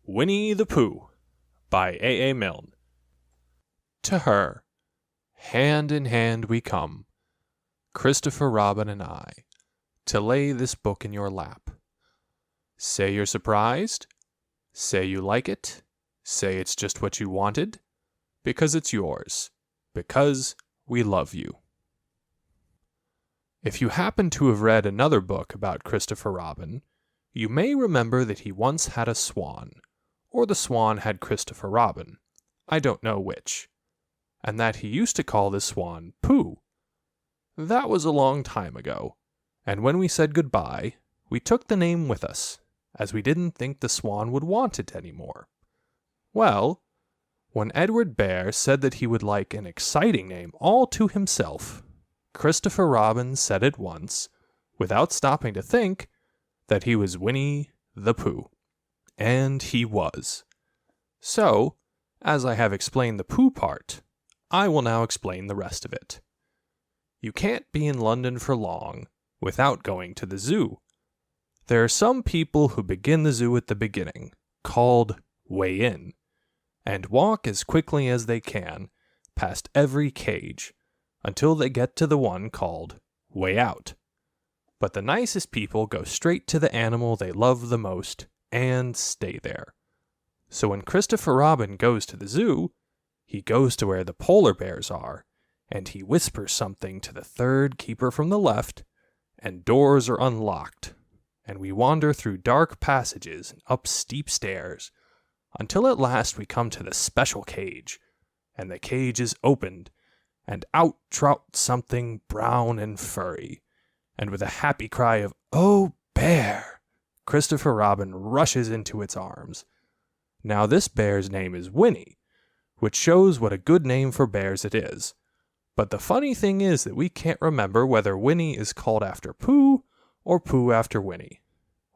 Winnie-the-Pooh by A. Milne. To her, hand in hand we come, Christopher Robin and I, to lay this book in your lap. Say you're surprised, say you like it, say it's just what you wanted, because it's yours, because we love you. If you happen to have read another book about Christopher Robin, you may remember that he once had a swan, or the swan had Christopher Robin, I don't know which, and that he used to call this swan Pooh. That was a long time ago, and when we said goodbye, we took the name with us, as we didn't think the swan would want it anymore. Well, when Edward Bear said that he would like an exciting name all to himself, Christopher Robin said at once, without stopping to think, that he was Winnie-the-Pooh. And he was. So, as I have explained the Pooh part, I will now explain the rest of it. You can't be in London for long without going to the zoo. There are some people who begin the zoo at the beginning, called way in, and walk as quickly as they can past every cage until they get to the one called way out. But the nicest people go straight to the animal they love the most and stay there. So when Christopher Robin goes to the zoo, he goes to where the polar bears are, and he whispers something to the third keeper from the left, and doors are unlocked, and we wander through dark passages and up steep stairs, until at last we come to the special cage, and the cage is opened, and out trouts something brown and furry, and with a happy cry of, "Oh, bear!" Christopher Robin rushes into its arms. Now this bear's name is Winnie, which shows what a good name for bears it is. But the funny thing is that we can't remember whether Winnie is called after Pooh or Pooh after Winnie.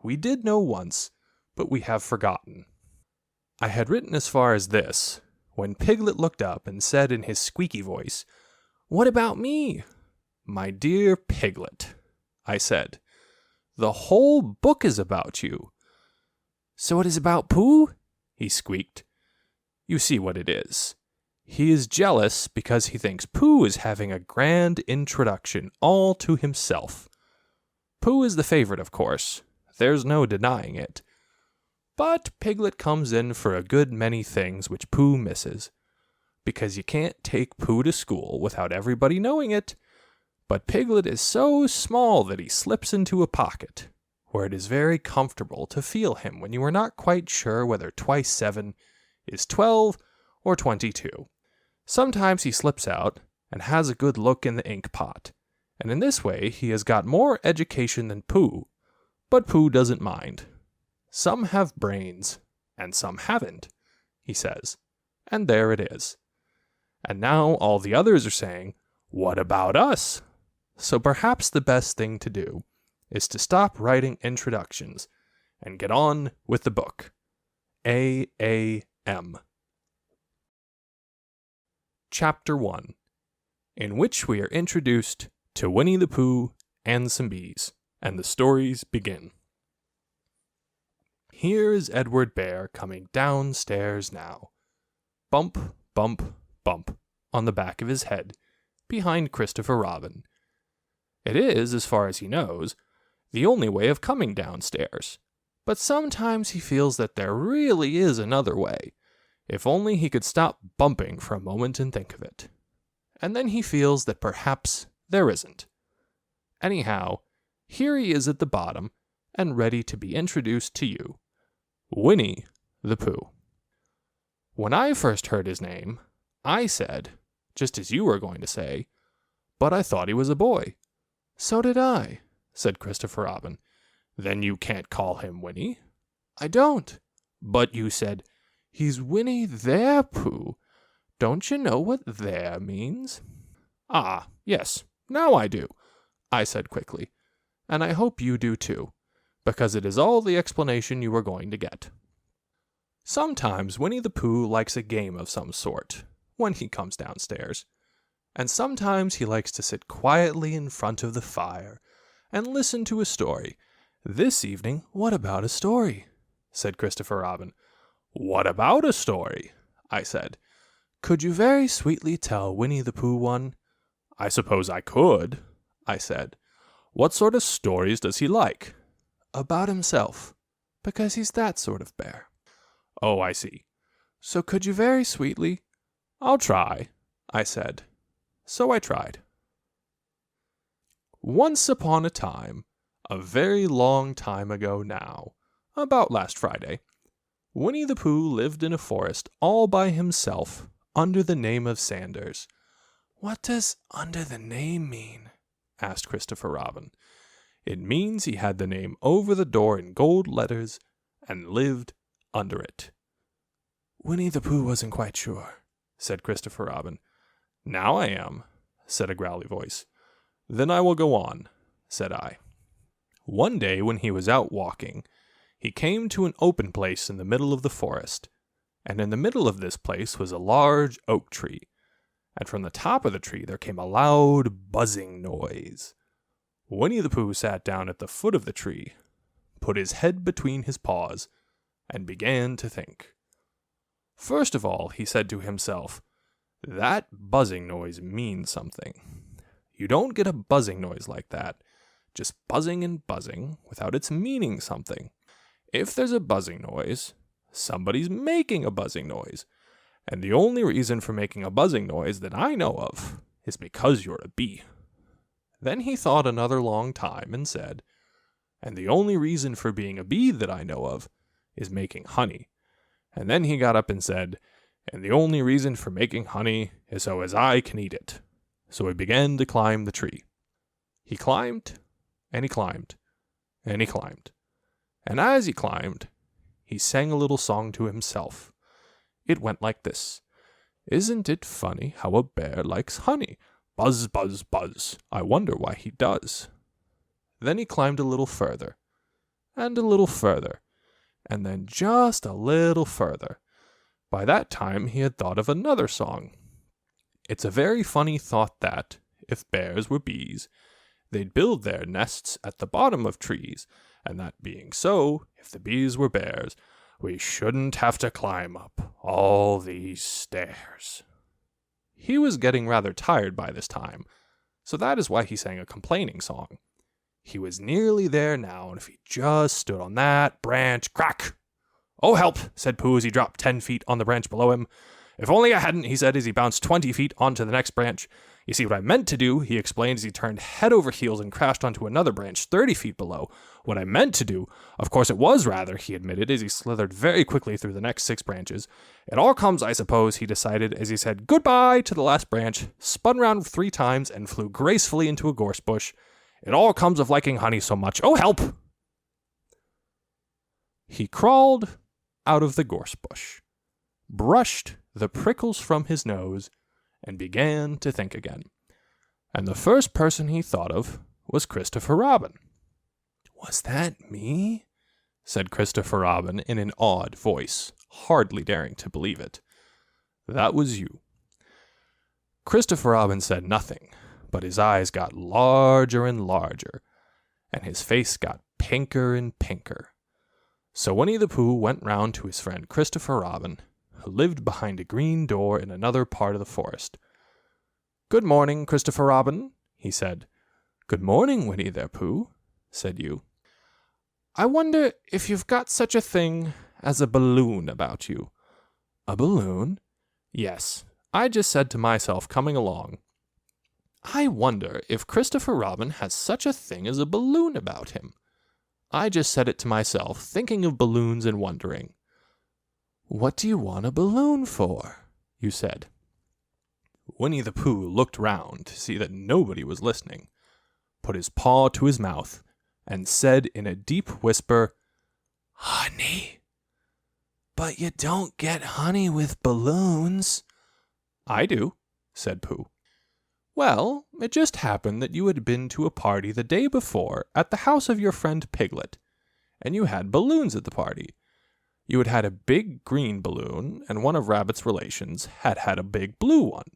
We did know once, but we have forgotten. I had written as far as this, when Piglet looked up and said in his squeaky voice, "What about me?" "My dear Piglet," I said, "the whole book is about you." "So it is about Pooh?" he squeaked. You see what it is. He is jealous because he thinks Pooh is having a grand introduction all to himself. Pooh is the favorite, of course. There's no denying it. But Piglet comes in for a good many things which Pooh misses, because you can't take Pooh to school without everybody knowing it. But Piglet is so small that he slips into a pocket, where it is very comfortable to feel him when you are not quite sure whether twice 7 is 12 or 22. Sometimes he slips out and has a good look in the ink pot, and in this way he has got more education than Pooh, but Pooh doesn't mind. Some have brains, and some haven't, he says, and there it is. And now all the others are saying, "What about us?" So perhaps the best thing to do is to stop writing introductions and get on with the book. A.A.M. Chapter 1, in which we are introduced to Winnie-the-Pooh and some bees, and the stories begin. Here is Edward Bear coming downstairs now. Bump, bump, bump, on the back of his head, behind Christopher Robin. It is, as far as he knows, the only way of coming downstairs. But sometimes he feels that there really is another way, if only he could stop bumping for a moment and think of it. And then he feels that perhaps there isn't. Anyhow, here he is at the bottom, and ready to be introduced to you. Winnie-the-Pooh. When I first heard his name, I said, just as you were going to say, "But I thought he was a boy." "So did I," said Christopher Robin. "Then you can't call him Winnie." "I don't." "But you said, 'He's Winnie-the-Pooh.' Don't you know what 'there' means?" "Ah, yes, now I do," I said quickly. "And I hope you do too, because it is all the explanation you are going to get." Sometimes Winnie-the-Pooh likes a game of some sort when he comes downstairs, and sometimes he likes to sit quietly in front of the fire and listen to a story. This evening, what about a story?" said Christopher Robin. "What about a story?" I said. "Could you very sweetly tell Winnie-the-Pooh one?" "I suppose I could," I said. "What sort of stories does he like?" "About himself, because he's that sort of bear." "Oh, I see." "So could you very sweetly—" "I'll try," I said. So I tried. Once upon a time, a very long time ago now, about last Friday, Winnie-the-Pooh lived in a forest all by himself, under the name of Sanders. "What does under the name mean?" asked Christopher Robin. "It means he had the name over the door in gold letters and lived under it." "Winnie-the-Pooh wasn't quite sure," said Christopher Robin. "Now I am," said a growly voice. "Then I will go on," said I. One day when he was out walking, he came to an open place in the middle of the forest, and in the middle of this place was a large oak tree, and from the top of the tree there came a loud buzzing noise. Winnie-the-Pooh sat down at the foot of the tree, put his head between his paws, and began to think. First of all, he said to himself, "That buzzing noise means something. You don't get a buzzing noise like that, just buzzing and buzzing, without its meaning something. If there's a buzzing noise, somebody's making a buzzing noise, and the only reason for making a buzzing noise that I know of is because you're a bee." Then he thought another long time and said, "And the only reason for being a bee that I know of is making honey." And then he got up and said, "And the only reason for making honey is so as I can eat it." So he began to climb the tree. He climbed, and he climbed, and he climbed. And as he climbed, he sang a little song to himself. It went like this: "Isn't it funny how a bear likes honey? Buzz, buzz, buzz, I wonder why he does." Then he climbed a little further, and a little further, and then just a little further. By that time he had thought of another song. It's a very funny thought that, if bears were bees, they'd build their nests at the bottom of trees, and that being so, if the bees were bears, we shouldn't have to climb up all these stairs. He was getting rather tired by this time, so that is why he sang a complaining song. He was nearly there now, and if he just stood on that branch, crack! "Oh, help!" said Pooh as he dropped 10 feet on the branch below him. "If only I hadn't," he said as he bounced 20 feet onto the next branch. "You see, what I meant to do," he explained as he turned head over heels and crashed onto another branch 30 feet below. "What I meant to do, of course it was rather," he admitted as he slithered very quickly through the next 6 branches. "It all comes, I suppose," he decided as he said goodbye to the last branch, spun round 3 times, and flew gracefully into a gorse bush. "It all comes of liking honey so much. Oh, help!" He crawled out of the gorse bush, brushed the prickles from his nose, and began to think again. And the first person he thought of was Christopher Robin. "Was that me?" said Christopher Robin in an awed voice, hardly daring to believe it. "That was you." Christopher Robin said nothing, but his eyes got larger and larger, and his face got pinker and pinker. So Winnie-the-Pooh went round to his friend Christopher Robin, who lived behind a green door in another part of the forest. "Good morning, Christopher Robin," he said. "Good morning, Winnie-the-Pooh," said you. "I wonder if you've got such a thing as a balloon about you." "A balloon?" "Yes. I just said to myself coming along, I wonder if Christopher Robin has such a thing as a balloon about him. I just said it to myself, thinking of balloons and wondering. "What do you want a balloon for?" you said. Winnie-the-Pooh looked round to see that nobody was listening, put his paw to his mouth, and said in a deep whisper, "Honey." "But you don't get honey with balloons." "I do," said Pooh. "Well, it just happened that you had been to a party the day before at the house of your friend Piglet, and you had balloons at the party. You had had a big green balloon, and one of Rabbit's relations had had a big blue one,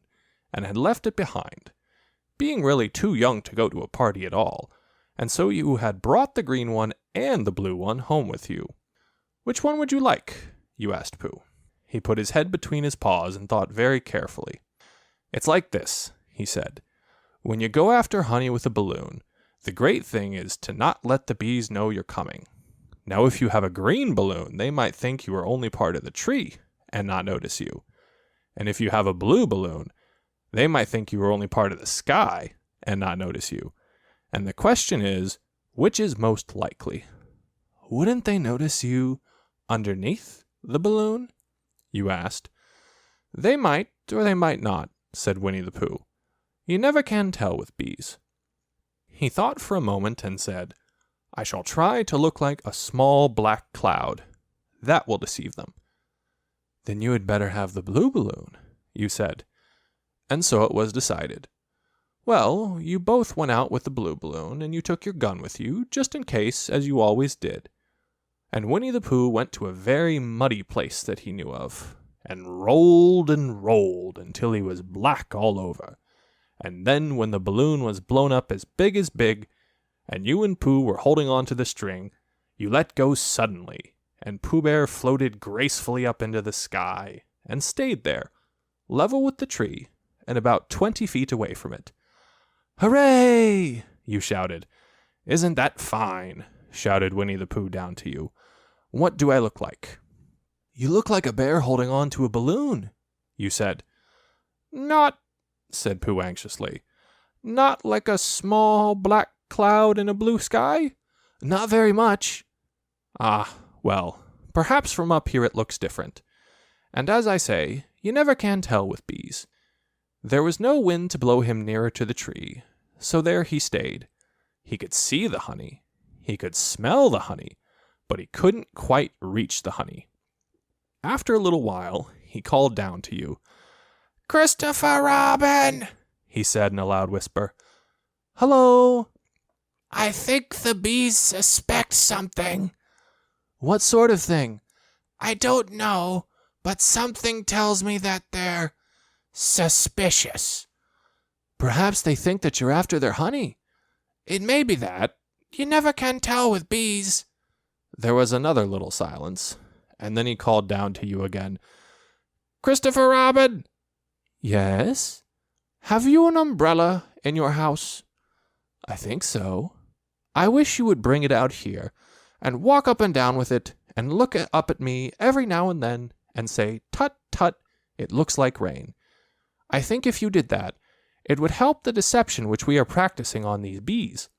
and had left it behind, being really too young to go to a party at all, and so you had brought the green one and the blue one home with you. Which one would you like? you asked Pooh. He put his head between his paws and thought very carefully. It's like this, he said. When you go after honey with a balloon, the great thing is to not let the bees know you're coming. Now, if you have a green balloon, they might think you are only part of the tree and not notice you. And if you have a blue balloon, they might think you are only part of the sky and not notice you. And the question is, which is most likely? Wouldn't they notice you underneath the balloon? You asked. They might, or they might not, said Winnie-the-Pooh. You never can tell with bees. He thought for a moment and said, I shall try to look like a small black cloud. That will deceive them. Then you had better have the blue balloon, you said. And so it was decided. Well, you both went out with the blue balloon, and you took your gun with you, just in case, as you always did. And Winnie-the-Pooh went to a very muddy place that he knew of, and rolled until he was black all over. And then when the balloon was blown up as big, and you and Pooh were holding on to the string, you let go suddenly, and Pooh Bear floated gracefully up into the sky, and stayed there, level with the tree, and about 20 feet away from it. Hooray! You shouted. Isn't that fine? Shouted Winnie-the-Pooh down to you. What do I look like? You look like a bear holding on to a balloon, you said. Not, said Pooh anxiously. Not like a small black cloud in a blue sky? Not very much. Ah, well, perhaps from up here it looks different. And as I say, you never can tell with bees. There was no wind to blow him nearer to the tree, so there he stayed. He could see the honey, he could smell the honey, but he couldn't quite reach the honey. After a little while, he called down to you. Christopher Robin, he said in a loud whisper. Hello. I think the bees suspect something. What sort of thing? I don't know, but something tells me that they're suspicious. Perhaps they think that you're after their honey. It may be that. You never can tell with bees. There was another little silence, and then he called down to you again. Christopher Robin! Yes? Have you an umbrella in your house? I think so. I wish you would bring it out here, and walk up and down with it, and look up at me every now and then, and say, Tut, tut, it looks like rain. I think if you did that, it would help the deception which we are practicing on these bees.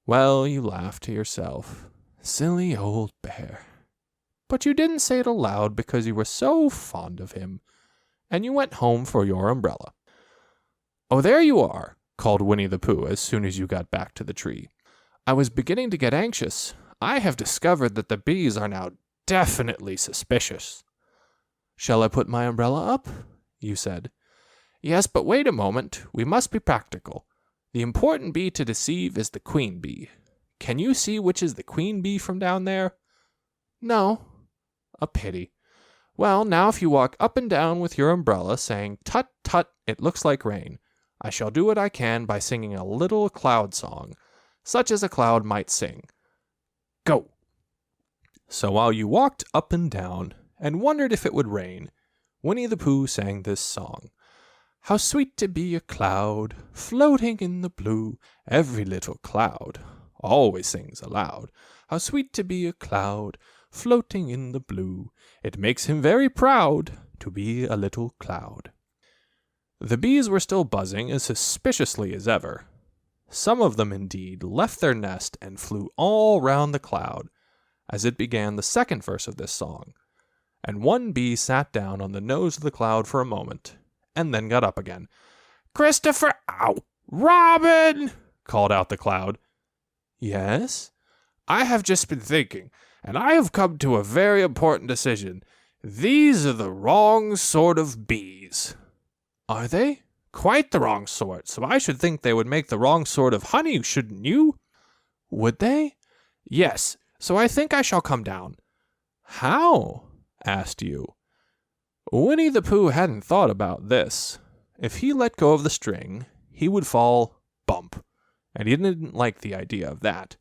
Well, you laughed to yourself. Silly old bear. But you didn't say it aloud because you were so fond of him, and you went home for your umbrella. Oh, there you are, called Winnie-the-Pooh as soon as you got back to the tree. I was beginning to get anxious. I have discovered that the bees are now definitely suspicious. Shall I put my umbrella up? You said. Yes, but wait a moment. We must be practical. The important bee to deceive is the queen bee. Can you see which is the queen bee from down there? No. A pity. Well, now if you walk up and down with your umbrella saying, Tut, tut, it looks like rain, I shall do what I can by singing a little cloud song, such as a cloud might sing. Go! So while you walked up and down and wondered if it would rain, Winnie-the-Pooh sang this song. How sweet to be a cloud, floating in the blue. Every little cloud always sings aloud. How sweet to be a cloud, floating in the blue. It makes him very proud to be a little cloud. The bees were still buzzing as suspiciously as ever. Some of them, indeed, left their nest and flew all round the cloud, as it began the second verse of this song. And one bee sat down on the nose of the cloud for a moment, and then got up again. Christopher, ow, Robin, called out the cloud. Yes? I have just been thinking, and I have come to a very important decision. These are the wrong sort of bees. Are they? Quite the wrong sort, so I should think they would make the wrong sort of honey, shouldn't you? Would they? Yes, so I think I shall come down. How? Asked you. Winnie-the-Pooh hadn't thought about this. If he let go of the string, he would fall bump, and he didn't like the idea of that.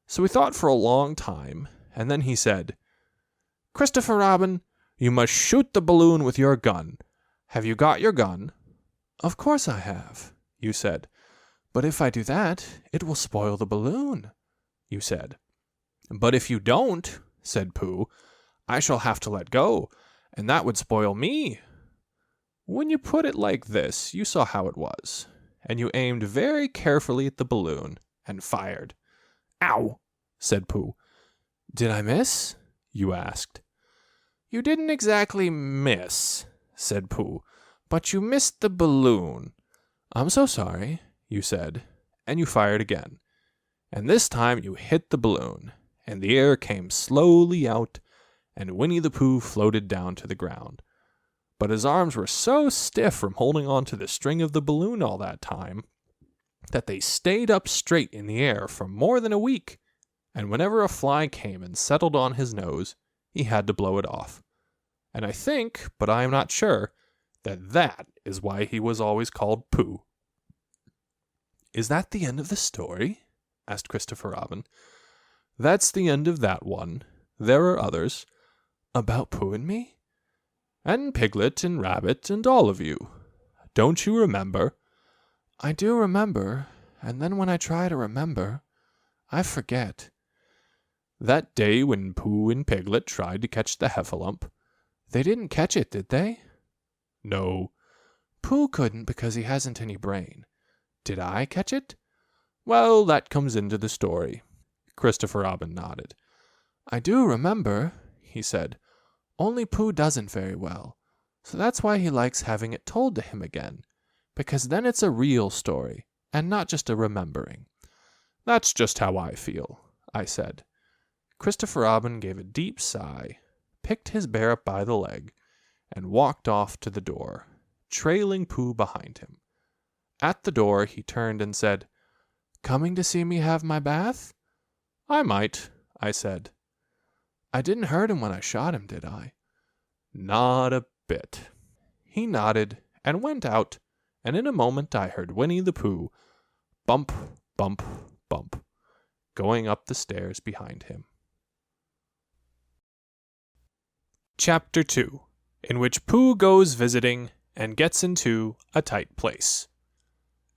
So he thought for a long time, and then he said, Christopher Robin, You must shoot the balloon with your gun. Have you got your gun?" "Of course I have," you said. "But if I do that, it will spoil the balloon," you said. "But if you don't," said Pooh, "I shall have to let go, and that would spoil me." When you put it like this, you saw how it was, and you aimed very carefully at the balloon and fired. "Ow!" said Pooh. "Did I miss?" you asked. "You didn't exactly miss," said Pooh, "but you missed the balloon." "I'm so sorry," you said, and you fired again. And this time you hit the balloon, and the air came slowly out, and Winnie-the-Pooh floated down to the ground. But his arms were so stiff from holding on to the string of the balloon all that time, that they stayed up straight in the air for more than a week, and whenever a fly came and settled on his nose, he had to blow it off. And I think, but I am not sure, that is why he was always called Pooh. "Is that the end of the story?" asked Christopher Robin. "That's the end of that one. There are others." "About Pooh and me?" "And Piglet and Rabbit and all of you. Don't you remember?" "I do remember, and then when I try to remember, I forget." "That day when Pooh and Piglet tried to catch the heffalump." "They didn't catch it, did they?" "No." "Pooh couldn't because he hasn't any brain. Did I catch it?" "Well, that comes into the story." Christopher Robin nodded. "I do remember," he said. "Only Pooh doesn't very well, so that's why he likes having it told to him again, because then it's a real story, and not just a remembering." "That's just how I feel," I said. Christopher Robin gave a deep sigh, picked his bear up by the leg, and walked off to the door, trailing Pooh behind him. At the door he turned and said, "Coming to see me have my bath?" "I might," I said. "I didn't hurt him when I shot him, did I?" "Not a bit." He nodded and went out, and in a moment I heard Winnie-the-Pooh bump, bump, bump, going up the stairs behind him. Chapter 2, in which Pooh goes visiting and gets into a tight place.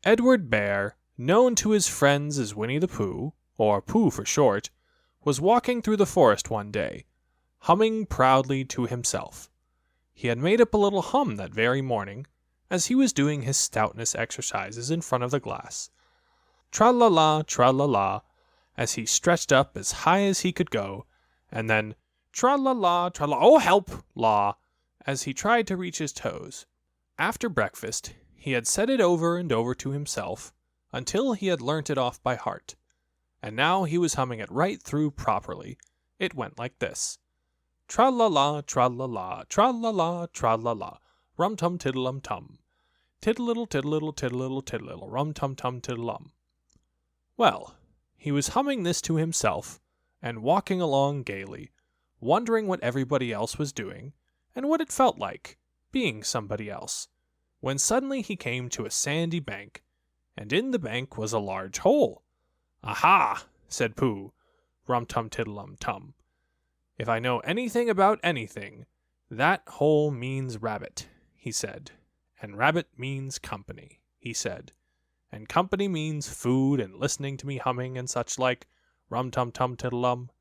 Edward Bear, known to his friends as Winnie-the-Pooh, or Pooh for short, was walking through the forest one day, humming proudly to himself. He had made up a little hum that very morning, as he was doing his stoutness exercises in front of the glass. Tra-la-la, as he stretched up as high as he could go, and then tra-la-la, tra-la, oh help, la, as he tried to reach his toes. After breakfast, he had said it over and over to himself, until he had learnt it off by heart. And now he was humming it right through properly. It went like this. Tra-la-la, tra-la-la, tra-la-la, tra-la-la, rum-tum-tiddle-um-tum. Tiddle-little, tiddle-little, tiddle-little, tiddle-little, rum-tum-tum, tiddle-um. Well, he was humming this to himself, and walking along gaily, wondering what everybody else was doing, and what it felt like, being somebody else, when suddenly he came to a sandy bank, and in the bank was a large hole. "Aha!" said Pooh, rum-tum-tiddle-um-tum. "If I know anything about anything, that hole means rabbit," he said. "And rabbit means company," he said. "And company means food and listening to me humming and such like, rum-tum-tum-tiddle-um."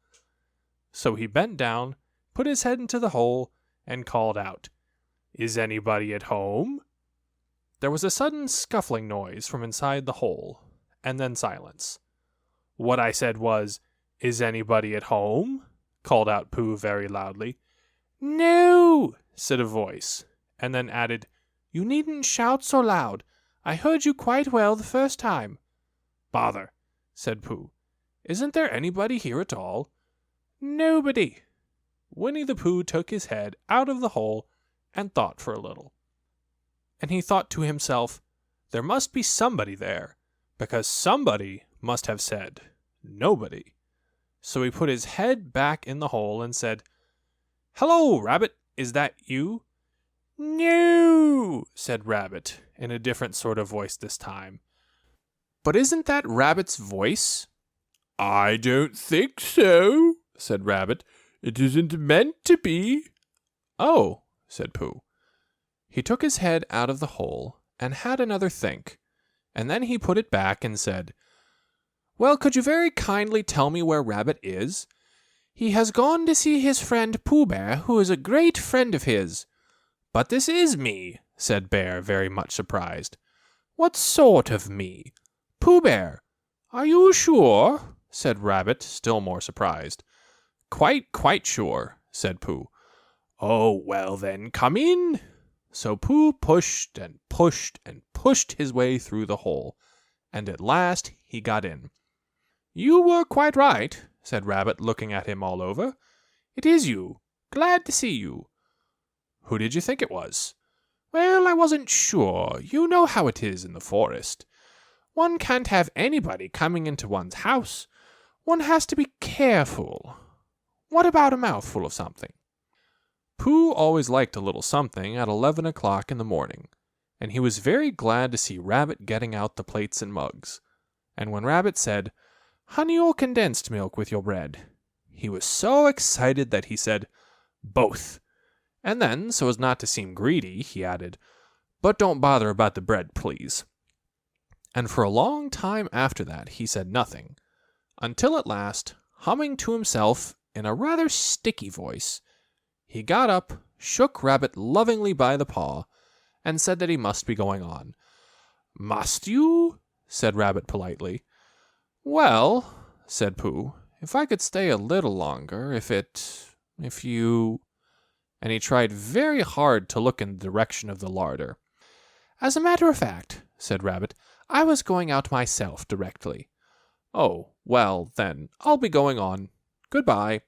So he bent down, put his head into the hole, and called out, "Is anybody at home?" There was a sudden scuffling noise from inside the hole, and then silence. What I said was, "Is anybody at home?" called out Pooh very loudly. "No," said a voice, and then added, "You needn't shout so loud. I heard you quite well the first time." "Bother," said Pooh. "Isn't there anybody here at all?" "Nobody." Winnie-the-Pooh took his head out of the hole and thought for a little. And he thought to himself, there must be somebody there, because somebody must have said, "Nobody." So he put his head back in the hole and said, "Hello, Rabbit, is that you?" "No," said Rabbit, in a different sort of voice this time. "But isn't that Rabbit's voice?" "I don't think so," said Rabbit. "It isn't meant to be." "Oh," said Pooh. He took his head out of the hole and had another think, and then he put it back and said, "Well, could you very kindly tell me where Rabbit is? He has gone to see his friend Pooh Bear, who is a great friend of his." "But this is me," said Bear, very much surprised. "What sort of me?" "Pooh Bear." "Are you sure?" said Rabbit, still more surprised. Quite sure," said Pooh. "Oh, well then, come in." So Pooh pushed and pushed and pushed his way through the hole, and at last he got in. "You were quite right," said Rabbit, looking at him all over. "It is you. Glad to see you." "Who did you think it was?" "Well, I wasn't sure. You know how it is in the forest. One can't have anybody coming into one's house. One has to be careful. What about a mouthful of something?" Pooh always liked a little something at 11 o'clock in the morning, and he was very glad to see Rabbit getting out the plates and mugs. And when Rabbit said, "Honey or condensed milk with your bread?" he was so excited that he said, "Both." And then, so as not to seem greedy, he added, "But don't bother about the bread, please." And for a long time after that he said nothing, until at last, humming to himself in a rather sticky voice, he got up, shook Rabbit lovingly by the paw, and said that he must be going on. "Must you?" said Rabbit politely. "Well," said Pooh, "if I could stay a little longer, if you—" And he tried very hard to look in the direction of the larder. "As a matter of fact," said Rabbit, "I was going out myself directly." "Oh, well, then, I'll be going on. Goodbye."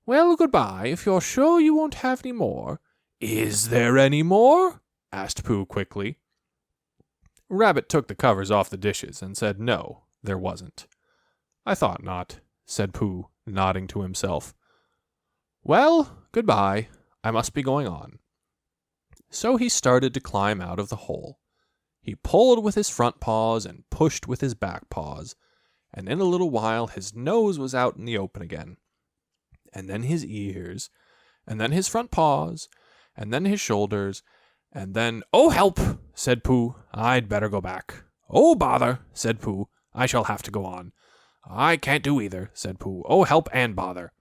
"Well, goodbye, if you're sure you won't have any more." "Is there any more?" asked Pooh quickly. Rabbit took the covers off the dishes and said no, there wasn't. "I thought not," said Pooh, nodding to himself. "Well, goodbye. I must be going on." So he started to climb out of the hole. He pulled with his front paws and pushed with his back paws, and in a little while his nose was out in the open again, and then his ears, and then his front paws, and then his shoulders, and then— "Oh, help!" said Pooh. "I'd better go back." "Oh, bother!" said Pooh. "I shall have to go on." "I can't do either," said Pooh. "Oh, help and bother."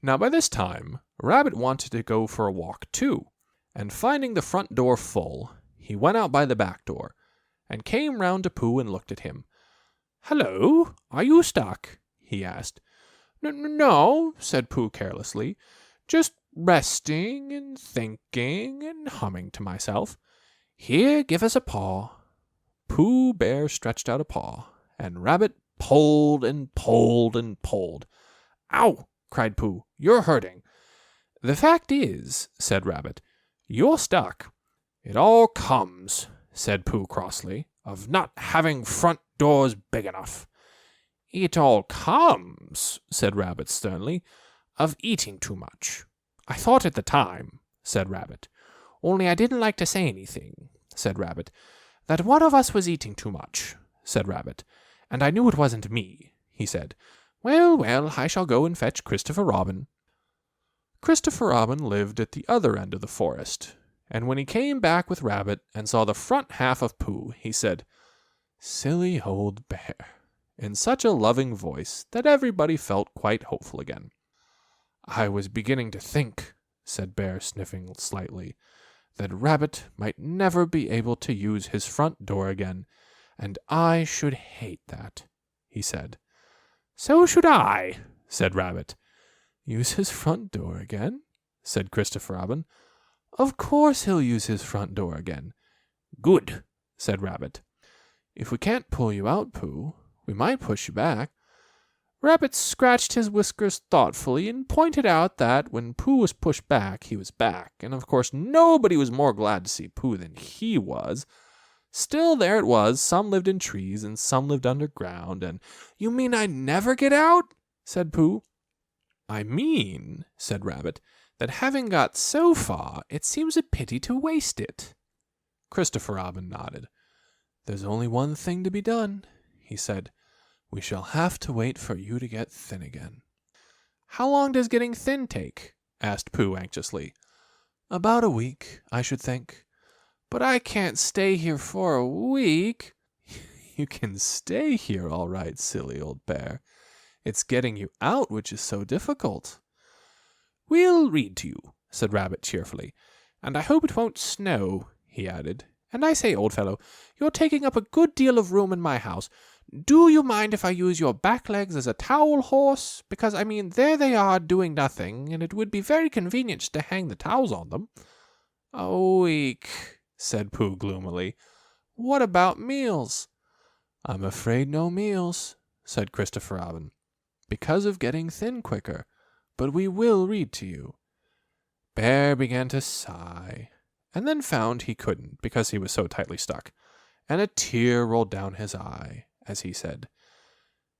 Now by this time, Rabbit wanted to go for a walk too, and finding the front door full, he went out by the back door, and came round to Pooh and looked at him. "Hello, are you stuck?" he asked. "No," said Pooh carelessly, "just resting and thinking and humming to myself. Here, give us a paw." Pooh Bear stretched out a paw, and Rabbit pulled and pulled and pulled. "Ow!" cried Pooh. "You're hurting." "The fact is," said Rabbit, "you're stuck." "It all comes," said Pooh crossly, "of not having front doors big enough." "It all comes," said Rabbit sternly, "of eating too much." "I thought at the time," said Rabbit, "only I didn't like to say anything," said Rabbit. "That one of us was eating too much," said Rabbit, "and I knew it wasn't me," he said. "Well, I shall go and fetch Christopher Robin." Christopher Robin lived at the other end of the forest, and when he came back with Rabbit and saw the front half of Pooh, he said, "Silly old bear," in such a loving voice that everybody felt quite hopeful again. "I was beginning to think," said Bear, sniffing slightly, "that Rabbit might never be able to use his front door again, and I should hate that," he said. "So should I," said Rabbit. "Use his front door again?" said Christopher Robin. "Of course he'll use his front door again." "Good," said Rabbit. "If we can't pull you out, Pooh, we might push you back." Rabbit scratched his whiskers thoughtfully and pointed out that when Pooh was pushed back, he was back, and of course nobody was more glad to see Pooh than he was. Still, there it was, some lived in trees and some lived underground, and— "You mean I'd never get out?" said Pooh. "I mean," said Rabbit, "that having got so far, it seems a pity to waste it." Christopher Robin nodded. "There's only one thing to be done," he said. "We shall have to wait for you to get thin again." "How long does getting thin take?" asked Pooh anxiously. About a week, I should think. But I can't stay here for a week. You can stay here all right, silly old bear. It's getting you out which is so difficult. We'll read to you, said Rabbit cheerfully. And I hope it won't snow, he added. And I say, old fellow, you're taking up a good deal of room in my house. Do you mind if I use your back legs as a towel horse? Because, there they are doing nothing, and it would be very convenient to hang the towels on them. A week, said Pooh gloomily. What about meals? I'm afraid no meals, said Christopher Robin, because of getting thin quicker. But we will read to you. Bear began to sigh, and then found he couldn't because he was so tightly stuck, and a tear rolled down his eye as he said,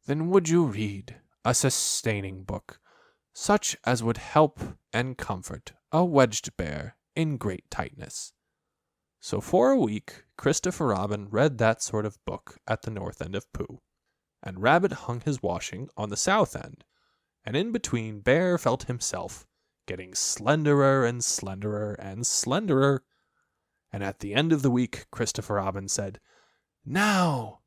Then would you read a sustaining book, such as would help and comfort a wedged bear in great tightness? So for a week Christopher Robin read that sort of book at the north end of Pooh, and Rabbit hung his washing on the south end, and in between Bear felt himself getting slenderer and slenderer and slenderer, and at the end of the week Christopher Robin said, Now!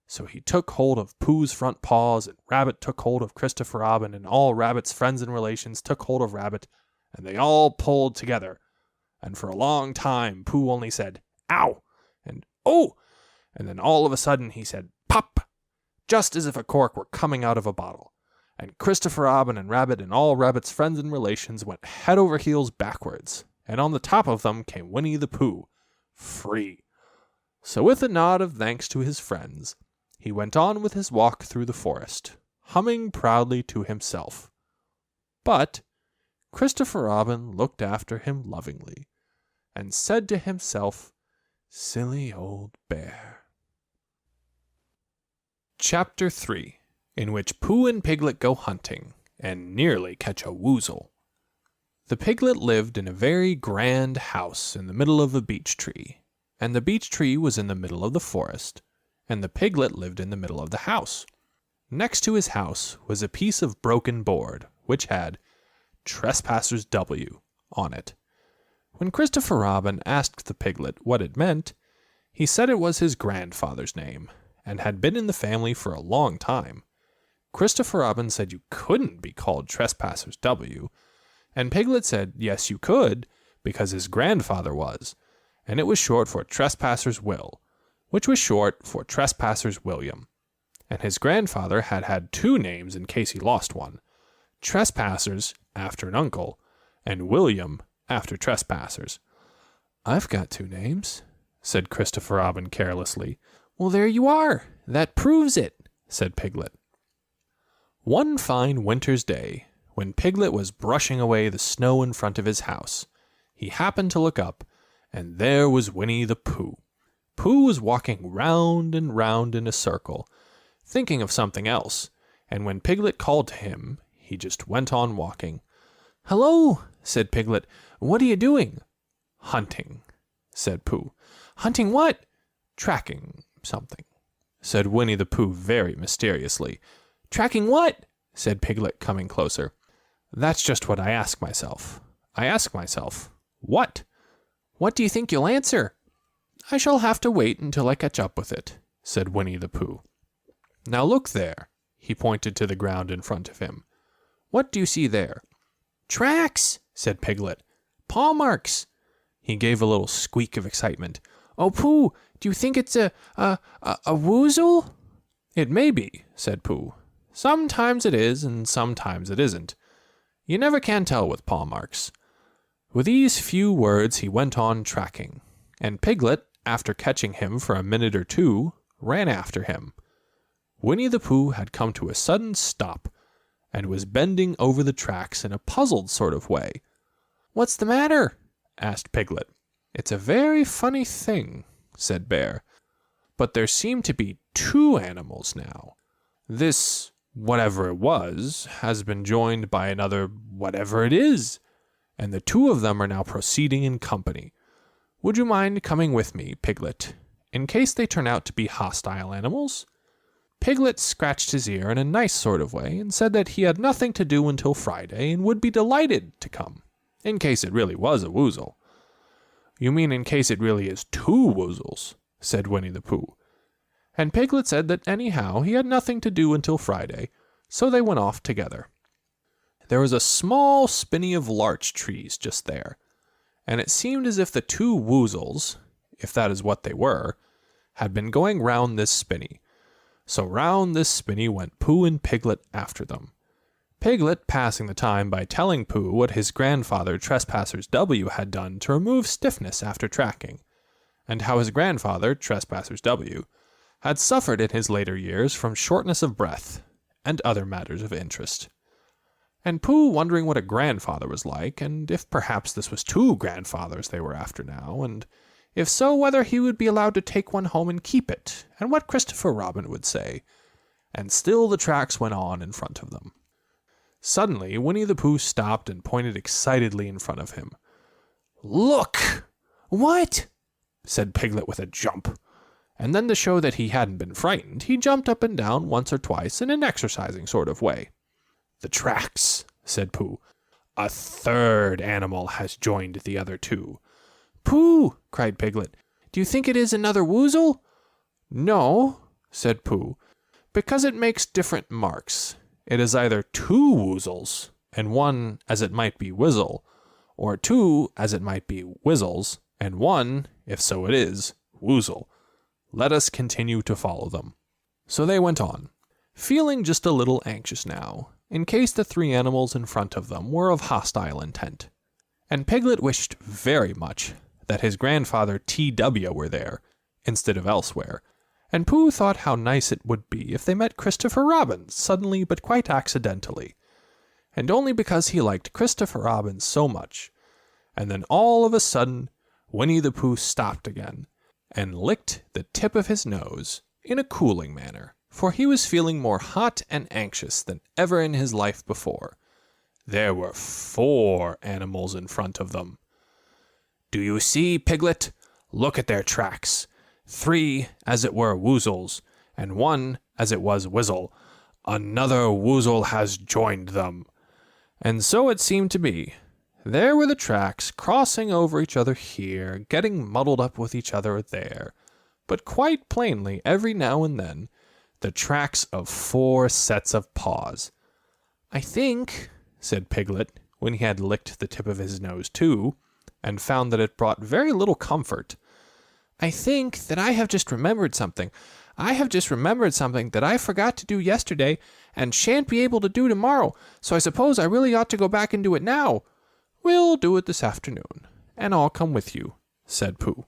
So he took hold of Pooh's front paws, and Rabbit took hold of Christopher Robin, and all Rabbit's friends and relations took hold of Rabbit, and they all pulled together. And for a long time Pooh only said, Ow! And Oh! And then all of a sudden he said, Pop! Just as if a cork were coming out of a bottle. And Christopher Robin and Rabbit and all Rabbit's friends and relations went head over heels backwards, and on the top of them came Winnie-the-Pooh, free. So with a nod of thanks to his friends, he went on with his walk through the forest, humming proudly to himself. But Christopher Robin looked after him lovingly, and said to himself, Silly old bear. Chapter 3, in which Pooh and Piglet go hunting, and nearly catch a woozle. The piglet lived in a very grand house in the middle of a beech tree, and the beech tree was in the middle of the forest, and the piglet lived in the middle of the house. Next to his house was a piece of broken board, which had Trespassers W on it. When Christopher Robin asked the piglet what it meant, he said it was his grandfather's name, and had been in the family for a long time. Christopher Robin said you couldn't be called Trespassers W, and Piglet said yes you could, because his grandfather was, and it was short for Trespassers Will, which was short for Trespassers William. And his grandfather had had two names in case he lost one, Trespassers after an uncle, and William after Trespassers. I've got two names, said Christopher Robin carelessly. Well, there you are. That proves it, said Piglet. One fine winter's day, when Piglet was brushing away the snow in front of his house, he happened to look up, and there was Winnie-the-Pooh. Pooh was walking round and round in a circle, thinking of something else, and when Piglet called to him, he just went on walking. Hello, said Piglet. What are you doing? Hunting, said Pooh. Hunting what? Tracking something, said Winnie-the-Pooh very mysteriously. Tracking what? Said Piglet, coming closer. That's just what I ask myself. I ask myself, what? What do you think you'll answer? I shall have to wait until I catch up with it, said Winnie-the-Pooh. Now look there. He pointed to the ground in front of him. What do you see there? Tracks, said Piglet. Paw marks. He gave a little squeak of excitement. Oh, Pooh, do you think it's a woozle? It may be, said Pooh. Sometimes it is, and sometimes it isn't. You never can tell with paw marks. With these few words he went on tracking, and Piglet, after catching him for a minute or two, ran after him. Winnie-the-Pooh had come to a sudden stop, and was bending over the tracks in a puzzled sort of way. What's the matter? Asked Piglet. It's a very funny thing, said Bear. But there seem to be two animals now. This whatever it was has been joined by another whatever it is, and the two of them are now proceeding in company. Would you mind coming with me, Piglet, in case they turn out to be hostile animals? Piglet scratched his ear in a nice sort of way and said that he had nothing to do until Friday and would be delighted to come. In case it really was a woozle." "You mean in case it really is two woozles," said Winnie-the-Pooh. And Piglet said that anyhow he had nothing to do until Friday, so they went off together. There was a small spinney of larch trees just there, and it seemed as if the two woozles, if that is what they were, had been going round this spinney. So round this spinney went Pooh and Piglet after them. Piglet passing the time by telling Pooh what his grandfather Trespassers W had done to remove stiffness after tracking, and how his grandfather Trespassers W had suffered in his later years from shortness of breath, and other matters of interest. And Pooh wondering what a grandfather was like, and if perhaps this was two grandfathers they were after now, and if so, whether he would be allowed to take one home and keep it, and what Christopher Robin would say. And still the tracks went on in front of them. Suddenly, Winnie-the-Pooh stopped and pointed excitedly in front of him. "Look!" "What?" said Piglet with a jump. And then to show that he hadn't been frightened, he jumped up and down once or twice in an exercising sort of way. "The tracks," said Pooh. "A third animal has joined the other two." "Pooh!" cried Piglet. "Do you think it is another woozle?" "No," said Pooh, "because it makes different marks. It is either two woozles, and one as it might be whizzle, or two as it might be whizzles, and one, if so it is, woozle. Let us continue to follow them." So they went on, feeling just a little anxious now, in case the three animals in front of them were of hostile intent. And Piglet wished very much that his grandfather T.W. were there, instead of elsewhere, and Pooh thought how nice it would be if they met Christopher Robin suddenly but quite accidentally, and only because he liked Christopher Robin so much. And then all of a sudden, Winnie-the-Pooh stopped again, and licked the tip of his nose in a cooling manner, for he was feeling more hot and anxious than ever in his life before. There were 4 animals in front of them. "Do you see, Piglet? Look at their tracks. 3 as it were woozles, and 1 as it was whizzle. Another woozle has joined them." And so it seemed to be. There were the tracks, crossing over each other here, getting muddled up with each other there, but quite plainly, every now and then, the tracks of 4 sets of paws. "I think," said Piglet, when he had licked the tip of his nose too, and found that it brought very little comfort, "I think that I have just remembered something. I have just remembered something that I forgot to do yesterday, and shan't be able to do tomorrow, so I suppose I really ought to go back and do it now." "We'll do it this afternoon, and I'll come with you," said Pooh.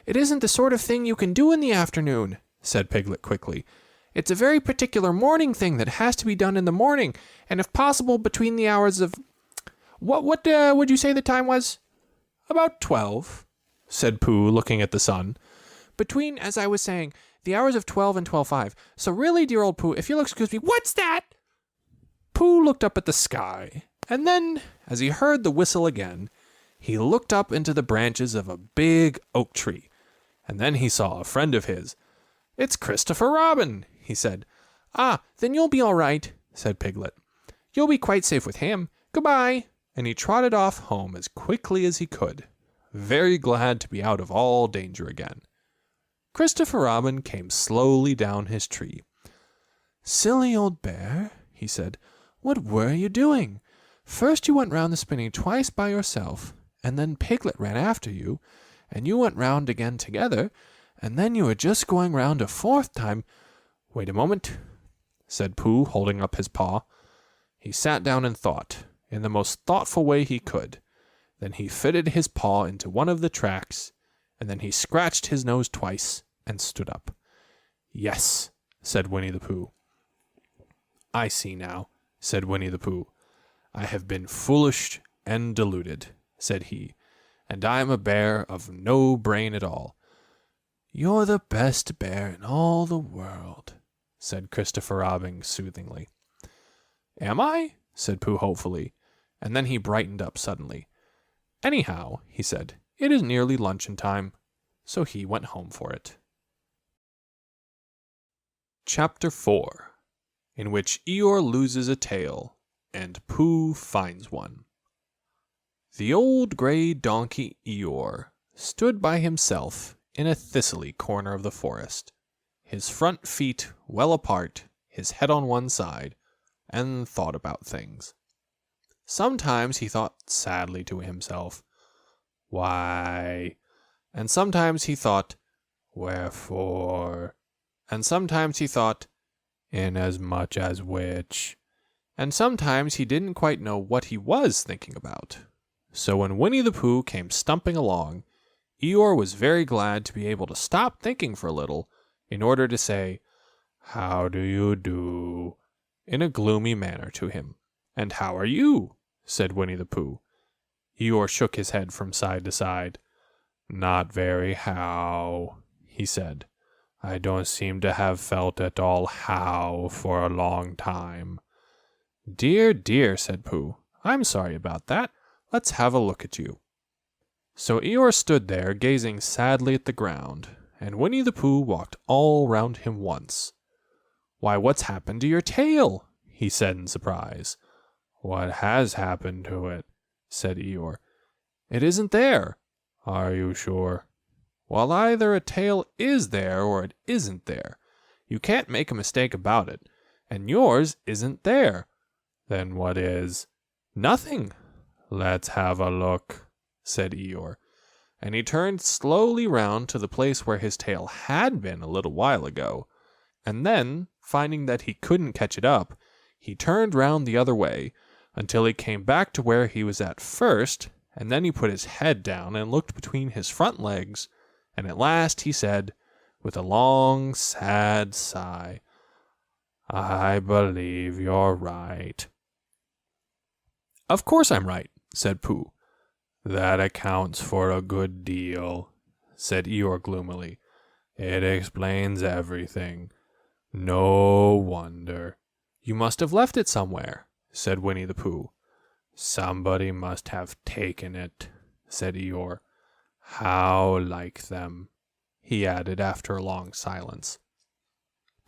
"It isn't the sort of thing you can do in the afternoon," said Piglet quickly. "It's a very particular morning thing that has to be done in the morning, and if possible between the hours of... What would you say the time was?" "About 12, said Pooh, looking at the sun. "Between, as I was saying, the hours of 12 and 12:05. So really, dear old Pooh, if you'll excuse me..." "What's that?" Pooh looked up at the sky, and then, as he heard the whistle again, he looked up into the branches of a big oak tree, and then he saw a friend of his. "It's Christopher Robin," he said. "Ah, then you'll be all right," said Piglet. "You'll be quite safe with him. Goodbye." And he trotted off home as quickly as he could, very glad to be out of all danger again. Christopher Robin came slowly down his tree. "Silly old bear," he said, "what were you doing? First you went round the spinney twice by yourself, and then Piglet ran after you, and you went round again together, and then you were just going round a 4th time..." "Wait a moment," said Pooh, holding up his paw. He sat down and thought, in the most thoughtful way he could. Then he fitted his paw into one of the tracks, and then he scratched his nose twice and stood up. "Yes," said Winnie-the-Pooh. "I see now," said Winnie-the-Pooh. "I have been foolish and deluded," said he, "and I am a bear of no brain at all." "You're the best bear in all the world," said Christopher Robin soothingly. "Am I?" said Pooh hopefully, and then he brightened up suddenly. "Anyhow," he said, "it is nearly luncheon time," so he went home for it. Chapter 4, in which Eeyore loses a tail and Pooh finds one. The old gray donkey Eeyore stood by himself in a thistly corner of the forest, his front feet well apart, his head on one side, and thought about things. Sometimes he thought sadly to himself, "Why?" And sometimes he thought, "Wherefore?" And sometimes he thought, "Inasmuch as which?" And sometimes he didn't quite know what he was thinking about. So when Winnie-the-Pooh came stumping along, Eeyore was very glad to be able to stop thinking for a little in order to say, "How do you do?" in a gloomy manner to him. "And how are you?" said Winnie-the-Pooh. Eeyore shook his head from side to side. "Not very how," he said. "I don't seem to have felt at all how for a long time." "Dear, dear," said Pooh. "I'm sorry about that. Let's have a look at you." So Eeyore stood there gazing sadly at the ground, and Winnie-the-Pooh walked all round him once. "Why, what's happened to your tail?" he said in surprise. "What has happened to it?" said Eeyore. "It isn't there." "Are you sure?" "Well, either a tail is there or it isn't there. You can't make a mistake about it, and yours isn't there." "Then what is?" "Nothing." "Let's have a look," said Eeyore, and he turned slowly round to the place where his tail had been a little while ago, and then, finding that he couldn't catch it up, he turned round the other way, until he came back to where he was at first, and then he put his head down and looked between his front legs, and at last he said, with a long, sad sigh, "I believe you're right." "Of course I'm right," said Pooh. "That accounts for a good deal," said Eeyore gloomily. "It explains everything. No wonder." "You must have left it somewhere," said Winnie-the-Pooh. "Somebody must have taken it," said Eeyore. "How like them," he added after a long silence.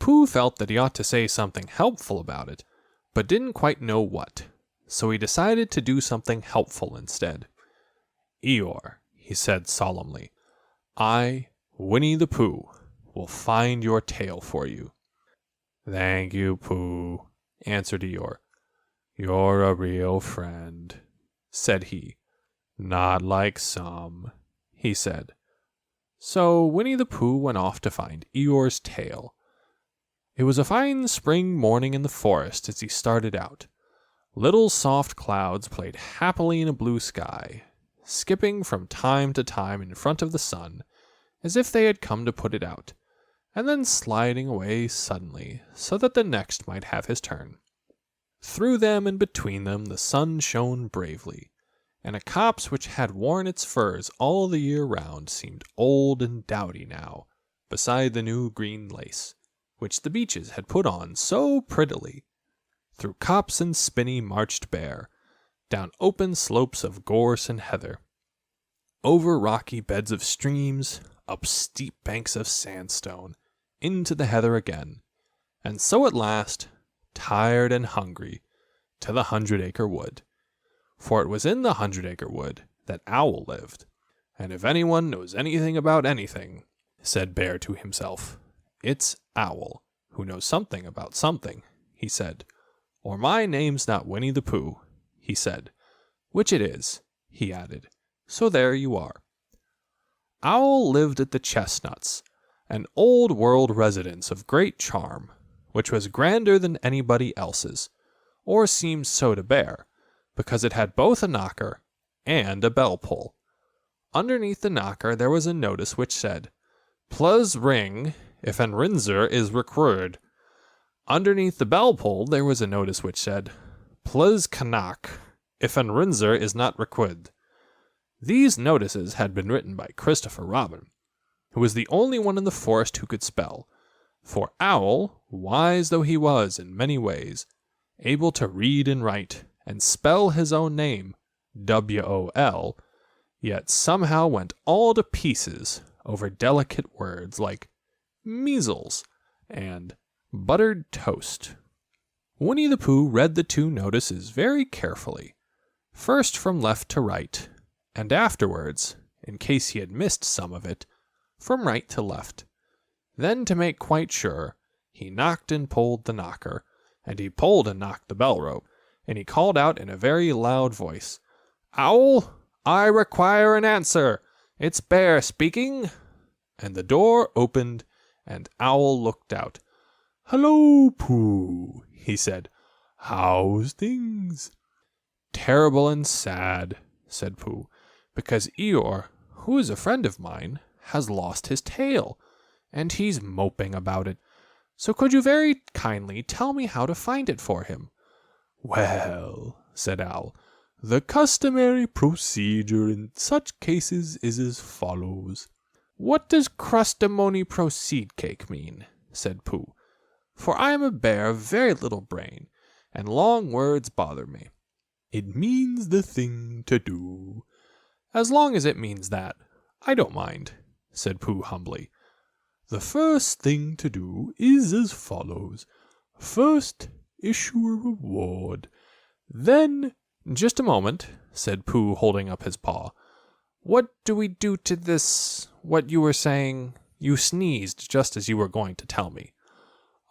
Pooh felt that he ought to say something helpful about it, but didn't quite know what, so he decided to do something helpful instead. "Eeyore," he said solemnly, "I, Winnie-the-Pooh, will find your tail for you." "Thank you, Pooh," answered Eeyore. "You're a real friend," said he. "Not like some," he said. So Winnie-the-Pooh went off to find Eeyore's tail. It was a fine spring morning in the forest as he started out. Little soft clouds played happily in a blue sky, skipping from time to time in front of the sun, as if they had come to put it out, and then sliding away suddenly, so that the next might have his turn. Through them and between them the sun shone bravely, and a copse which had worn its furs all the year round seemed old and dowdy now, beside the new green lace, which the beeches had put on so prettily. Through copse and spinney marched Bear, down open slopes of gorse and heather, over rocky beds of streams, up steep banks of sandstone, into the heather again, and so at last, tired and hungry, to the 100-acre wood. For it was in the 100-acre wood that Owl lived. "And if anyone knows anything about anything," said Bear to himself, "it's Owl, who knows something about something," he said. "Or my name's not Winnie-the-Pooh," he said. "Which it is," he added. "So there you are." Owl lived at the Chestnuts, an old-world residence of great charm, which was grander than anybody else's, or seemed so to Bear, because it had both a knocker and a bell-pull. Underneath the knocker there was a notice which said, "Please ring if an rinser is required." Underneath the bell-pull there was a notice which said, "Please knock if an rinser is not required." These notices had been written by Christopher Robin, who was the only one in the forest who could spell, for Owl, wise though he was in many ways, able to read and write, and spell his own name, W-O-L, yet somehow went all to pieces over delicate words like measles and buttered toast. Winnie-the-Pooh read the two notices very carefully, first from left to right, and afterwards, in case he had missed some of it, from right to left. Then, to make quite sure, he knocked and pulled the knocker, and he pulled and knocked the bell rope, and he called out in a very loud voice, "Owl, I require an answer. It's Bear speaking." And the door opened, and Owl looked out. "Hello, Pooh," he said. "How's things?" "Terrible and sad," said Pooh, "because Eeyore, who is a friend of mine, has lost his tail, and he's moping about it. So could you very kindly tell me how to find it for him?" "Well," said Owl, "the customary procedure in such cases is as follows." "What does crustamony proceed cake mean?" said Pooh, "for I am a bear of very little brain, and long words bother me." "It means the thing to do." "As long as it means that, I don't mind," said Pooh humbly. "The first thing to do is as follows. First, issue a reward. Then—" "Just a moment," said Pooh, holding up his paw. "What do we do to this, what you were saying? You sneezed just as you were going to tell me."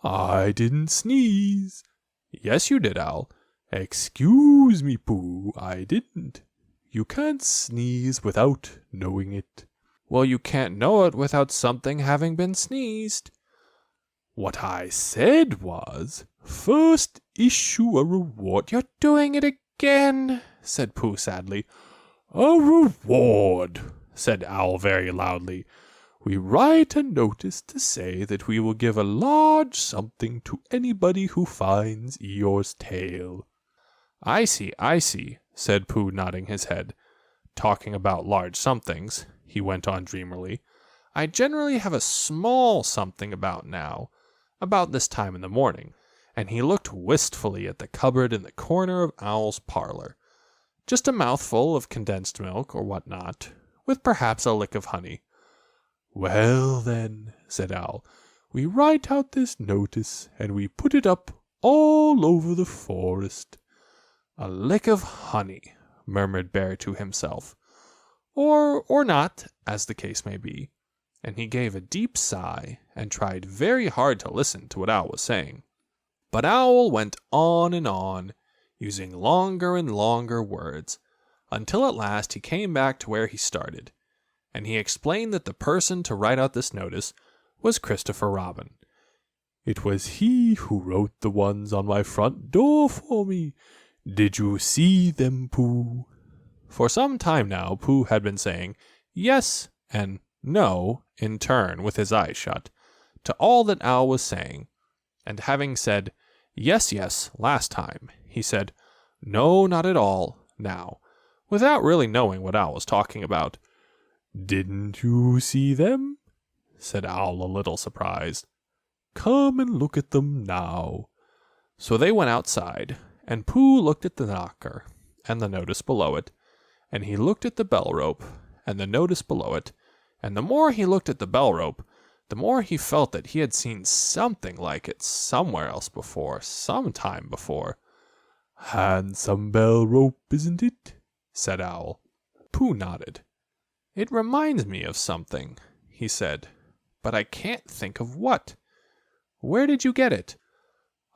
"I didn't sneeze." "Yes, you did, Owl." "Excuse me, Pooh, I didn't. You can't sneeze without knowing it." "Well, you can't know it without something having been sneezed." "What I said was, first issue a reward." "You're doing it again," said Pooh sadly. "A reward," said Owl very loudly. "We write a notice to say that we will give a large something to anybody who finds Eeyore's tail." I see, said Pooh, nodding his head. "Talking about large somethings," he went on dreamily, "I generally have a small something about now, about this time in the morning," and he looked wistfully at the cupboard in the corner of Owl's parlor. "Just a mouthful of condensed milk, or what not, with perhaps a lick of honey." "Well, then," said Owl, "we write out this notice, and we put it up all over the forest." "A lick of honey," murmured Bear to himself. Or not, as the case may be. And he gave a deep sigh, and tried very hard to listen to what Owl was saying. But Owl went on and on, using longer and longer words, until at last he came back to where he started, and he explained that the person to write out this notice was Christopher Robin. "It was he who wrote the ones on my front door for me. Did you see them, Pooh?" For some time now, Pooh had been saying yes and no in turn with his eyes shut, to all that Owl was saying, and having said yes last time, he said no, not at all now, without really knowing what Owl was talking about. "Didn't you see them?" said Owl, a little surprised. "Come and look at them now." So they went outside, and Pooh looked at the knocker, and the notice below it, and he looked at the bell rope, and the notice below it, and the more he looked at the bell rope, the more he felt that he had seen something like it somewhere else before, some time before. "Handsome bell rope, isn't it?" said Owl. Pooh nodded. "It reminds me of something," he said, "but I can't think of what. Where did you get it?"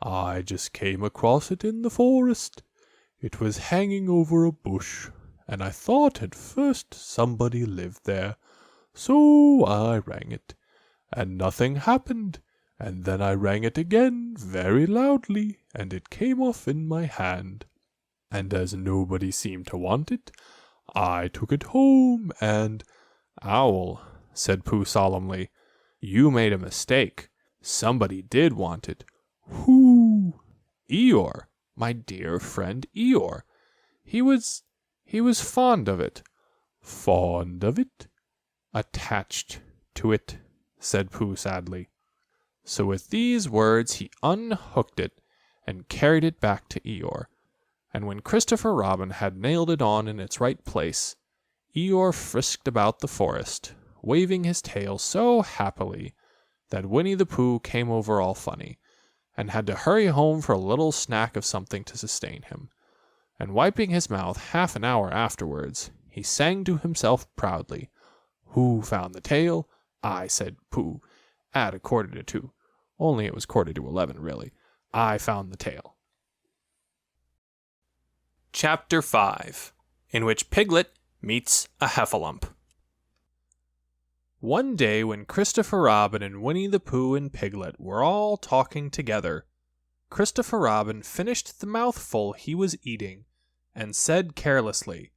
"I just came across it in the forest. It was hanging over a bush, and I thought at first somebody lived there, so I rang it, and nothing happened, and then I rang it again very loudly, and it came off in my hand, and as nobody seemed to want it, I took it home, and—" "Owl," said Pooh solemnly, "you made a mistake. Somebody did want it." "Who?" "Eeyore, my dear friend Eeyore. He was fond of it." "Fond of it?" "Attached to it," said Pooh sadly. So with these words he unhooked it and carried it back to Eeyore, and when Christopher Robin had nailed it on in its right place, Eeyore frisked about the forest, waving his tail so happily that Winnie-the-Pooh came over all funny, and had to hurry home for a little snack of something to sustain him. And wiping his mouth half an hour afterwards, he sang to himself proudly, "Who found the tail? I," said Pooh, at 1:45. Only it was 11:15, really. "I found the tail." Chapter 5, in which Piglet meets a heffalump. One day when Christopher Robin and Winnie-the-Pooh and Piglet were all talking together, Christopher Robin finished the mouthful he was eating and said carelessly,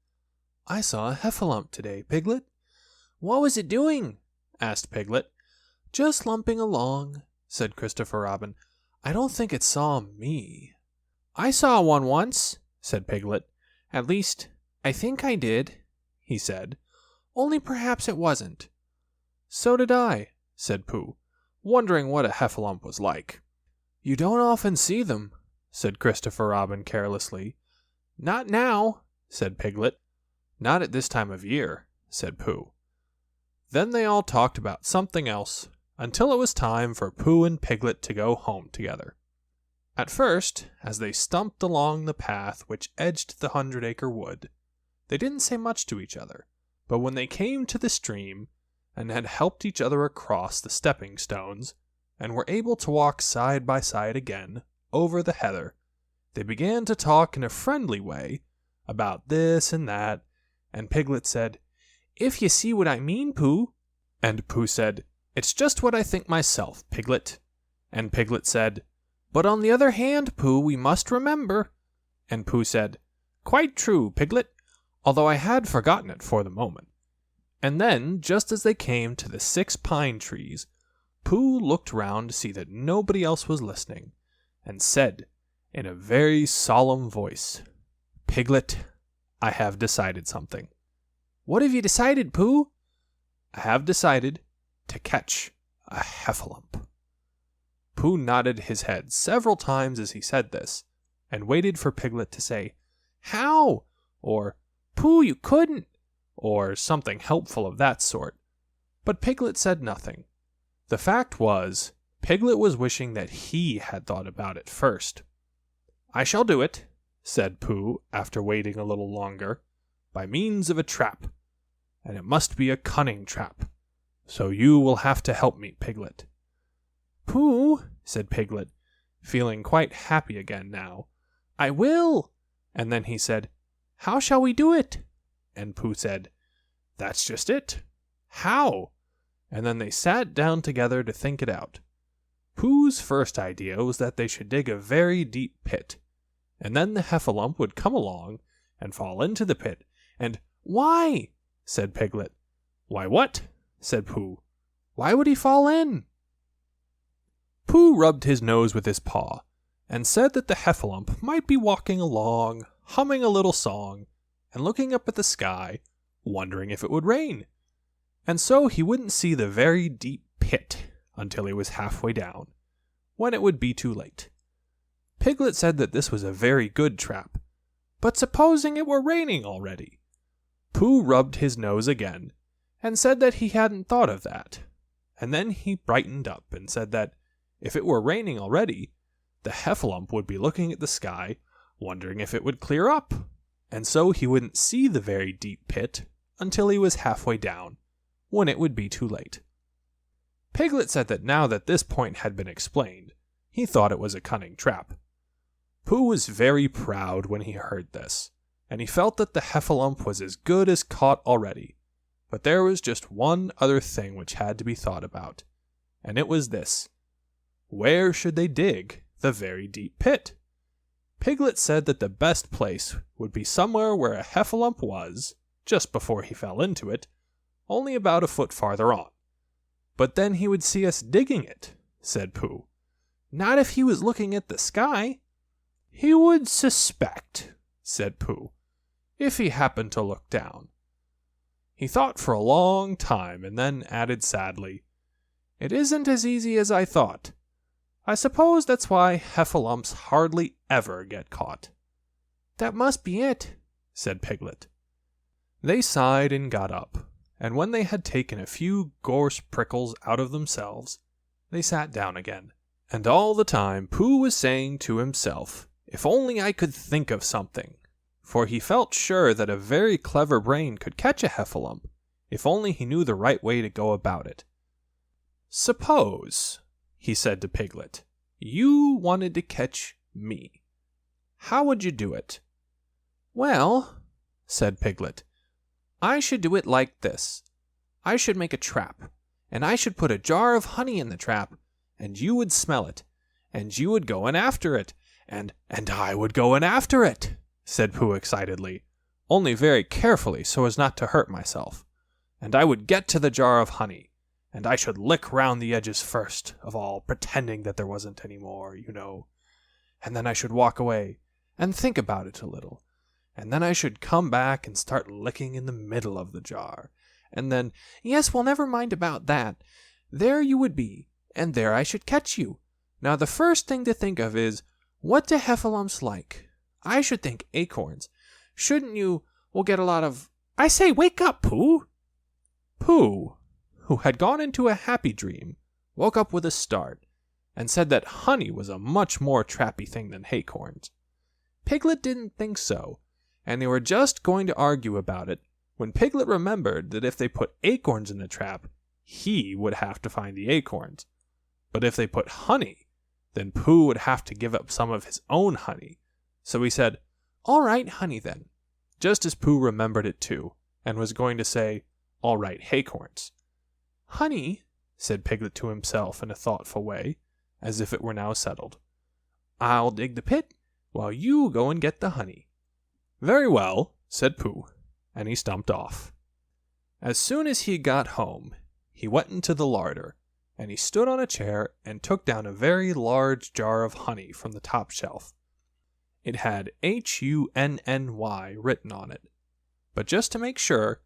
"I saw a heffalump today, Piglet." "What was it doing?" asked Piglet. "Just lumping along," said Christopher Robin. "I don't think it saw me." "I saw one once," said Piglet. "At least, I think I did," he said. "Only perhaps it wasn't." "So did I," said Pooh, wondering what a heffalump was like. "You don't often see them," said Christopher Robin carelessly. "Not now," said Piglet. "Not at this time of year," said Pooh. Then they all talked about something else, until it was time for Pooh and Piglet to go home together. At first, as they stumped along the path which edged the 100-acre wood, they didn't say much to each other, but when they came to the stream, and had helped each other across the stepping stones, and were able to walk side by side again over the heather, they began to talk in a friendly way about this and that, and Piglet said, "If you see what I mean, Pooh." And Pooh said, "It's just what I think myself, Piglet." And Piglet said, "But on the other hand, Pooh, we must remember." And Pooh said, "Quite true, Piglet, although I had forgotten it for the moment." And then, just as they came to the 6 pine trees, Pooh looked round to see that nobody else was listening, and said, in a very solemn voice, "Piglet, I have decided something." "What have you decided, Pooh?" "I have decided to catch a heffalump." Pooh nodded his head several times as he said this, and waited for Piglet to say, "How?" or "Pooh, you couldn't," or something helpful of that sort. But Piglet said nothing. The fact was, Piglet was wishing that he had thought about it first. "I shall do it," said Pooh, after waiting a little longer, "by means of a trap. And it must be a cunning trap. So you will have to help me, Piglet." "Pooh," said Piglet, feeling quite happy again now, "I will." And then he said, "How shall we do it?" And Pooh said, "That's just it. How?" And then they sat down together to think it out. Pooh's first idea was that they should dig a very deep pit, and then the heffalump would come along and fall into the pit, and "Why?" said Piglet. "Why what?" said Pooh. "Why would he fall in?" Pooh rubbed his nose with his paw, and said that the heffalump might be walking along, humming a little song, and looking up at the sky, wondering if it would rain. And so he wouldn't see the very deep pit until he was halfway down, when it would be too late. Piglet said that this was a very good trap, but supposing it were raining already? Pooh rubbed his nose again, and said that he hadn't thought of that. And then he brightened up and said that, if it were raining already, the heffalump would be looking at the sky, wondering if it would clear up, and so he wouldn't see the very deep pit until he was halfway down, when it would be too late. Piglet said that now that this point had been explained, he thought it was a cunning trap. Pooh was very proud when he heard this, and he felt that the heffalump was as good as caught already. But there was just one other thing which had to be thought about, and it was this: where should they dig the very deep pit? Piglet said that the best place would be somewhere where a heffalump was, just before he fell into it, only about a foot farther on. "But then he would see us digging it," said Pooh. "Not if he was looking at the sky." "He would suspect," said Pooh, "if he happened to look down." He thought for a long time, and then added sadly, "It isn't as easy as I thought. I suppose that's why heffalumps hardly ever get caught." "That must be it," said Piglet. They sighed and got up, and when they had taken a few gorse prickles out of themselves, they sat down again. And all the time Pooh was saying to himself, "If only I could think of something." for he felt sure that a very clever brain could catch a heffalump, if only he knew the right way to go about it. "Suppose," he said to Piglet, "you wanted to catch me. How would you do it?" "Well," said Piglet, "I should do it like this. I should make a trap, and I should put a jar of honey in the trap, and you would smell it, and you would go in after it, and I would go in after it," said Pooh excitedly, "only very carefully so as not to hurt myself. And I would get to the jar of honey, and I should lick round the edges first of all, pretending that there wasn't any more, you know. And then I should walk away, and think about it a little, and then I should come back and start licking in the middle of the jar, and then, yes, well, never mind about that. There you would be, and there I should catch you. Now the first thing to think of is, what do heffalumps like? I should think acorns. Shouldn't you, get a lot of... I say, wake up, Pooh!" Pooh, who had gone into a happy dream, woke up with a start, and said that honey was a much more trappy thing than acorns. Piglet didn't think so, and they were just going to argue about it, when Piglet remembered that if they put acorns in the trap, he would have to find the acorns. But if they put honey, then Pooh would have to give up some of his own honey. So he said, "All right, honey then," just as Pooh remembered it too, and was going to say, "All right, acorns." "Honey," said Piglet to himself in a thoughtful way, as if it were now settled. "I'll dig the pit, while you go and get the honey." "Very well," said Pooh, and he stumped off. As soon as he got home, he went into the larder, and he stood on a chair and took down a very large jar of honey from the top shelf. It had Hunny written on it, but just to make sure,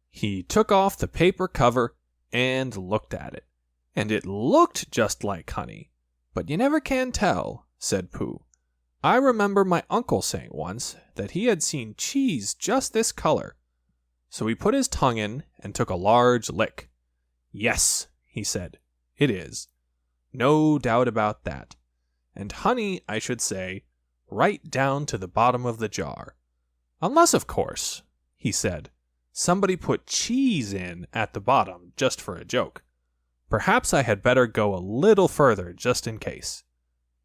he took off the paper cover and looked at it, and it looked just like honey, but you never can tell, said Pooh. I remember my uncle saying once that he had seen cheese just this color. So he put his tongue in and took a large lick. "Yes," he said, "it is. No doubt about that. And honey, I should say, right down to the bottom of the jar. Unless, of course," he said, "somebody put cheese in at the bottom just for a joke. Perhaps I had better go a little further just in case.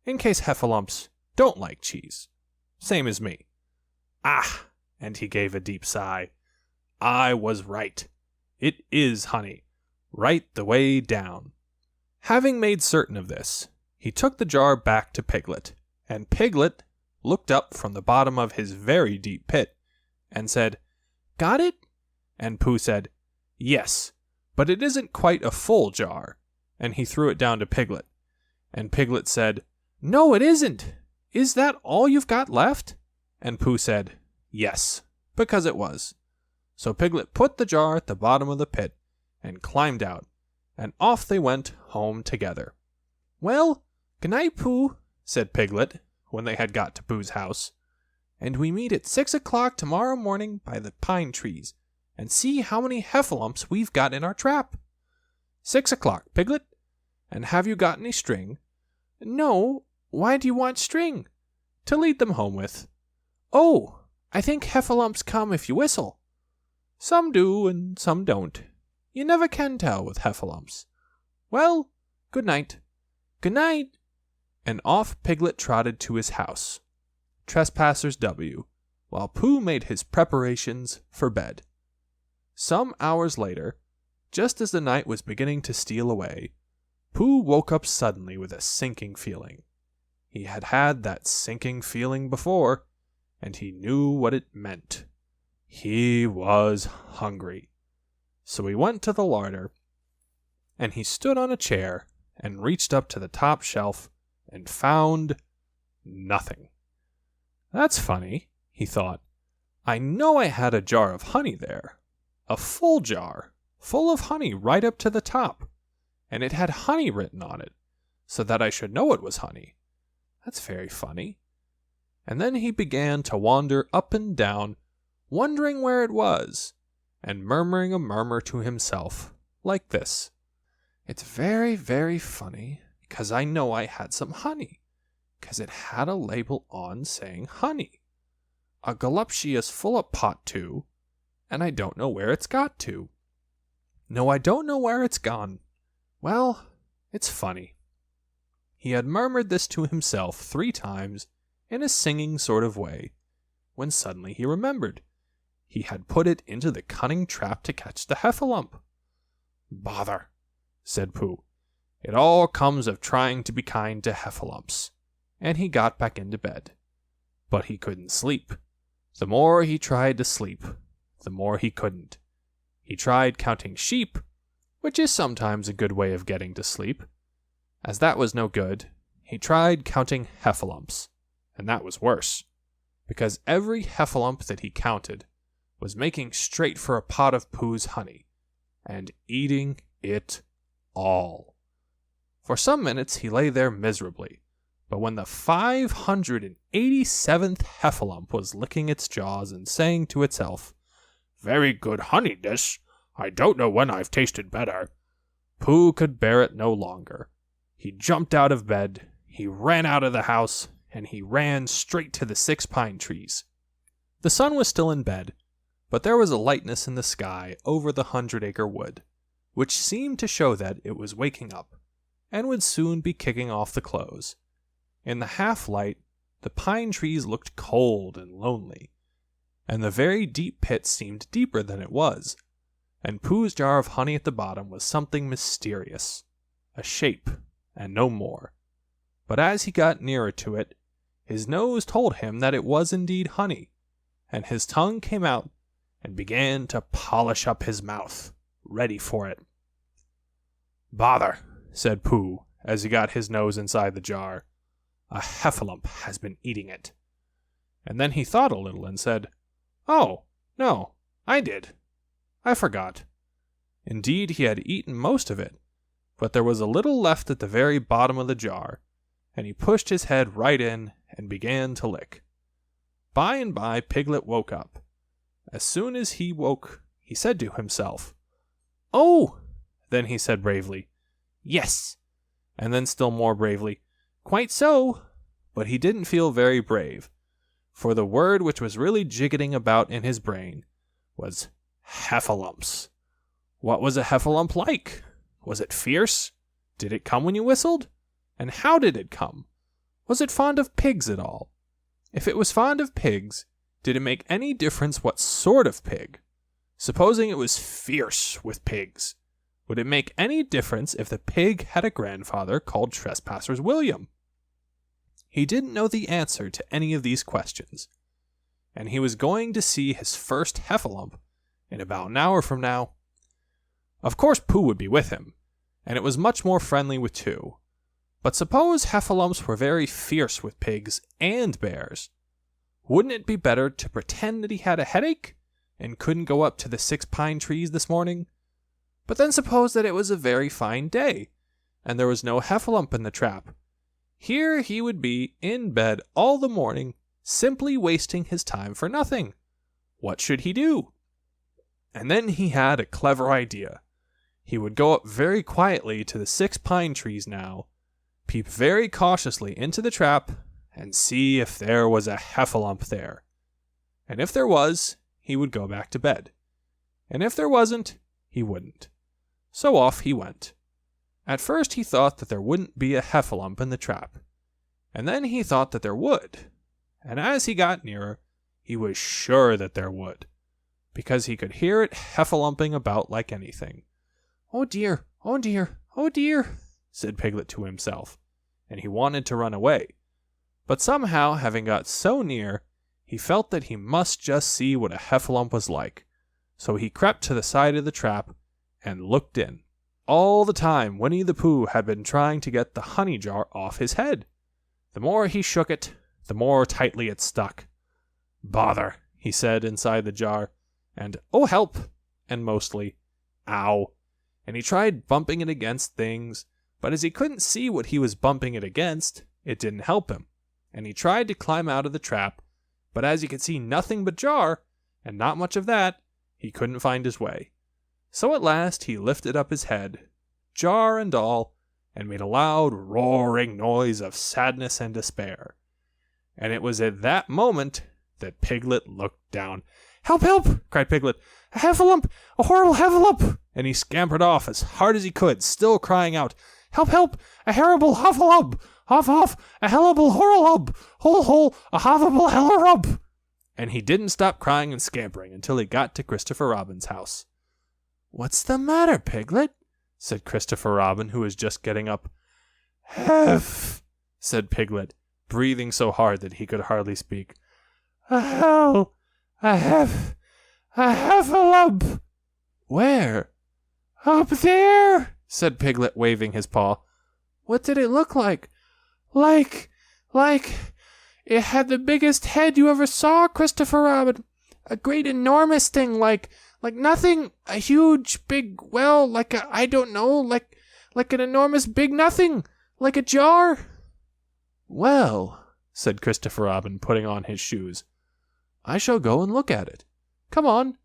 In case heffalumps don't like cheese. Same as me. Ah!" And he gave a deep sigh. "I was right. It is honey, right the way down." Having made certain of this, he took the jar back to Piglet, and Piglet looked up from the bottom of his very deep pit and said, "Got it?" And Pooh said, "Yes, but it isn't quite a full jar," and he threw it down to Piglet. And Piglet said, "No, it isn't. Is that all you've got left?" And Pooh said, "Yes," because it was. So Piglet put the jar at the bottom of the pit and climbed out, and off they went home together. "Well, good night, Pooh," said Piglet, when they had got to Pooh's house, "and we meet at 6 o'clock tomorrow morning by the pine trees, and see how many heffalumps we've got in our trap." 6 o'clock, Piglet? And have you got any string?" "No. Why do you want string?" "To lead them home with." "Oh, I think heffalumps come if you whistle." "Some do and some don't. You never can tell with heffalumps. Well, good night." "Good night." And off Piglet trotted to his house. Trespassers W, while Pooh made his preparations for bed. Some hours later, just as the night was beginning to steal away, Pooh woke up suddenly with a sinking feeling. He had had that sinking feeling before, and he knew what it meant. He was hungry. So he went to the larder, and he stood on a chair and reached up to the top shelf and found nothing. "That's funny," he thought. "I know I had a jar of honey there. A full jar, full of honey right up to the top. And it had honey written on it, so that I should know it was honey. That's very funny." And then he began to wander up and down, wondering where it was, and murmuring a murmur to himself, like this: "It's very, very funny, 'cause I know I had some honey, 'cause it had a label on saying honey. A galuptious full of pot too, and I don't know where it's got to. No, I don't know where it's gone. Well, it's funny." He had murmured this to himself 3 times in a singing sort of way, when suddenly he remembered. He had put it into the cunning trap to catch the heffalump. "Bother," said Pooh. "It all comes of trying to be kind to heffalumps." And he got back into bed. But he couldn't sleep. The more he tried to sleep, the more he couldn't. He tried counting sheep, which is sometimes a good way of getting to sleep. As that was no good, he tried counting heffalumps, and that was worse, because every heffalump that he counted was making straight for a pot of Pooh's honey, and eating it all. For some minutes he lay there miserably, but when the 587th heffalump was licking its jaws and saying to itself, "Very good honey, this. I don't know when I've tasted better," Pooh could bear it no longer. He jumped out of bed, he ran out of the house, and he ran straight to the 6 pine trees. The sun was still in bed, but there was a lightness in the sky over the 100-acre wood, which seemed to show that it was waking up, and would soon be kicking off the clothes. In the half-light, the pine trees looked cold and lonely, and the very deep pit seemed deeper than it was, and Pooh's jar of honey at the bottom was something mysterious, a shape, and no more. But as he got nearer to it, his nose told him that it was indeed honey, and his tongue came out and began to polish up his mouth, ready for it. "Bother," said Pooh, as he got his nose inside the jar. "A heffalump has been eating it." And then he thought a little and said, "Oh, no, I did. I forgot." Indeed, he had eaten most of it, but there was a little left at the very bottom of the jar, and he pushed his head right in and began to lick. By and by, Piglet woke up. As soon as he woke, he said to himself, "Oh!" Then he said bravely, "Yes," and then still more bravely, "Quite so." But he didn't feel very brave, for the word which was really jiggetting about in his brain was heffalumps. What was a heffalump like? Was it fierce? Did it come when you whistled? And how did it come? Was it fond of pigs at all? If it was fond of pigs, did it make any difference what sort of pig? Supposing it was fierce with pigs, would it make any difference if the pig had a grandfather called Trespassers William? He didn't know the answer to any of these questions, and he was going to see his first heffalump in about an hour from now. Of course Pooh would be with him, and it was much more friendly with 2. But suppose heffalumps were very fierce with pigs and bears. Wouldn't it be better to pretend that he had a headache and couldn't go up to the 6 pine trees this morning? But then suppose that it was a very fine day, and there was no heffalump in the trap. Here he would be in bed all the morning, simply wasting his time for nothing. What should he do? And then he had a clever idea. He would go up very quietly to the 6 pine trees now, peep very cautiously into the trap, and see if there was a heffalump there. And if there was, he would go back to bed. And if there wasn't, he wouldn't. So off he went. At first he thought that there wouldn't be a heffalump in the trap, and then he thought that there would, and as he got nearer, he was sure that there would, because he could hear it heffalumping about like anything. "Oh dear, oh dear, oh dear," said Piglet to himself, and he wanted to run away. But somehow, having got so near, he felt that he must just see what a heffalump was like, so he crept to the side of the trap and looked in. All the time, Winnie-the-Pooh had been trying to get the honey jar off his head. The more he shook it, the more tightly it stuck. "Bother," he said inside the jar, and "Oh, help," and mostly, "Ow." And he tried bumping it against things, but as he couldn't see what he was bumping it against, it didn't help him. And he tried to climb out of the trap, but as he could see nothing but jar, and not much of that, he couldn't find his way. So at last he lifted up his head, jar and all, and made a loud roaring noise of sadness and despair. And it was at that moment that Piglet looked down. "Help, help!" cried Piglet. "A heffalump! A horrible heffalump!" And he scampered off as hard as he could, still crying out, "Help, help! A horrible huffalump! Huff, huff! A hellable horralub! Hole, hole! A hoffable hellerub!" And he didn't stop crying and scampering until he got to Christopher Robin's house. "What's the matter, Piglet?" said Christopher Robin, who was just getting up. "Heff," said Piglet, breathing so hard that he could hardly speak. "A hell, a heffalump." "Where?" "Up there," said Piglet, waving his paw. "What did it look like?" Like, it had the biggest head you ever saw, Christopher Robin. A great enormous thing, like nothing, a huge, big, well, like a, I don't know, like an enormous big nothing, like a jar." "Well," said Christopher Robin, putting on his shoes, "I shall go and look at it. Come on."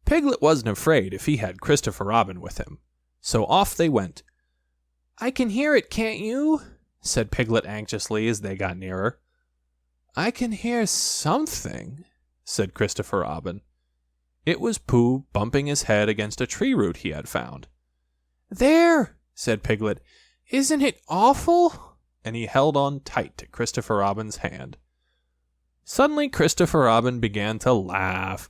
Piglet wasn't afraid if he had Christopher Robin with him, so off they went. "I can hear it, can't you?" said Piglet anxiously as they got nearer. "I can hear something," said Christopher Robin. It was Pooh bumping his head against a tree root he had found. "There," said Piglet. "Isn't it awful?" And he held on tight to Christopher Robin's hand. Suddenly Christopher Robin began to laugh,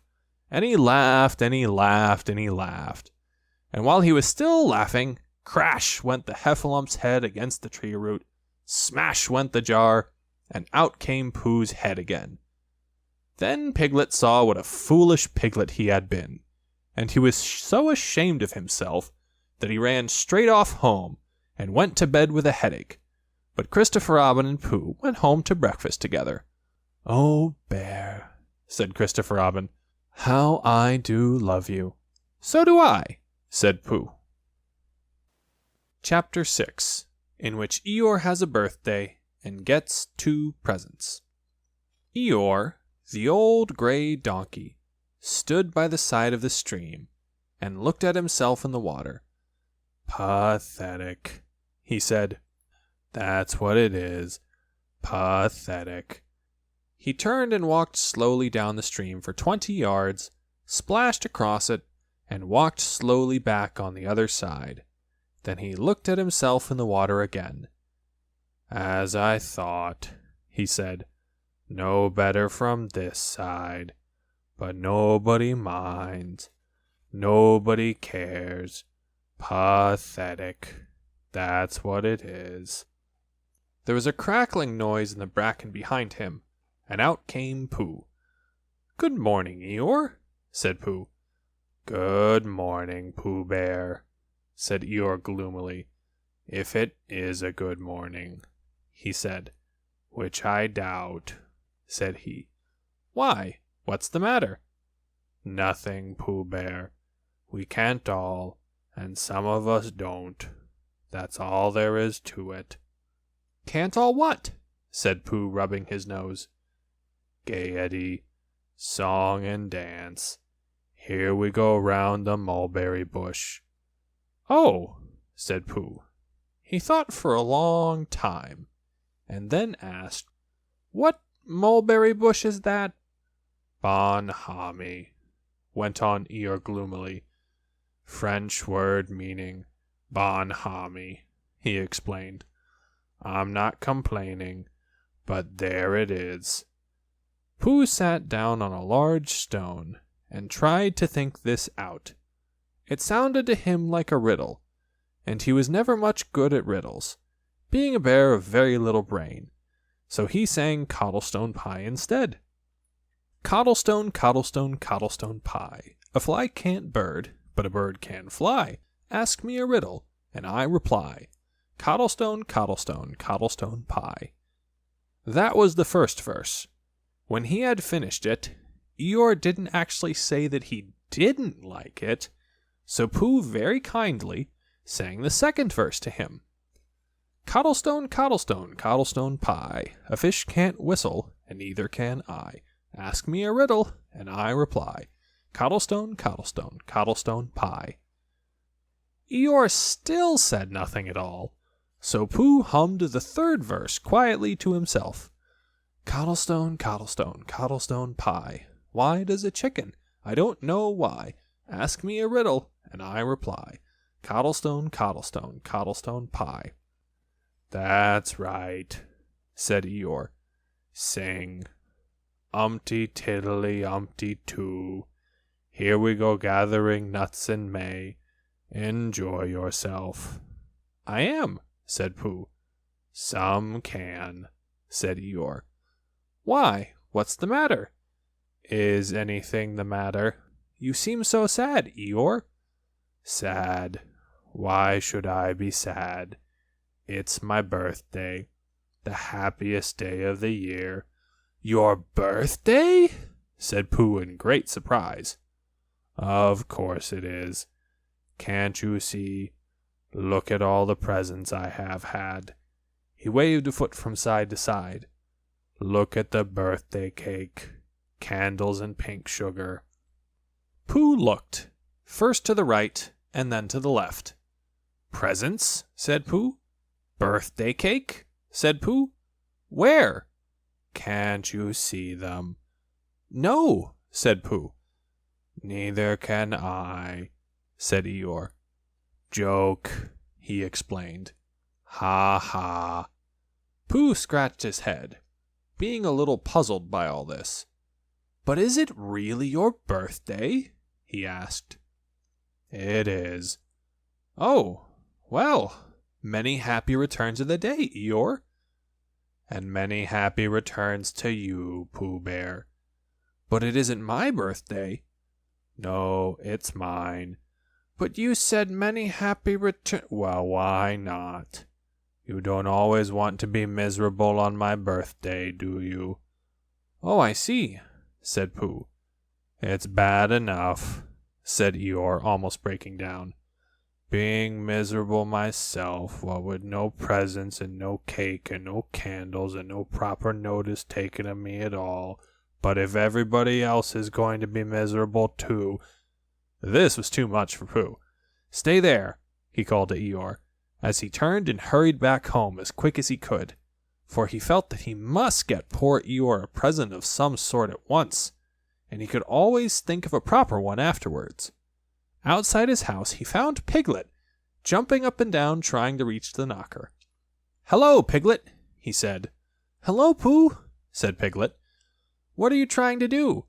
and he laughed, and he laughed, and he laughed. And while he was still laughing, crash went the heffalumps head against the tree root, smash went the jar, and out came Pooh's head again. Then Piglet saw what a foolish piglet he had been, and he was so ashamed of himself that he ran straight off home and went to bed with a headache. But Christopher Robin and Pooh went home to breakfast together. "Oh, Bear," said Christopher Robin, "how I do love you." "So do I," said Pooh. Chapter 6, in which Eeyore has a birthday and gets 2 presents. Eeyore, the old gray donkey, stood by the side of the stream and looked at himself in the water. "Pathetic," he said. "That's what it is. Pathetic." He turned and walked slowly down the stream for 20 yards, splashed across it, and walked slowly back on the other side. Then he looked at himself in the water again. "As I thought," he said. "No better from this side. But nobody minds. Nobody cares. Pathetic. That's what it is." There was a crackling noise in the bracken behind him, and out came Pooh. "Good morning, Eeyore," said Pooh. "Good morning, Pooh Bear," said Eeyore gloomily. "If it is a good morning," he said. "Which I doubt," said he. "Why? What's the matter?" "Nothing, Pooh Bear. We can't all, and some of us don't. That's all there is to it." "Can't all what?" said Pooh, rubbing his nose. "Gaiety, song and dance. Here we go round the mulberry bush." "Oh," said Pooh. He thought for a long time, and then asked, "What mulberry bush is that?" "Bonhomie," went on Eeyore gloomily. "French word meaning bonhomie," he explained. "I'm not complaining, but there it is." Pooh sat down on a large stone and tried to think this out. It sounded to him like a riddle, and he was never much good at riddles, being a bear of very little brain, so he sang Cottlestone Pie instead. "Cottlestone, cottlestone, cottlestone pie. A fly can't bird, but a bird can fly. Ask me a riddle, and I reply. Cottlestone, cottlestone, cottlestone pie." That was the first verse. When he had finished it, Eeyore didn't actually say that he didn't like it, so Pooh very kindly sang the second verse to him. "Cottlestone, cottlestone, cottlestone pie. A fish can't whistle, and neither can I. Ask me a riddle, and I reply. Cottlestone, cottlestone, cottlestone pie." Eeyore still said nothing at all, so Pooh hummed the third verse quietly to himself. Cottlestone, cottlestone, cottlestone pie. Why does a chicken? I don't know why. Ask me a riddle, and I reply. Cottlestone, cottlestone, cottlestone pie. That's right, said Eeyore. Sing. Umpty tiddly umpty too. Here we go gathering nuts in May. Enjoy yourself. I am, said Pooh. Some can, said Eeyore. Why, what's the matter? Is anything the matter? You seem so sad, Eeyore. Sad? Why should I be sad? It's my birthday, the happiest day of the year. Your birthday? Said Pooh in great surprise. Of course it is. Can't you see? Look at all the presents I have had. He waved a foot from side to side. Look at the birthday cake, candles and pink sugar. Pooh looked, first to the right and then to the left. Presents? Said Pooh. Birthday cake? Said Pooh. Where? Can't you see them? No, said Pooh. Neither can I, said Eeyore. Joke, he explained. Ha ha. Pooh scratched his head, being a little puzzled by all this. But is it really your birthday? He asked. It is. Oh, well, many happy returns of the day, Eeyore. And many happy returns to you, Pooh Bear. But it isn't my birthday. No, it's mine. But you said many happy Well, why not? You don't always want to be miserable on my birthday, do you? Oh, I see, said Pooh. It's bad enough, said Eeyore, almost breaking down. Being miserable myself, what with no presents and no cake and no candles and no proper notice taken of me at all. But if everybody else is going to be miserable too... This was too much for Pooh. Stay there, he called to Eeyore, as he turned and hurried back home as quick as he could, for he felt that he must get poor Eeyore a present of some sort at once, and he could always think of a proper one afterwards. Outside his house he found Piglet, jumping up and down trying to reach the knocker. Hello, Piglet, he said. Hello, Pooh, said Piglet. What are you trying to do?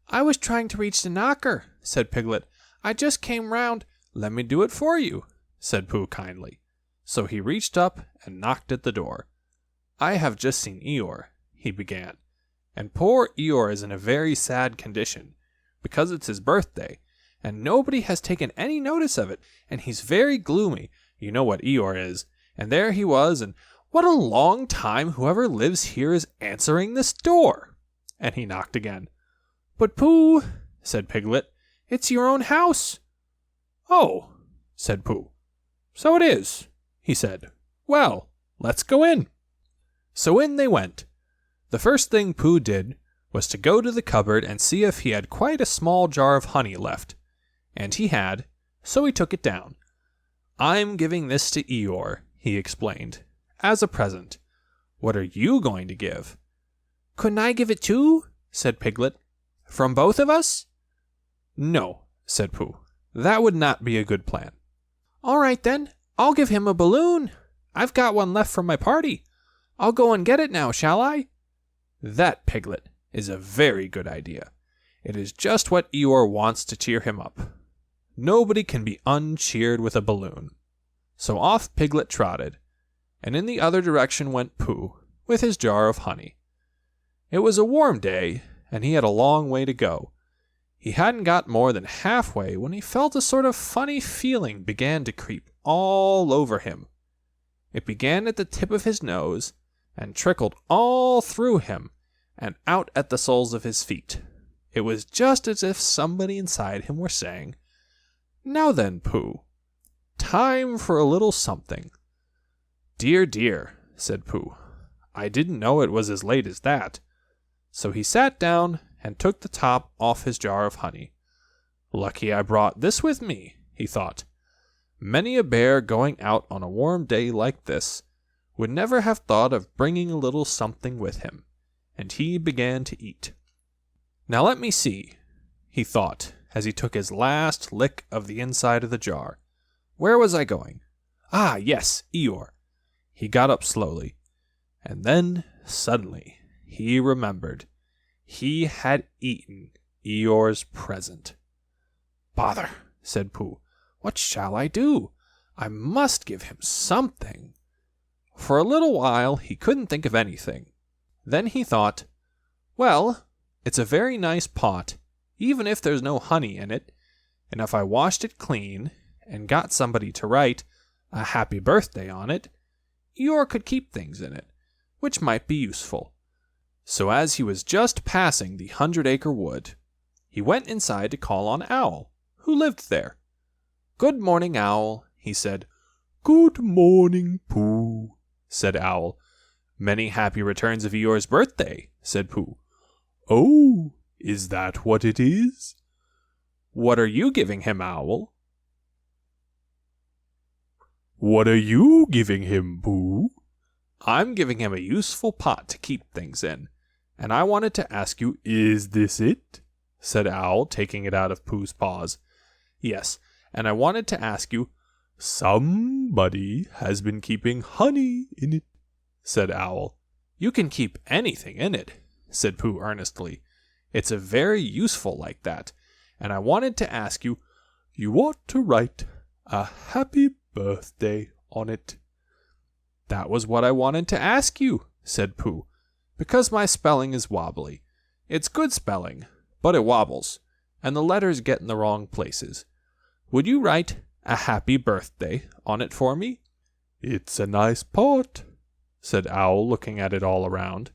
I was trying to reach the knocker, said Piglet. I just came round. Let me do it for you, said Pooh kindly. So he reached up and knocked at the door. I have just seen Eeyore, he began, and poor Eeyore is in a very sad condition, because it's his birthday, and nobody has taken any notice of it, and he's very gloomy. You know what Eeyore is. And there he was, and what a long time whoever lives here is answering this door. And he knocked again. But Pooh, said Piglet, it's your own house. Oh, said Pooh. So it is, he said. Well, let's go in. So in they went. The first thing Pooh did was to go to the cupboard and see if he had quite a small jar of honey left. And he had, so he took it down. I'm giving this to Eeyore, he explained, as a present. What are you going to give? Couldn't I give it too? Said Piglet. From both of us? No, said Pooh. That would not be a good plan. All right then, I'll give him a balloon. I've got one left from my party. I'll go and get it now, shall I? That, Piglet, is a very good idea. It is just what Eeyore wants to cheer him up. Nobody can be uncheered with a balloon. So off Piglet trotted, and in the other direction went Pooh, with his jar of honey. It was a warm day, and he had a long way to go. He hadn't got more than halfway when he felt a sort of funny feeling began to creep all over him. It began at the tip of his nose, and trickled all through him, and out at the soles of his feet. It was just as if somebody inside him were saying, Now then, Pooh, time for a little something. Dear, dear, said Pooh, I didn't know it was as late as that. So he sat down and took the top off his jar of honey. Lucky I brought this with me, he thought. Many a bear going out on a warm day like this would never have thought of bringing a little something with him. and he began to eat. Now let me see, he thought, as he took his last lick of the inside of the jar. Where was I going? Ah, yes, Eeyore. He got up slowly, and then, suddenly, he remembered. He had eaten Eeyore's present. Bother, said Pooh. What shall I do? I must give him something. For a little while he couldn't think of anything. Then he thought, well, it's a very nice pot, even if there's no honey in it, and if I washed it clean and got somebody to write a happy birthday on it, Eeyore could keep things in it, which might be useful. So as he was just passing the 100-acre wood, he went inside to call on Owl, who lived there. Good morning, Owl, he said. Good morning, Pooh, said Owl. Many happy returns of Eeyore's birthday, said Pooh. Oh, is that what it is? What are you giving him, Owl? What are you giving him, Pooh? I'm giving him a useful pot to keep things in, and I wanted to ask you, is this it? Said Owl, taking it out of Pooh's paws. Yes, and I wanted to ask you, somebody has been keeping honey in it, said Owl. You can keep anything in it, said Pooh earnestly. It's a very useful like that, and I wanted to ask you, you ought to write a happy birthday on it. That was what I wanted to ask you, said Pooh, because my spelling is wobbly. It's good spelling, but it wobbles, and the letters get in the wrong places. Would you write a happy birthday on it for me? It's a nice pot, said Owl, looking at it all around.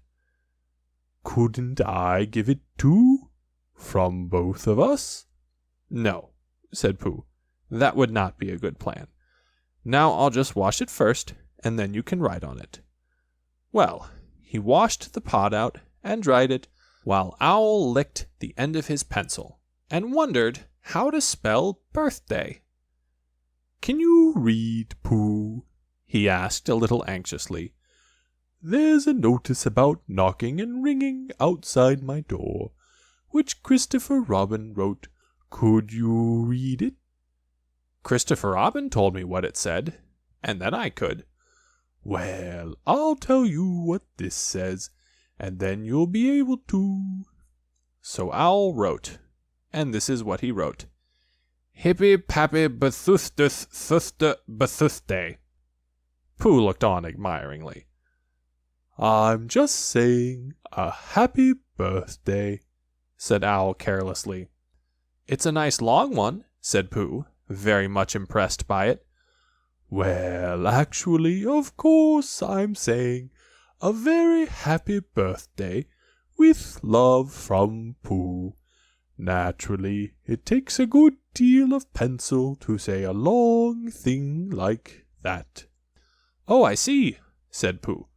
Couldn't I give it too? From both of us? No, said Pooh. That would not be a good plan. Now I'll just wash it first, and then you can write on it. Well, he washed the pot out and dried it, while Owl licked the end of his pencil, and wondered how to spell birthday. Can you read, Pooh? He asked a little anxiously. There's a notice about knocking and ringing outside my door, which Christopher Robin wrote. Could you read it? Christopher Robin told me what it said, and then I could. Well, I'll tell you what this says, and then you'll be able to. So Owl wrote, and this is what he wrote. Hippy pappy bethuthduth thuthda bethuthday. Pooh looked on admiringly. I'm just saying a happy birthday, said Owl carelessly. It's a nice long one, said Pooh, very much impressed by it. Well, actually, of course, I'm saying a very happy birthday with love from Pooh. Naturally, it takes a good deal of pencil to say a long thing like that. Oh, I see, said Pooh.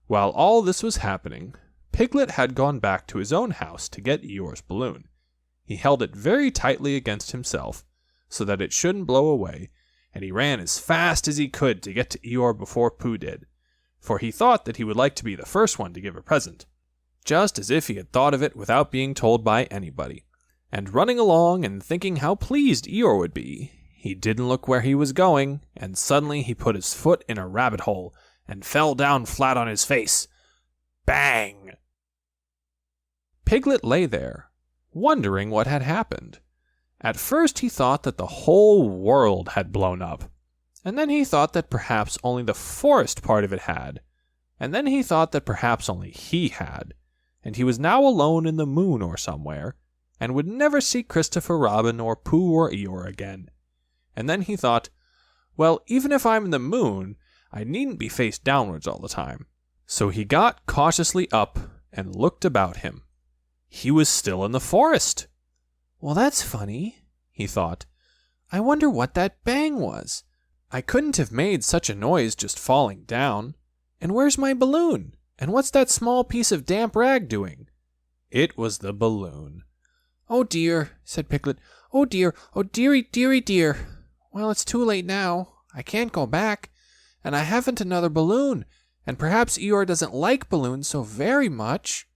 While all this was happening, Piglet had gone back to his own house to get Eeyore's balloon. He held it very tightly against himself, so that it shouldn't blow away, and he ran as fast as he could to get to Eeyore before Pooh did, for he thought that he would like to be the first one to give a present, just as if he had thought of it without being told by anybody. And running along and thinking how pleased Eeyore would be, he didn't look where he was going, and suddenly he put his foot in a rabbit hole and fell down flat on his face. Bang! Piglet lay there, wondering what had happened. At first he thought that the whole world had blown up, and then he thought that perhaps only the forest part of it had, and then he thought that perhaps only he had, and he was now alone in the moon or somewhere, and would never see Christopher Robin or Pooh or Eeyore again. And then he thought, well, even if I'm in the moon, I needn't be face downwards all the time. So he got cautiously up and looked about him. He was still in the forest. Well, that's funny, he thought. I wonder what that bang was. I couldn't have made such a noise just falling down. And where's my balloon? And what's that small piece of damp rag doing? It was the balloon. Oh dear, said Piglet. Oh dear, oh dearie, dearie, dear. Well, it's too late now. I can't go back. And I haven't another balloon. And perhaps Eeyore doesn't like balloons so very much.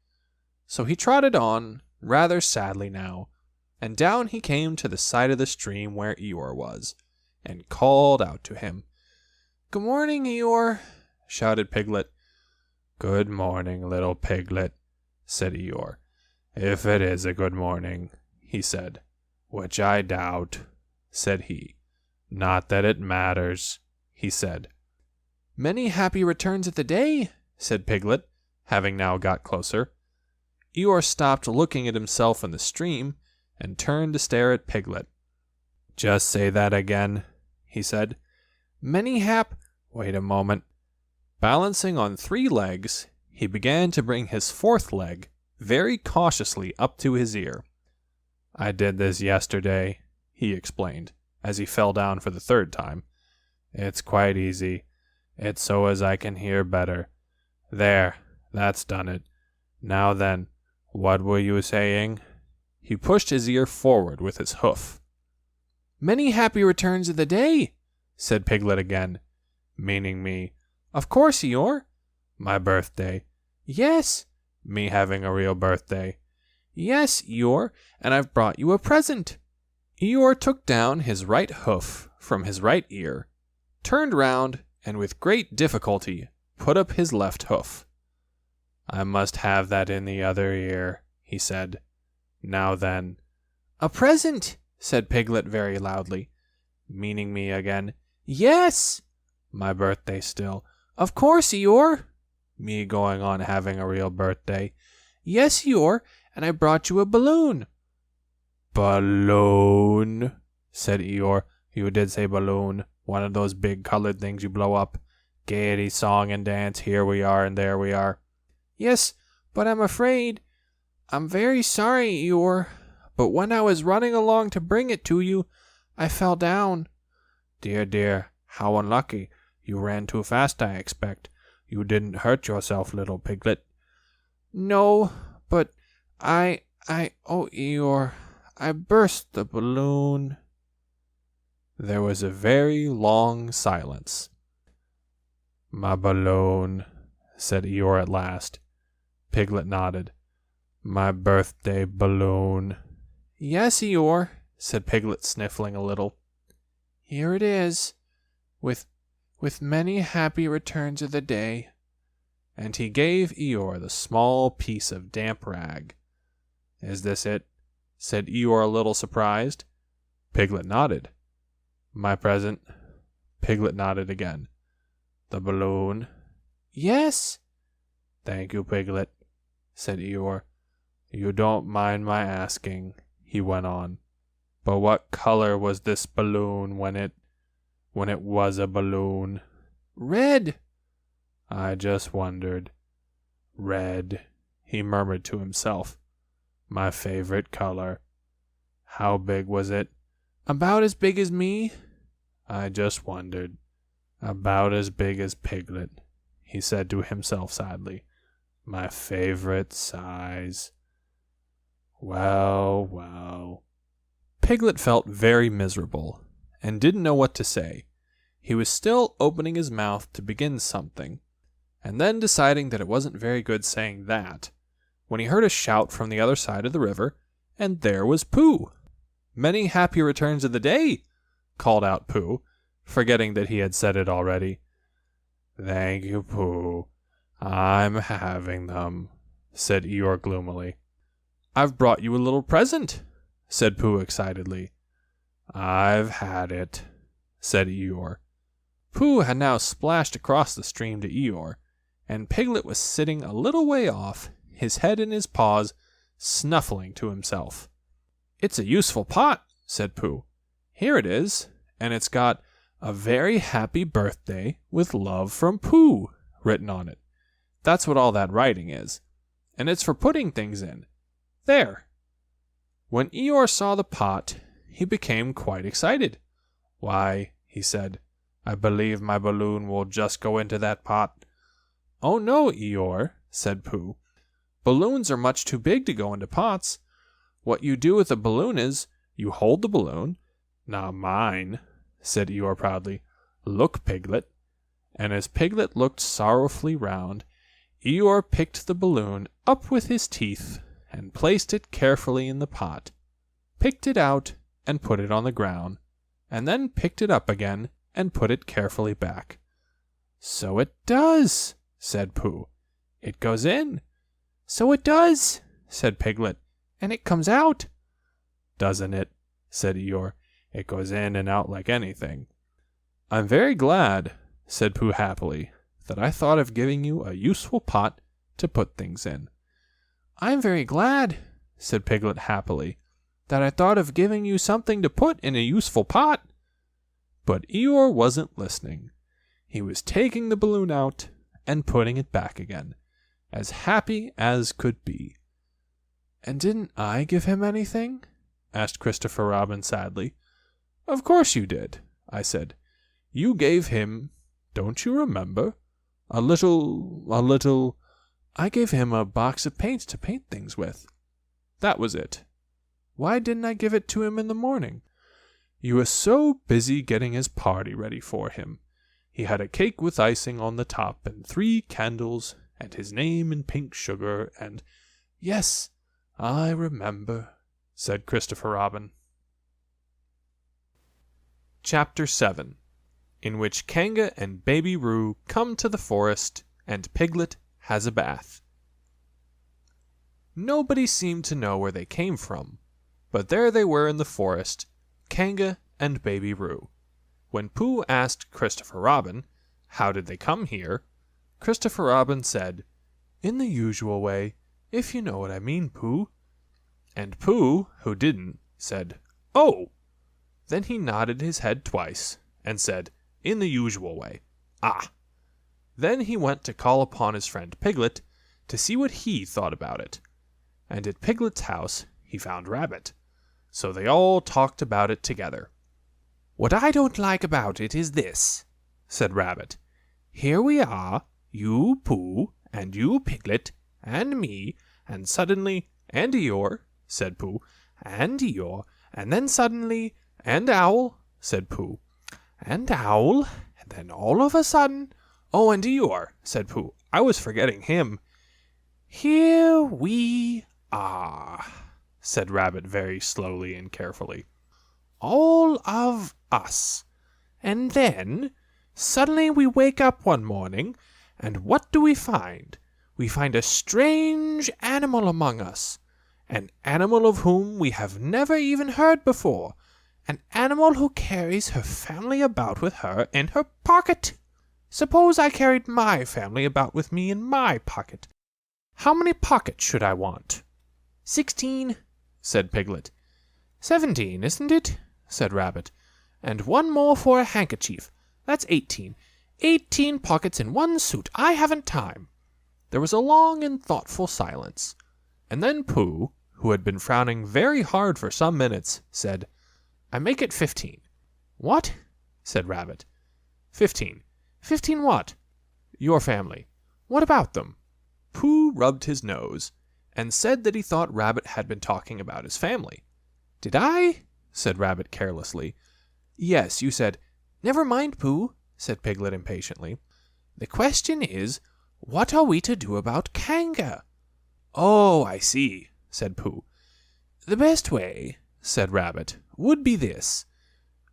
So he trotted on, rather sadly now, and down he came to the side of the stream where Eeyore was, and called out to him. "Good morning, Eeyore," shouted Piglet. "Good morning, little piglet," said Eeyore. "If it is a good morning," he said. "Which I doubt," said he. "Not that it matters," he said. "Many happy returns of the day," said Piglet, having now got closer. Eeyore stopped looking at himself in the stream and turned to stare at Piglet. "Just say that again," he said. "Many Wait a moment." Balancing on 3 legs, he began to bring his 4th leg very cautiously up to his ear. "I did this yesterday," he explained, as he fell down for the 3rd time. "It's quite easy. It's so as I can hear better. There, that's done it. Now then, what were you saying?" He pushed his ear forward with his hoof. "Many happy returns of the day," said Piglet again. "Meaning me?" "Of course, Eeyore." "My birthday?" "Yes." "Me having a real birthday?" "Yes, Eeyore, and I've brought you a present." Eeyore took down his right hoof from his right ear, turned round, and with great difficulty put up his left hoof. "I must have that in the other ear," he said. "Now then." "A present," said Piglet very loudly. "Meaning me again?" "Yes." "My birthday still?" "Of course, Eeyore." "Me going on having a real birthday?" "Yes, Eeyore, and I brought you a balloon." "Balloon," said Eeyore. "You did say balloon. One of those big colored things you blow up. Gaiety, song, and dance. Here we are, and there we are." "Yes, but I'm afraid. I'm very sorry, Eeyore, but when I was running along to bring it to you, I fell down." "Dear, dear, how unlucky. You ran too fast, I expect. You didn't hurt yourself, little piglet." "No, but oh, Eeyore, I burst the balloon." There was a very long silence. "My balloon," said Eeyore at last. Piglet nodded. "My birthday balloon." "Yes, Eeyore," said Piglet, sniffling a little. "Here it is, with many happy returns of the day." And he gave Eeyore the small piece of damp rag. "Is this it?" said Eeyore, a little surprised. Piglet nodded. "My present?" Piglet nodded again. "The balloon?" "Yes." "Thank you, Piglet," said Eeyore. "You don't mind my asking," he went on, "but what color was this balloon when it was a balloon?" "Red." "I just wondered. Red," he murmured to himself. "My favorite color. How big was it?" "About as big as me." "I just wondered. About as big as Piglet," he said to himself sadly. "My favorite size. Well, well." Piglet felt very miserable, and didn't know what to say. He was still opening his mouth to begin something, and then deciding that it wasn't very good saying that, when he heard a shout from the other side of the river, and there was Pooh. "Many happy returns of the day," called out Pooh, forgetting that he had said it already. "Thank you, Pooh. I'm having them," said Eeyore gloomily. "I've brought you a little present," said Pooh excitedly. "I've had it," said Eeyore. Pooh had now splashed across the stream to Eeyore, and Piglet was sitting a little way off, his head in his paws, snuffling to himself. "It's a useful pot," said Pooh. "Here it is, and it's got 'A very happy birthday with love from Pooh' written on it. That's what all that writing is, and it's for putting things in. There." When Eeyore saw the pot, he became quite excited. "Why," he said, "I believe my balloon will just go into that pot." "Oh no, Eeyore," said Pooh. "Balloons are much too big to go into pots. What you do with a balloon is, you hold the balloon." "Not mine," said Eeyore proudly. "Look, Piglet." And as Piglet looked sorrowfully round, Eeyore picked the balloon up with his teeth and placed it carefully in the pot, picked it out and put it on the ground, and then picked it up again and put it carefully back. "So it does," said Pooh. "It goes in." "So it does," said Piglet. "And it comes out." "Doesn't it?" said Eeyore. "It goes in and out like anything." "I'm very glad," said Pooh happily, "that I thought of giving you a useful pot to put things in." "I'm very glad," said Piglet happily, "that I thought of giving you something to put in a useful pot." But Eeyore wasn't listening. He was taking the balloon out and putting it back again, as happy as could be. "And didn't I give him anything?" asked Christopher Robin sadly. "Of course you did," I said. "You gave him, don't you remember? A little... I gave him a box of paints to paint things with." "That was it." "Why didn't I give it to him in the morning?" "You were so busy getting his party ready for him. He had a cake with icing on the top and 3 candles and his name in pink sugar and—" "Yes, I remember," said Christopher Robin. Chapter 7, in which Kanga and Baby Roo come to the forest and Piglet has a bath. Nobody seemed to know where they came from, but there they were in the forest, Kanga and Baby Roo. When Pooh asked Christopher Robin, how did they come here, Christopher Robin said, "In the usual way, if you know what I mean, Pooh." And Pooh, who didn't, said, "Oh!" Then he nodded his head twice, and said, "In the usual way. Ah!" Then he went to call upon his friend Piglet to see what he thought about it. And at Piglet's house he found Rabbit. So they all talked about it together. "What I don't like about it is this," said Rabbit. "Here we are, you, Pooh, and you, Piglet, and me, and suddenly—" "And Eeyore," said Pooh. "And Eeyore, and then suddenly—" "And Owl," said Pooh. "And Owl, and then all of a sudden—" "Oh, and Eeyore," said Pooh. "I was forgetting him." "Here we are," said Rabbit very slowly and carefully. "All of us. And then, suddenly we wake up one morning, and what do we find? We find a strange animal among us. An animal of whom we have never even heard before. An animal who carries her family about with her in her pocket. Suppose I carried my family about with me in my pocket. How many pockets should I want?" "16, said Piglet. "17, isn't it?" said Rabbit. "And one more for a handkerchief. That's 18. 18 pockets in one suit. I haven't time." There was a long and thoughtful silence. And then Pooh, who had been frowning very hard for some minutes, said, "I make it 15. "What?" said Rabbit. 15. 15 what? "Your family. What about them?" Pooh rubbed his nose, and said that he thought Rabbit had been talking about his family. "Did I?" said Rabbit carelessly. "Yes, you said—" "Never mind, Pooh," said Piglet impatiently. "The question is, what are we to do about Kanga?" "Oh, I see," said Pooh. "The best way," said Rabbit, "would be this.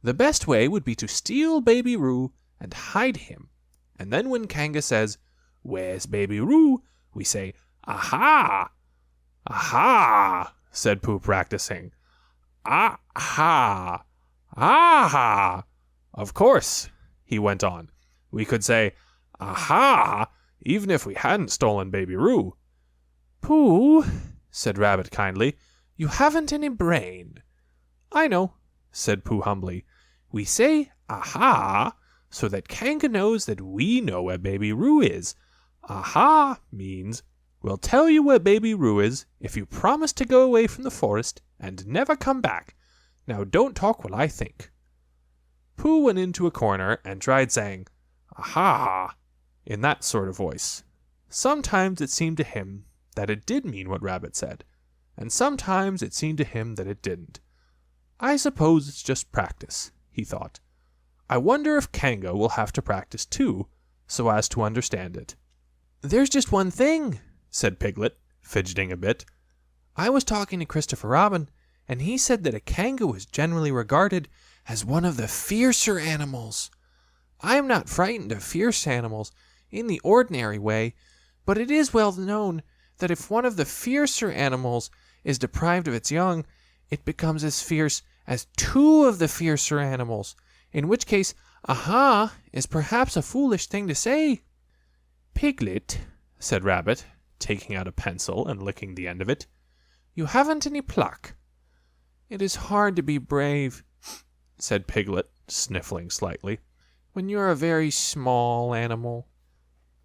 The best way would be to steal Baby Roo and hide him. And then when Kanga says, 'Where's Baby Roo?' we say, 'Aha!'" "Aha!" said Pooh, practicing. "Ah-ha! Ah-ha! Of course," he went on, "we could say, 'Aha!' even if we hadn't stolen Baby Roo." "Pooh," said Rabbit kindly, "you haven't any brain." "I know," said Pooh humbly. "We say 'Aha!' so that Kanga knows that we know where Baby Roo is. 'Aha!' means, 'We'll tell you where Baby Roo is if you promise to go away from the forest and never come back. Now don't talk while I think." Pooh went into a corner and tried saying, "Aha!" in that sort of voice. Sometimes it seemed to him that it did mean what Rabbit said, and sometimes it seemed to him that it didn't. "I suppose it's just practice," he thought. "I wonder if Kanga will have to practice too, so as to understand it." "There's just one thing," said Piglet, fidgeting a bit. "I was talking to Christopher Robin, and he said that a kanga was generally regarded as one of the fiercer animals. I am not frightened of fierce animals in the ordinary way, but it is well known that if one of the fiercer animals is deprived of its young, it becomes as fierce as two of the fiercer animals, in which case, aha, is perhaps a foolish thing to say." "Piglet," said Rabbit, taking out a pencil and licking the end of it, "you haven't any pluck." "It is hard to be brave," said Piglet, sniffling slightly, "when you're a very small animal."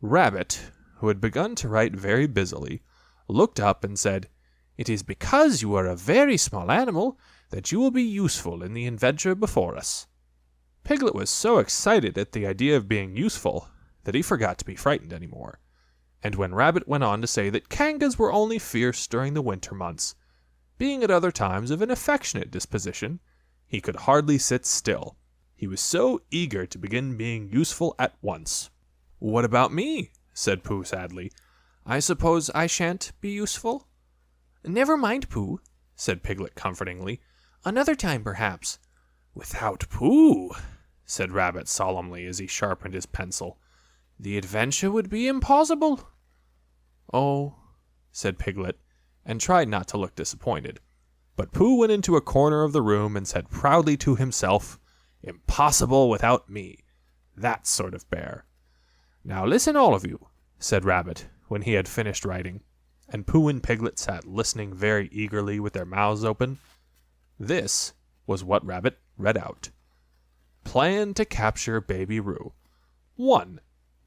Rabbit, who had begun to write very busily, looked up and said, "It is because you are a very small animal that you will be useful in the adventure before us." Piglet was so excited at the idea of being useful that he forgot to be frightened any more, and when Rabbit went on to say that kangas were only fierce during the winter months, being at other times of an affectionate disposition, he could hardly sit still. He was so eager to begin being useful at once. "What about me?" said Pooh sadly. "I suppose I shan't be useful?" "Never mind, Pooh," said Piglet comfortingly. "Another time, perhaps." "Without Pooh," said Rabbit solemnly as he sharpened his pencil, "the adventure would be impossible." "Oh," said Piglet, and tried not to look disappointed. But Pooh went into a corner of the room and said proudly to himself, "Impossible without me. That sort of bear." "Now listen, all of you," said Rabbit, when he had finished writing, and Pooh and Piglet sat listening very eagerly with their mouths open. This was what Rabbit read out. Plan to capture Baby Roo. 1.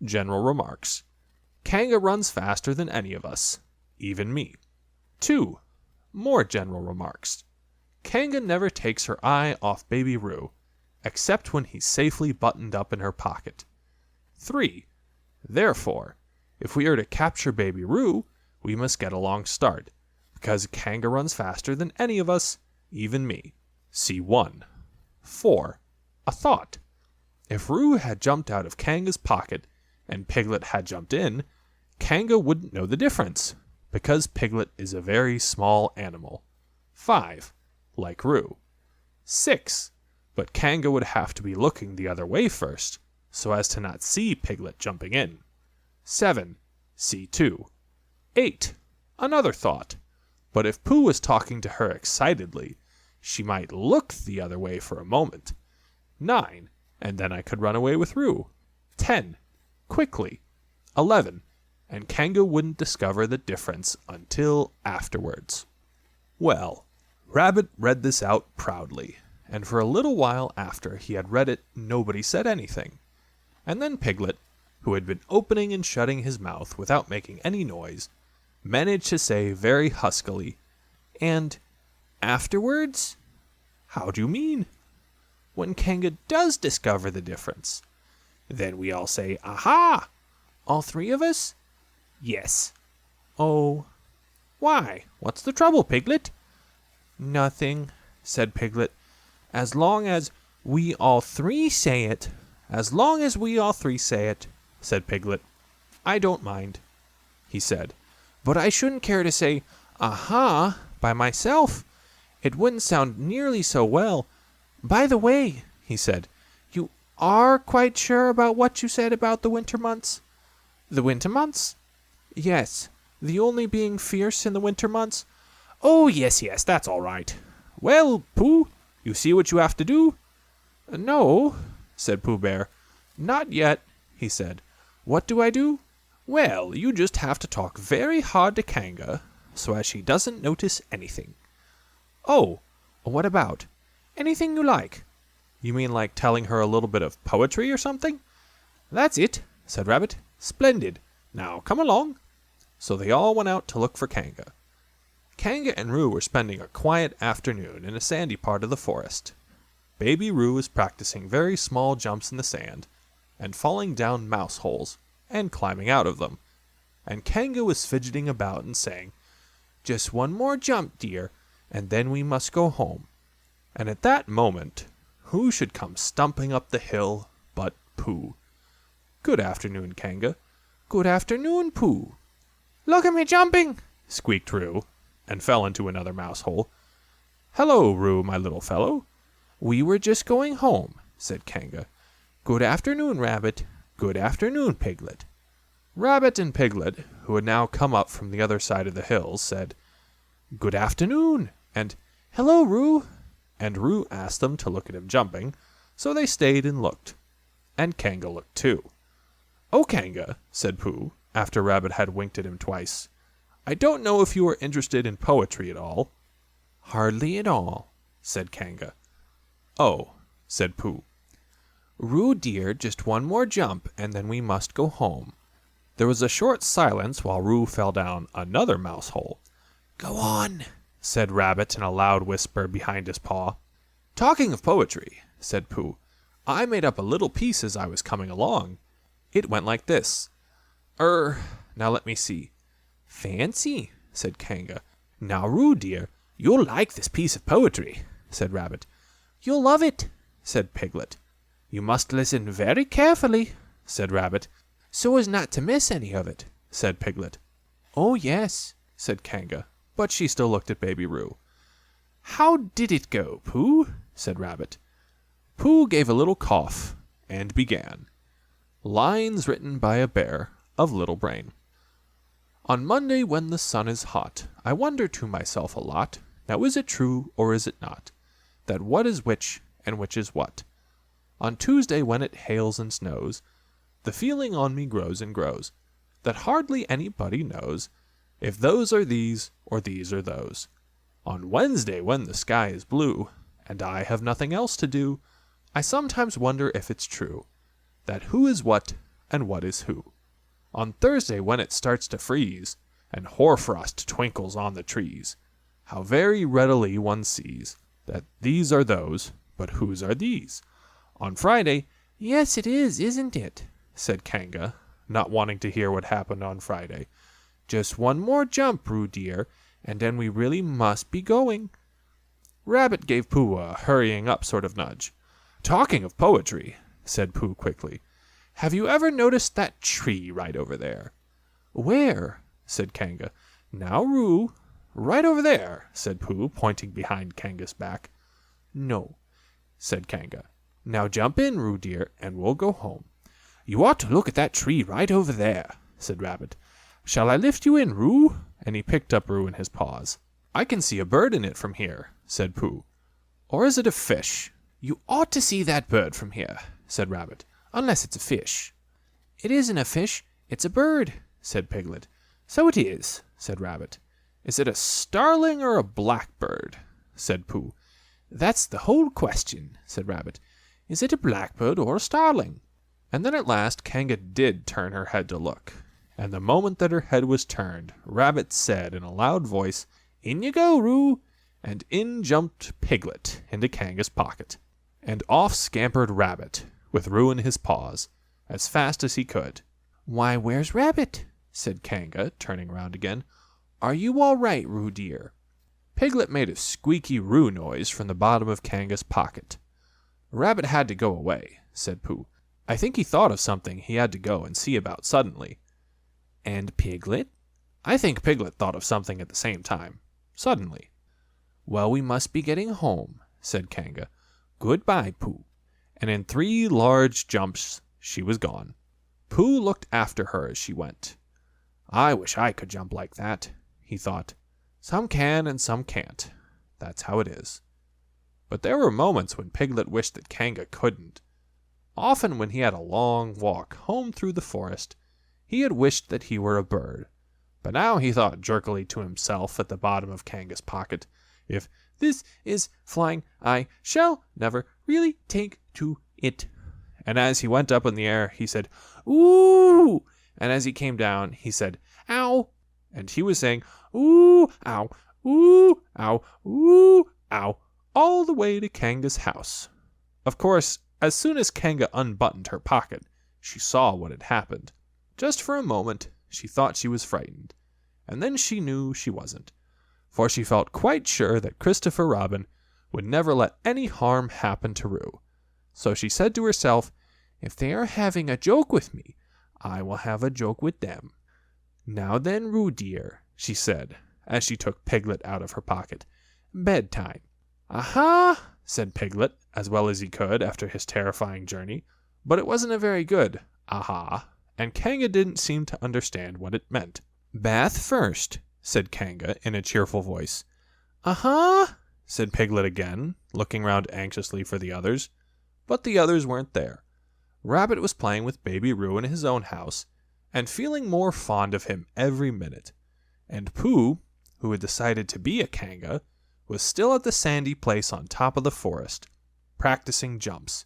General remarks. Kanga runs faster than any of us, even me. 2. More general remarks. Kanga never takes her eye off Baby Roo, except when he's safely buttoned up in her pocket. 3. Therefore, if we are to capture Baby Roo, we must get a long start, because Kanga runs faster than any of us, even me. See 1. 4. A thought. If Roo had jumped out of Kanga's pocket and Piglet had jumped in, Kanga wouldn't know the difference, because Piglet is a very small animal. 5. Like Roo. 6. But Kanga would have to be looking the other way first, so as to not see Piglet jumping in. 7. See 2. 8. Another thought. But if Pooh was talking to her excitedly, she might look the other way for a moment. 9. And then I could run away with Roo. 10. Quickly. 11. And Kanga wouldn't discover the difference until afterwards. Well, Rabbit read this out proudly, and for a little while after he had read it, nobody said anything. And then Piglet, who had been opening and shutting his mouth without making any noise, managed to say very huskily, "And afterwards?" "How do you mean?" "When Kanga does discover the difference." "Then we all say, 'Aha!'" "All three of us?" "Yes." "Oh, why? What's the trouble, Piglet?" "Nothing," said Piglet. "As long as we all three say it." "As long as we all three say it," said Piglet. "I don't mind," he said. "But I shouldn't care to say, 'Aha!' by myself. It wouldn't sound nearly so well. By the way," he said, "you are quite sure about what you said about the winter months?" "The winter months?" "Yes, the only being fierce in the winter months." "Oh, yes, that's all right. Well, Pooh, you see what you have to do?" "No," said Pooh Bear. "Not yet," he said. "What do I do?" "Well, you just have to talk very hard to Kanga, so as she doesn't notice anything." "Oh, what about?" "Anything you like." "You mean like telling her a little bit of poetry or something?" "That's it," said Rabbit. "Splendid. Now come along." So they all went out to look for Kanga. Kanga and Roo were spending a quiet afternoon in a sandy part of the forest. Baby Roo was practicing very small jumps in the sand, and falling down mouse holes, and climbing out of them. And Kanga was fidgeting about and saying, "Just one more jump, dear, and then we must go home." And at that moment, who should come stumping up the hill but Pooh. "Good afternoon, Kanga." Good afternoon, Pooh. Look at me jumping, squeaked Roo, and fell into another mouse hole. Hello, Roo, my little fellow. We were just going home, said Kanga. Good afternoon, Rabbit. Good afternoon, Piglet. Rabbit and Piglet, who had now come up from the other side of the hills, said, Good afternoon, and Hello, Roo. And Roo asked them to look at him jumping, so they stayed and looked. And Kanga looked too. Oh, Kanga, said Pooh, after Rabbit had winked at him twice, I don't know if you are interested in poetry at all. Hardly at all, said Kanga. Oh, said Pooh. Roo, dear, just one more jump, and then we must go home. There was a short silence while Roo fell down another mouse hole. Go on, said Rabbit in a loud whisper behind his paw. Talking of poetry, said Pooh, I made up a little piece as I was coming along. It went like this. Now let me see. Fancy, said Kanga. Now, Roo, dear, you'll like this piece of poetry, said Rabbit. You'll love it, said Piglet. You must listen very carefully, said Rabbit, so as not to miss any of it, said Piglet. Oh, yes, said Kanga, but she still looked at Baby Roo. How did it go, Pooh? Said Rabbit. Pooh gave a little cough and began. Lines written by a bear of little brain. On Monday when the sun is hot, I wonder to myself a lot, now is it true or is it not, that what is which and which is what? On Tuesday when it hails and snows, the feeling on me grows and grows, that hardly anybody knows if those are these or these are those. On Wednesday when the sky is blue, and I have nothing else to do, I sometimes wonder if it's true, that who is what and what is who. On Thursday when it starts to freeze, and hoarfrost twinkles on the trees, how very readily one sees that these are those, but whose are these? On Friday, yes, it is, isn't it? Said Kanga, not wanting to hear what happened on Friday. Just one more jump, Roo dear, and then we really must be going. Rabbit gave Pooh a hurrying up sort of nudge. Talking of poetry, said Pooh quickly, have you ever noticed that tree right over there? Where? Said Kanga. Now, Roo. Right over there, said Pooh, pointing behind Kanga's back. No, said Kanga. Now jump in, Roo dear, and we'll go home. You ought to look at that tree right over there, said Rabbit. Shall I lift you in, Roo? And he picked up Roo in his paws. I can see a bird in it from here, said Pooh. Or is it a fish? You ought to see that bird from here, said Rabbit, unless it's a fish. It isn't a fish, it's a bird, said Piglet. So it is, said Rabbit. Is it a starling or a blackbird? Said Pooh. That's the whole question, said Rabbit. Is it a blackbird or a starling? And then at last Kanga did turn her head to look, and the moment that her head was turned, Rabbit said in a loud voice, In you go, Roo! And in jumped Piglet into Kanga's pocket. And off scampered Rabbit, with Roo in his paws, as fast as he could. Why, where's Rabbit? Said Kanga, turning round again. Are you all right, Roo dear? Piglet made a squeaky Roo noise from the bottom of Kanga's pocket. Rabbit had to go away, said Pooh. I think he thought of something he had to go and see about suddenly. And Piglet? I think Piglet thought of something at the same time, suddenly. Well, we must be getting home, said Kanga. Goodbye, Pooh. And in 3 large jumps she was gone. Pooh looked after her as she went. I wish I could jump like that, he thought. Some can and some can't. That's how it is. But there were moments when Piglet wished that Kanga couldn't. Often when he had a long walk home through the forest, he had wished that he were a bird. But now he thought jerkily to himself at the bottom of Kanga's pocket, If this is flying, I shall never really take to it. And as he went up in the air, he said, Ooh! And as he came down, he said, Ow! And he was saying, Ooh, ow, ooh, ow, ooh, ow, all the way to Kanga's house. Of course, as soon as Kanga unbuttoned her pocket, she saw what had happened. Just for a moment, she thought she was frightened, and then she knew she wasn't, for she felt quite sure that Christopher Robin would never let any harm happen to Roo. So she said to herself, If they are having a joke with me, I will have a joke with them. Now then, Roo dear, she said, as she took Piglet out of her pocket. Bedtime. Aha, said Piglet, as well as he could after his terrifying journey. But it wasn't a very good aha, and Kanga didn't seem to understand what it meant. Bath first, said Kanga in a cheerful voice. Aha, said Piglet again, looking round anxiously for the others. But the others weren't there. Rabbit was playing with Baby Roo in his own house, and feeling more fond of him every minute. And Pooh, who had decided to be a Kanga, was still at the sandy place on top of the forest, practicing jumps.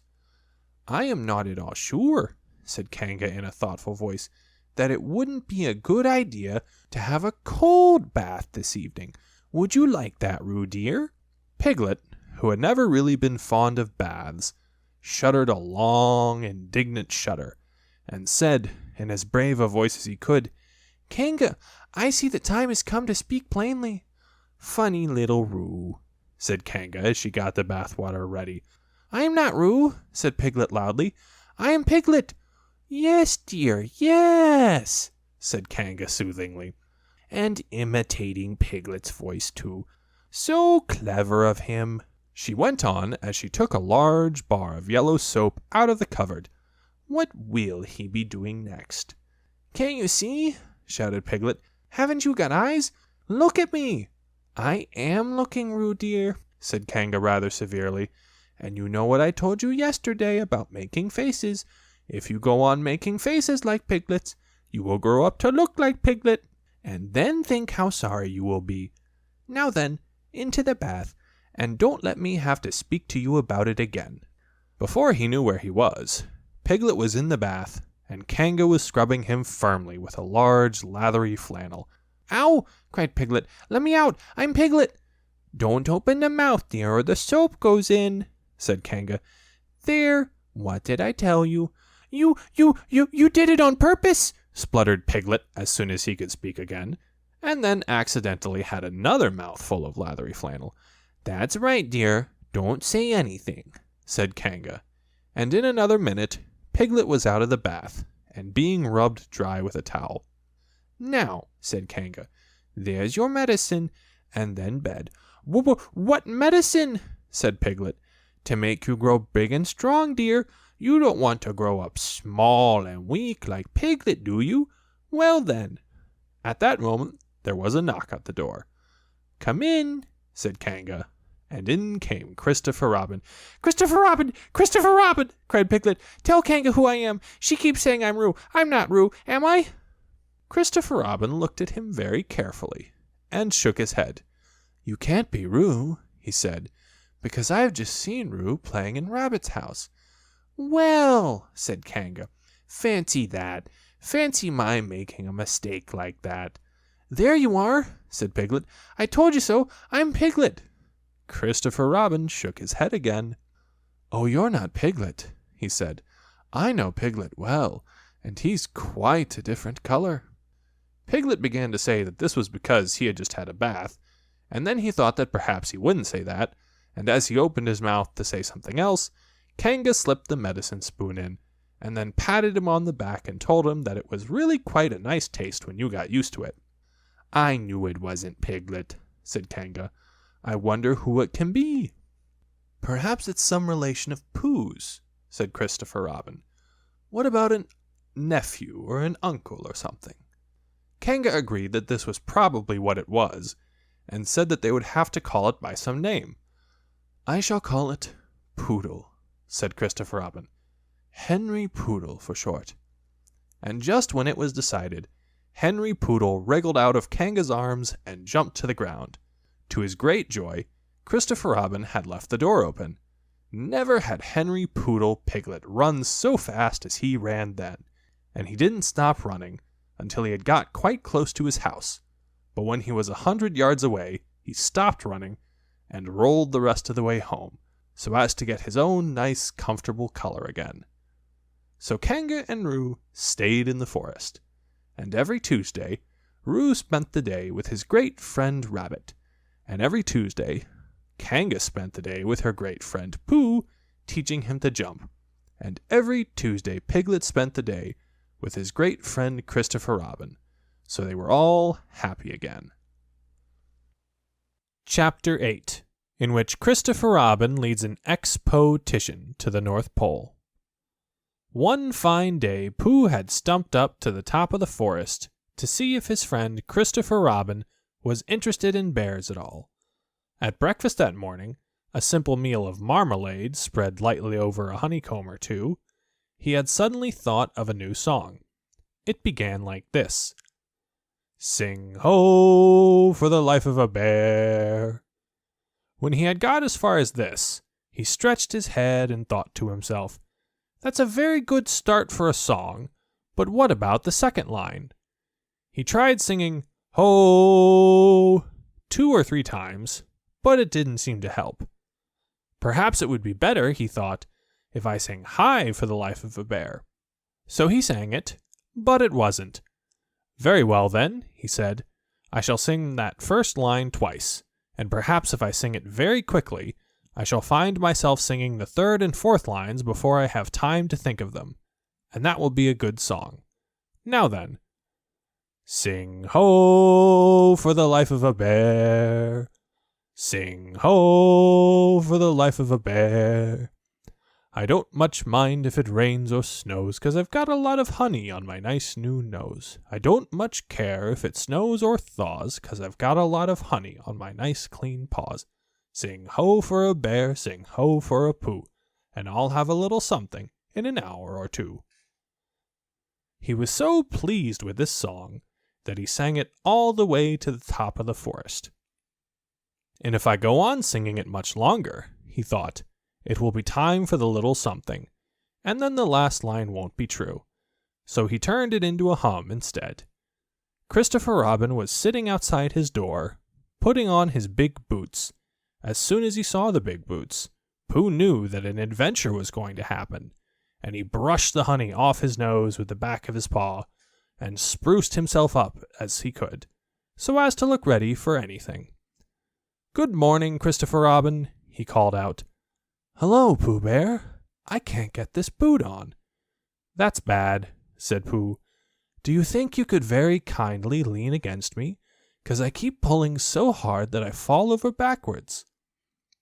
I am not at all sure, said Kanga in a thoughtful voice, that it wouldn't be a good idea to have a cold bath this evening. Would you like that, Roo dear? Piglet, who had never really been fond of baths, shuddered a long, indignant shudder, and said, in as brave a voice as he could, Kanga, I see the time has come to speak plainly. Funny little Roo, said Kanga as she got the bath water ready. I am not Roo, said Piglet loudly. I am Piglet. Yes, dear, yes, said Kanga soothingly, and imitating Piglet's voice too. So clever of him. She went on as she took a large bar of yellow soap out of the cupboard. What will he be doing next? Can't you see? Shouted Piglet. Haven't you got eyes? Look at me. I am looking, Roo dear, said Kanga rather severely. And you know what I told you yesterday about making faces. If you go on making faces like Piglet's, you will grow up to look like Piglet, and then think how sorry you will be. Now then, into the bath, and don't let me have to speak to you about it again. Before he knew where he was, Piglet was in the bath, and Kanga was scrubbing him firmly with a large, lathery flannel. Ow! Cried Piglet. Let me out! I'm Piglet! Don't open the mouth, dear, or the soap goes in, said Kanga. There! What did I tell you? You did it on purpose, spluttered Piglet as soon as he could speak again, and then accidentally had another mouthful of lathery flannel. That's right, dear. Don't say anything, said Kanga, and in another minute Piglet was out of the bath and being rubbed dry with a towel. Now, said Kanga, there's your medicine, and then bed. What medicine? Said Piglet. To make you grow big and strong, dear. You don't want to grow up small and weak like Piglet, do you? Well then. At that moment there was a knock at the door. Come in, said Kanga, and in came Christopher Robin. Christopher Robin! Christopher Robin! Cried Piglet. Tell Kanga who I am. She keeps saying I'm Roo. I'm not Roo, am I? Christopher Robin looked at him very carefully and shook his head. You can't be Roo, he said, because I have just seen Roo playing in Rabbit's house. Well, said Kanga, fancy that. Fancy my making a mistake like that. There you are, said Piglet. I told you so. I'm Piglet. Christopher Robin shook his head again. Oh, you're not Piglet, he said. I know Piglet well, and he's quite a different color. Piglet began to say that this was because he had just had a bath, and then he thought that perhaps he wouldn't say that, and as he opened his mouth to say something else, Kanga slipped the medicine spoon in, and then patted him on the back and told him that it was really quite a nice taste when you got used to it. I knew it wasn't Piglet, said Kanga. I wonder who it can be. Perhaps it's some relation of Pooh's, said Christopher Robin. What about an nephew or an uncle or something? Kanga agreed that this was probably what it was, and said that they would have to call it by some name. I shall call it Poodle, said Christopher Robin. Henry Poodle for short. And just when it was decided, Henry Poodle wriggled out of Kanga's arms and jumped to the ground. To his great joy, Christopher Robin had left the door open. Never had Henry Poodle Piglet run so fast as he ran then, and he didn't stop running until he had got quite close to his house. But when he was 100 yards away, he stopped running and rolled the rest of the way home, so as to get his own nice, comfortable color again. So Kanga and Roo stayed in the forest, and every Tuesday, Roo spent the day with his great friend Rabbit, and every Tuesday, Kanga spent the day with her great friend Pooh, teaching him to jump, and every Tuesday Piglet spent the day with his great friend Christopher Robin. So they were all happy again. Chapter 8, in which Christopher Robin leads an expedition to the North Pole. One fine day, Pooh had stumped up to the top of the forest to see if his friend Christopher Robin was interested in bears at all. At breakfast that morning, a simple meal of marmalade spread lightly over a honeycomb or two, he had suddenly thought of a new song. It began like this: "Sing ho for the life of a bear." When he had got as far as this, he stretched his head and thought to himself, "That's a very good start for a song, but what about the second line?" He tried singing ho 2 or 3 times, but it didn't seem to help. Perhaps it would be better, he thought, if I sang hi for the life of a bear. So he sang it, but it wasn't. "Very well then," he said, "I shall sing that first line twice, and perhaps if I sing it very quickly, I shall find myself singing the third and fourth lines before I have time to think of them, and that will be a good song. Now then, sing ho for the life of a bear. Sing ho for the life of a bear. I don't much mind if it rains or snows, 'cause I've got a lot of honey on my nice new nose. I don't much care if it snows or thaws, 'cause I've got a lot of honey on my nice clean paws. Sing ho for a bear, sing ho for a Pooh, and I'll have a little something in an hour or two." He was so pleased with this song that he sang it all the way to the top of the forest. And if I go on singing it much longer, he thought, it will be time for the little something, and then the last line won't be true. So he turned it into a hum instead. Christopher Robin was sitting outside his door, putting on his big boots. As soon as he saw the big boots, Pooh knew that an adventure was going to happen, and he brushed the honey off his nose with the back of his paw, and spruced himself up as he could, so as to look ready for anything. "Good morning, Christopher Robin," he called out. "Hello, Pooh Bear. I can't get this boot on." "That's bad," said Pooh. "Do you think you could very kindly lean against me, 'cause I keep pulling so hard that I fall over backwards?"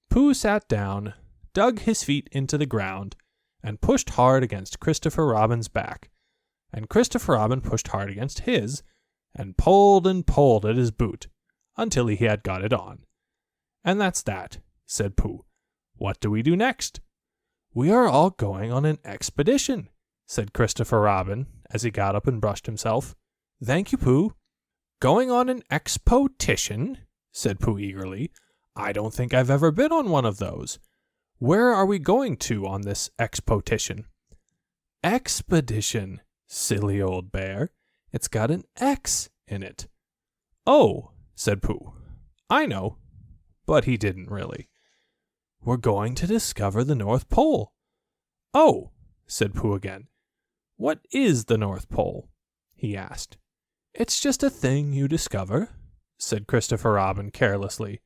Pooh sat down, dug his feet into the ground, and pushed hard against Christopher Robin's back, and Christopher Robin pushed hard against his, and pulled at his boot, until he had got it on. "And that's that," said Pooh. "What do we do next?" "We are all going on an expedition," said Christopher Robin, as he got up and brushed himself. "Thank you, Pooh." "Going on an expedition?" said Pooh eagerly. "I don't think I've ever been on one of those. Where are we going to on this expedition?" "Expedition, silly old bear. It's got an X in it." "Oh," said Pooh. "I know." But he didn't really. "We're going to discover the North Pole." "Oh," said Pooh again. "What is the North Pole?" he asked. "It's just a thing you discover," said Christopher Robin carelessly,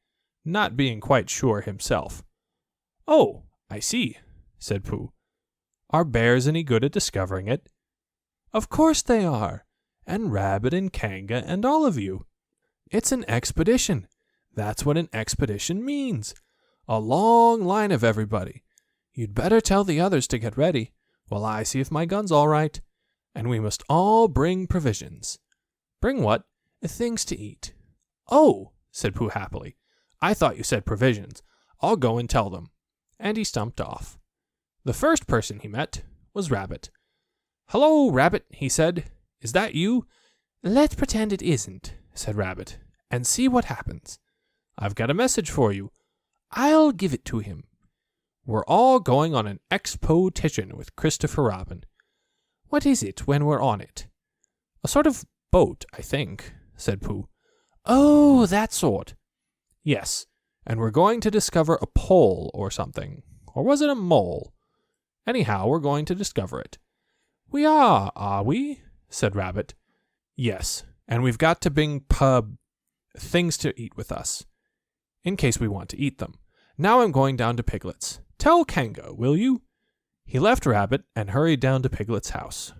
not being quite sure himself. "Oh, I see," said Pooh. "Are bears any good at discovering it?" "Of course they are, and Rabbit and Kanga and all of you. It's an expedition. That's what an expedition means. A long line of everybody. You'd better tell the others to get ready, while I see if my gun's all right. And we must all bring provisions." "Bring what?" "Things to eat." "Oh," said Pooh happily. "I thought you said provisions. I'll go and tell them." And he stumped off. The first person he met was Rabbit. "Hello, Rabbit," he said. "Is that you?" "Let's pretend it isn't," said Rabbit, "and see what happens. I've got a message for you." "I'll give it to him." "We're all going on an expedition with Christopher Robin." "What is it when we're on it?" "A sort of boat, I think," said Pooh. "Oh, that sort." "Yes, and we're going to discover a pole or something. Or was it a mole? Anyhow, we're going to discover it." "We are we?" said Rabbit. "Yes, and we've got to bring things to eat with us, in case we want to eat them. Now I'm going down to Piglet's. Tell Kanga, will you?" He left Rabbit and hurried down to Piglet's house.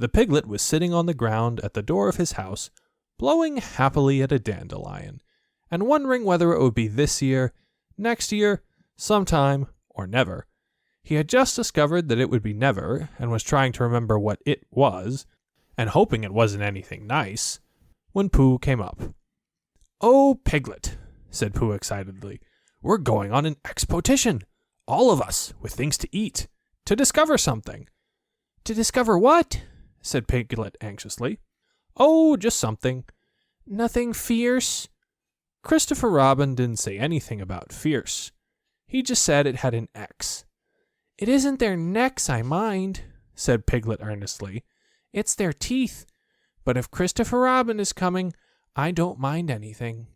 The piglet was sitting on the ground at the door of his house, blowing happily at a dandelion, and wondering whether it would be this year, next year, sometime, or never. He had just discovered that it would be never, and was trying to remember what it was, and hoping it wasn't anything nice, when Pooh came up. "Oh, Piglet," said Pooh excitedly, "we're going on an expedition, all of us, with things to eat, to discover something." "To discover what?" said Piglet anxiously. "Oh, just something." "Nothing fierce?" Christopher Robin didn't say anything about fierce. He just said it had an X. "It isn't their necks I mind," said Piglet earnestly. "It's their teeth. But if Christopher Robin is coming, I don't mind anything."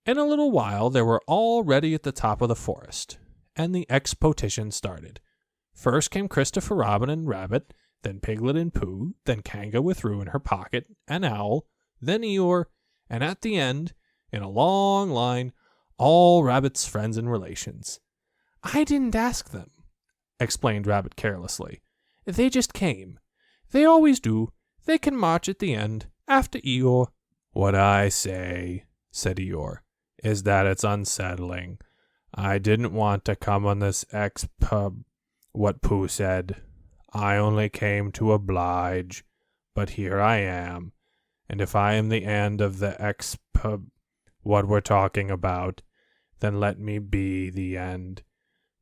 In a little while they were all ready at the top of the forest, and the expedition started. First came Christopher Robin and Rabbit, then Piglet and Pooh, then Kanga with Roo in her pocket, and Owl, then Eeyore, and at the end, in a long line, all Rabbit's friends and relations. "I didn't ask them," explained Rabbit carelessly. "They just came. They always do. They can march at the end, after Eeyore." "What I say," said Eeyore, "is that it's unsettling. I didn't want to come on this what Pooh said. I only came to oblige, but here I am, and if I am the end of the what we're talking about, then let me be the end.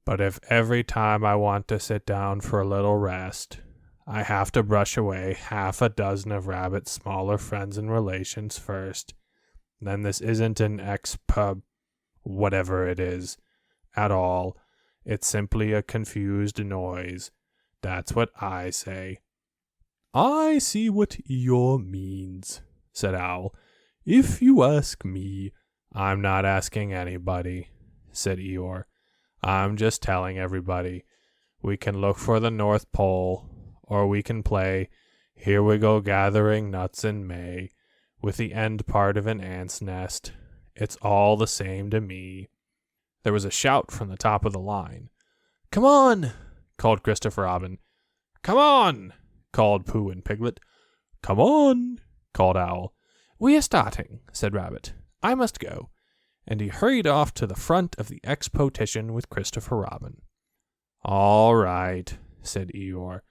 But if every time I want to sit down for a little rest, I have to brush away half a dozen of Rabbit's smaller friends and relations first, then this isn't an whatever it is, at all. It's simply a confused noise. That's what I say." "I see what Eeyore means," said Owl. "If you ask me." "I'm not asking anybody," said Eeyore. "I'm just telling everybody. We can look for the North Pole, or we can play Here We Go Gathering Nuts in May with the end part of an ant's nest. It's all the same to me." There was a shout from the top of the line. "Come on!" called Christopher Robin. "Come on!" called Pooh and Piglet. "Come on!" called Owl. "We are starting," said Rabbit. "I must go." And he hurried off to the front of the expedition with Christopher Robin. "All right," said Eeyore.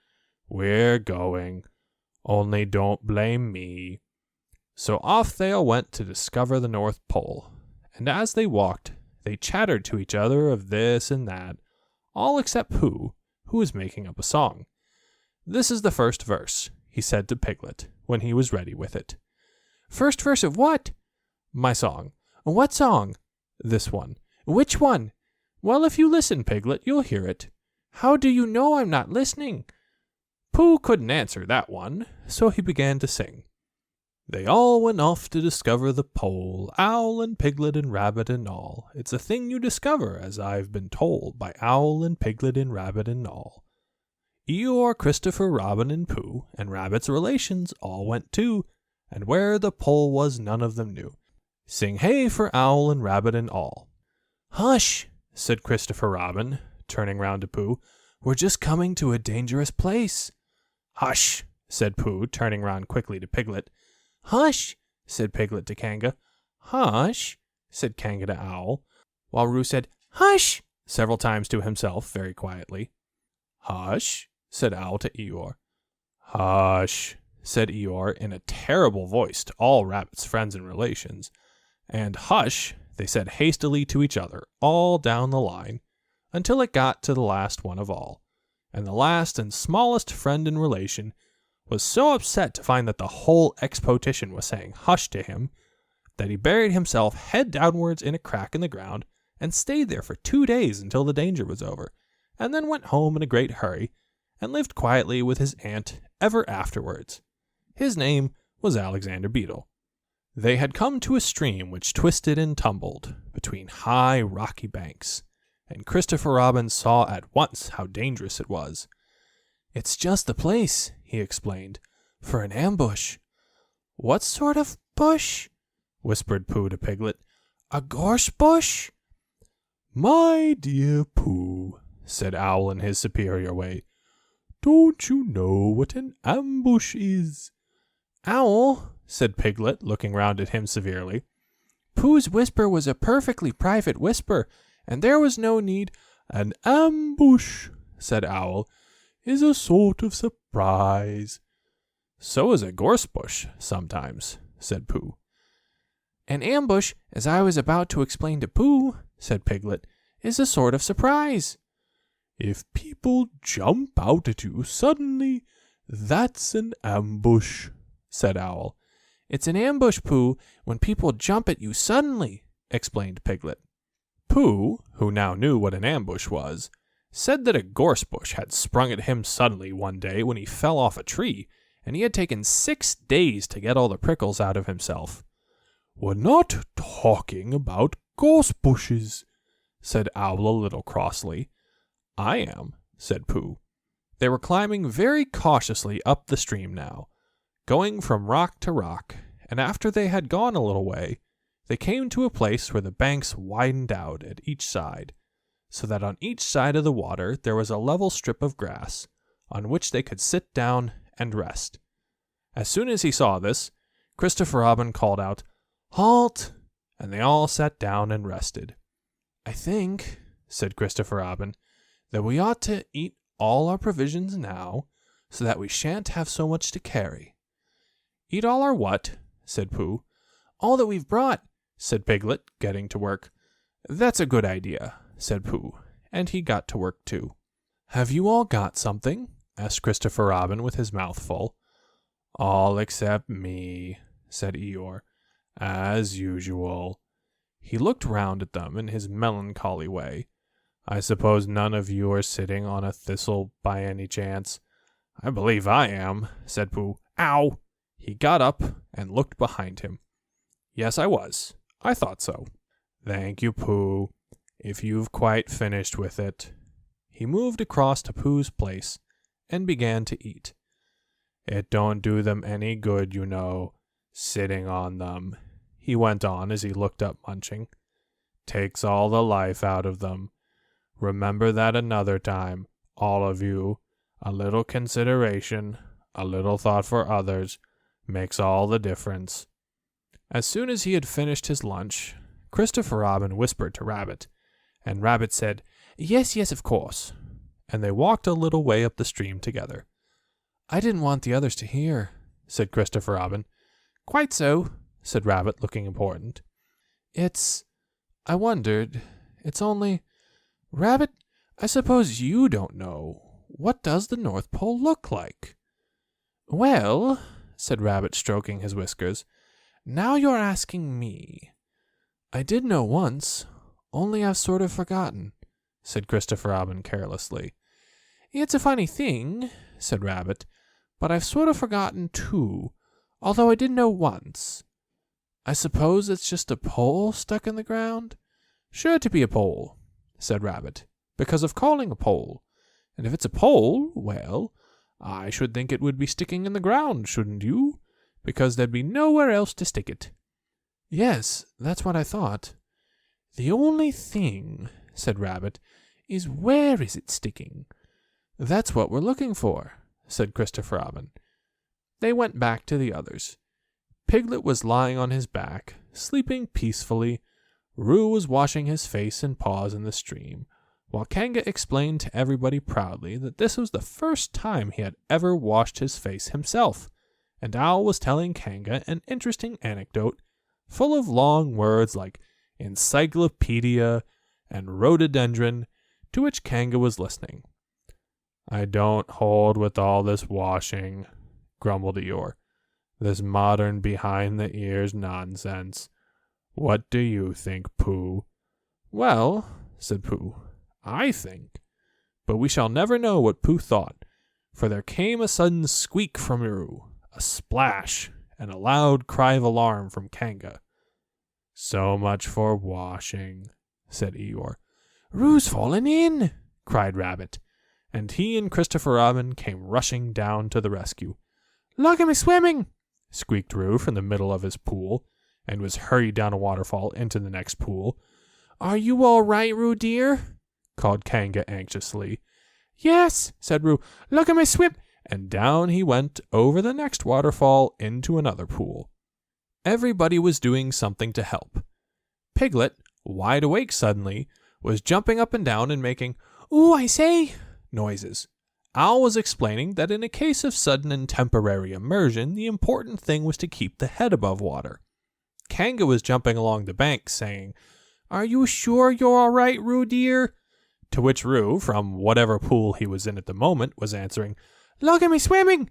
"We're going. Only don't blame me." So off they all went to discover the North Pole. And as they walked, they chattered to each other of this and that, all except Pooh, who was making up a song. "This is the first verse," he said to Piglet, when he was ready with it. "First verse of what?" "My song." "What song?" "This one." "Which one?" "Well, if you listen, Piglet, you'll hear it." "How do you know I'm not listening?" Pooh couldn't answer that one, so he began to sing. "They all went off to discover the pole, Owl and Piglet and Rabbit and all. It's a thing you discover, as I've been told, by Owl and Piglet and Rabbit and all. Eeyore, Christopher, Robin, and Pooh, and Rabbit's relations all went too, and where the pole was none of them knew. Sing hey for Owl and Rabbit and all." "Hush," said Christopher Robin, turning round to Pooh. "We're just coming to a dangerous place." "Hush," said Pooh, turning round quickly to Piglet. "Hush," said Piglet to Kanga. "Hush," said Kanga to Owl, while Roo said, "Hush," several times to himself, very quietly. "Hush," said Owl to Eeyore. "Hush," said Eeyore in a terrible voice to all Rabbit's friends and relations. And "hush," they said hastily to each other, all down the line, until it got to the last one of all. And the last and smallest friend and relation was so upset to find that the whole expedition was saying hush to him, that he buried himself head downwards in a crack in the ground, and stayed there for 2 days until the danger was over, and then went home in a great hurry, and lived quietly with his aunt ever afterwards. His name was Alexander Beetle. They had come to a stream which twisted and tumbled between high rocky banks, and Christopher Robin saw at once how dangerous it was. "It's just the place," he explained, "for an ambush." "What sort of bush?" whispered Pooh to Piglet. "A gorse bush?" "My dear Pooh," said Owl in his superior way, Don't you know what an ambush is? Owl, said Piglet, looking round at him severely, Pooh's whisper was a perfectly private whisper, and there was no need. An ambush, said Owl, is a sort of surprise. So is a gorse bush, sometimes, said Pooh. An ambush, as I was about to explain to Pooh, said Piglet, is a sort of surprise. If people jump out at you suddenly, that's an ambush, said Owl. It's an ambush, Pooh, when people jump at you suddenly, explained Piglet. Pooh, who now knew what an ambush was, said that a gorse bush had sprung at him suddenly one day when he fell off a tree, and he had taken 6 days to get all the prickles out of himself. We're not talking about gorse bushes, said Owl a little crossly. I am, said Pooh. They were climbing very cautiously up the stream now, going from rock to rock, and after they had gone a little way, they came to a place where the banks widened out at each side, so that on each side of the water there was a level strip of grass, on which they could sit down and rest. As soon as he saw this, Christopher Robin called out, "Halt!" and they all sat down and rested. "I think," said Christopher Robin, "that we ought to eat all our provisions now, so that we shan't have so much to carry." "Eat all our what?" said Pooh. "All that we've brought," said Piglet, getting to work. "That's a good idea," said Pooh, and he got to work too. "Have you all got something?" asked Christopher Robin with his mouth full. "All except me," said Eeyore, "as usual." He looked round at them in his melancholy way. "I suppose none of you are sitting on a thistle by any chance?" "I believe I am," said Pooh. "Ow!" He got up and looked behind him. "Yes, I was. I thought so." "Thank you, Pooh, if you've quite finished with it." He moved across to Pooh's place and began to eat. "It don't do them any good, you know, sitting on them," he went on as he looked up munching. "Takes all the life out of them. Remember that another time, all of you. A little consideration, a little thought for others, makes all the difference." As soon as he had finished his lunch, Christopher Robin whispered to Rabbit, and Rabbit said, "Yes, yes, of course," and they walked a little way up the stream together. "I didn't want the others to hear," said Christopher Robin. "Quite so," said Rabbit, looking important. I wondered, it's only, Rabbit, I suppose you don't know, what does the North Pole look like?" "Well," said Rabbit, stroking his whiskers, "now you're asking me. I did know once, only I've sort of forgotten," said Christopher Robin carelessly. "It's a funny thing," said Rabbit, "but I've sort of forgotten too, although I did know once. I suppose it's just a pole stuck in the ground?" "Sure to be a pole," said Rabbit, "because of calling a pole. And if it's a pole, well, I should think it would be sticking in the ground, shouldn't you? Because there'd be nowhere else to stick it." "Yes, that's what I thought." "The only thing," said Rabbit, "is where is it sticking?" "That's what we're looking for," said Christopher Robin. They went back to the others. Piglet was lying on his back, sleeping peacefully. Roo was washing his face and paws in the stream, while Kanga explained to everybody proudly that this was the first time he had ever washed his face himself, and Owl was telling Kanga an interesting anecdote, full of long words like encyclopedia and rhododendron, to which Kanga was listening. "I don't hold with all this washing," grumbled Eeyore. "This modern behind-the-ears nonsense. What do you think, Pooh?" "Well," said Pooh, "I think. But we shall never know what Pooh thought, for there came a sudden squeak from Roo, a splash, and a loud cry of alarm from Kanga. "So much for washing," said Eeyore. "Roo's fallen in!" cried Rabbit, and he and Christopher Robin came rushing down to the rescue. "Look at me swimming!" squeaked Roo from the middle of his pool, and was hurried down a waterfall into the next pool. "Are you all right, Roo dear?" called Kanga anxiously. Yes, said Roo. Look at me swim. And down he went over the next waterfall into another pool. Everybody was doing something to help. Piglet, wide awake suddenly, was jumping up and down and making, "Ooh, I say," noises. Owl was explaining that in a case of sudden and temporary immersion, the important thing was to keep the head above water. Kanga was jumping along the bank, saying, "Are you sure you're all right, Roo dear?" To which Roo, from whatever pool he was in at the moment, was answering, "Look at me swimming!"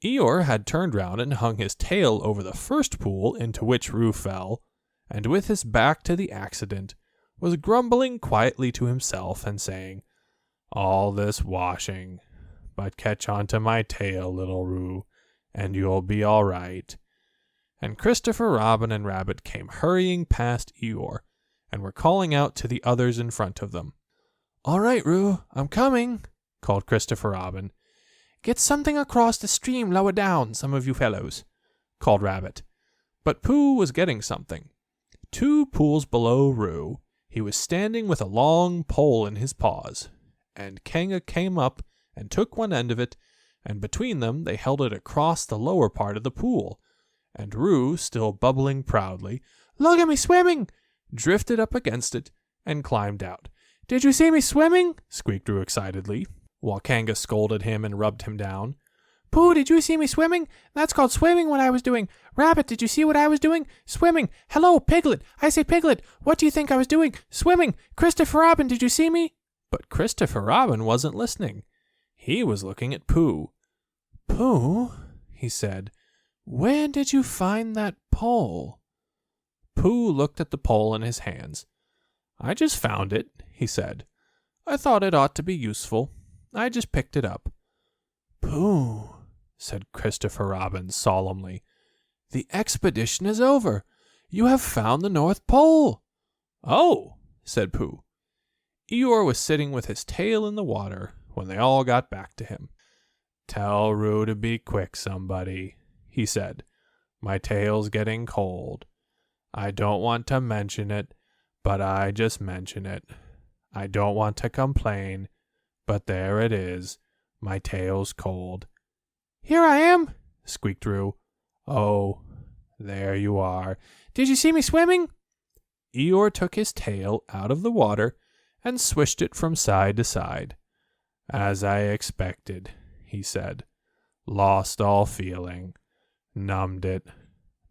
Eeyore had turned round and hung his tail over the first pool into which Roo fell, and with his back to the accident, was grumbling quietly to himself and saying, "All this washing, but catch on to my tail, little Roo, and you'll be all right." And Christopher Robin and Rabbit came hurrying past Eeyore, and were calling out to the others in front of them. "All right, Roo, I'm coming," called Christopher Robin. "Get something across the stream lower down, some of you fellows," called Rabbit. But Pooh was getting something. 2 pools below Roo, he was standing with a long pole in his paws, and Kanga came up and took one end of it, and between them they held it across the lower part of the pool, and Roo, still bubbling proudly, "Look at me swimming!" drifted up against it and climbed out. "Did you see me swimming?" squeaked Roo excitedly, while Kanga scolded him and rubbed him down. "Pooh, did you see me swimming? That's called swimming what I was doing. Rabbit, did you see what I was doing? Swimming. Hello, Piglet. I say, Piglet, what do you think I was doing? Swimming. Christopher Robin, did you see me?" But Christopher Robin wasn't listening. He was looking at Pooh. "Pooh," he said, "where did you find that pole?" Pooh looked at the pole in his hands. "I just found it," he said. "I thought it ought to be useful. I just picked it up." "Pooh," said Christopher Robin solemnly, "the expedition is over. You have found the North Pole." "Oh," said Pooh. Eeyore was sitting with his tail in the water when they all got back to him. "Tell Roo to be quick, somebody," he said. "My tail's getting cold. I don't want to mention it, but I just mention it. I don't want to complain, but there it is. My tail's cold." "Here I am," squeaked Roo. "Oh, there you are. Did you see me swimming?" Eeyore took his tail out of the water and swished it from side to side. "As I expected," he said. "Lost all feeling. Numbed it.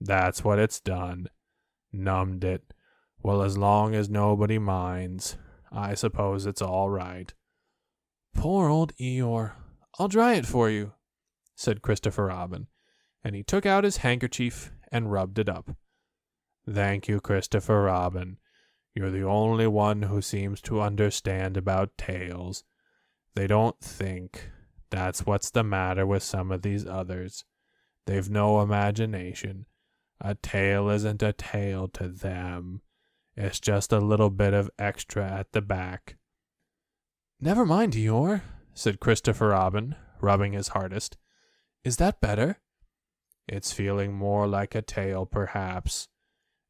That's what it's done. Numbed it. Well, as long as nobody minds, I suppose it's all right." "Poor old Eeyore. I'll dry it for you," said Christopher Robin, and he took out his handkerchief and rubbed it up. "Thank you, Christopher Robin. You're the only one who seems to understand about tails. They don't think. That's what's the matter with some of these others. They've no imagination. A tail isn't a tail to them. It's just a little bit of extra at the back." "Never mind, Eeyore," said Christopher Robin, rubbing his hardest. "Is that better?" "It's feeling more like a tail, perhaps.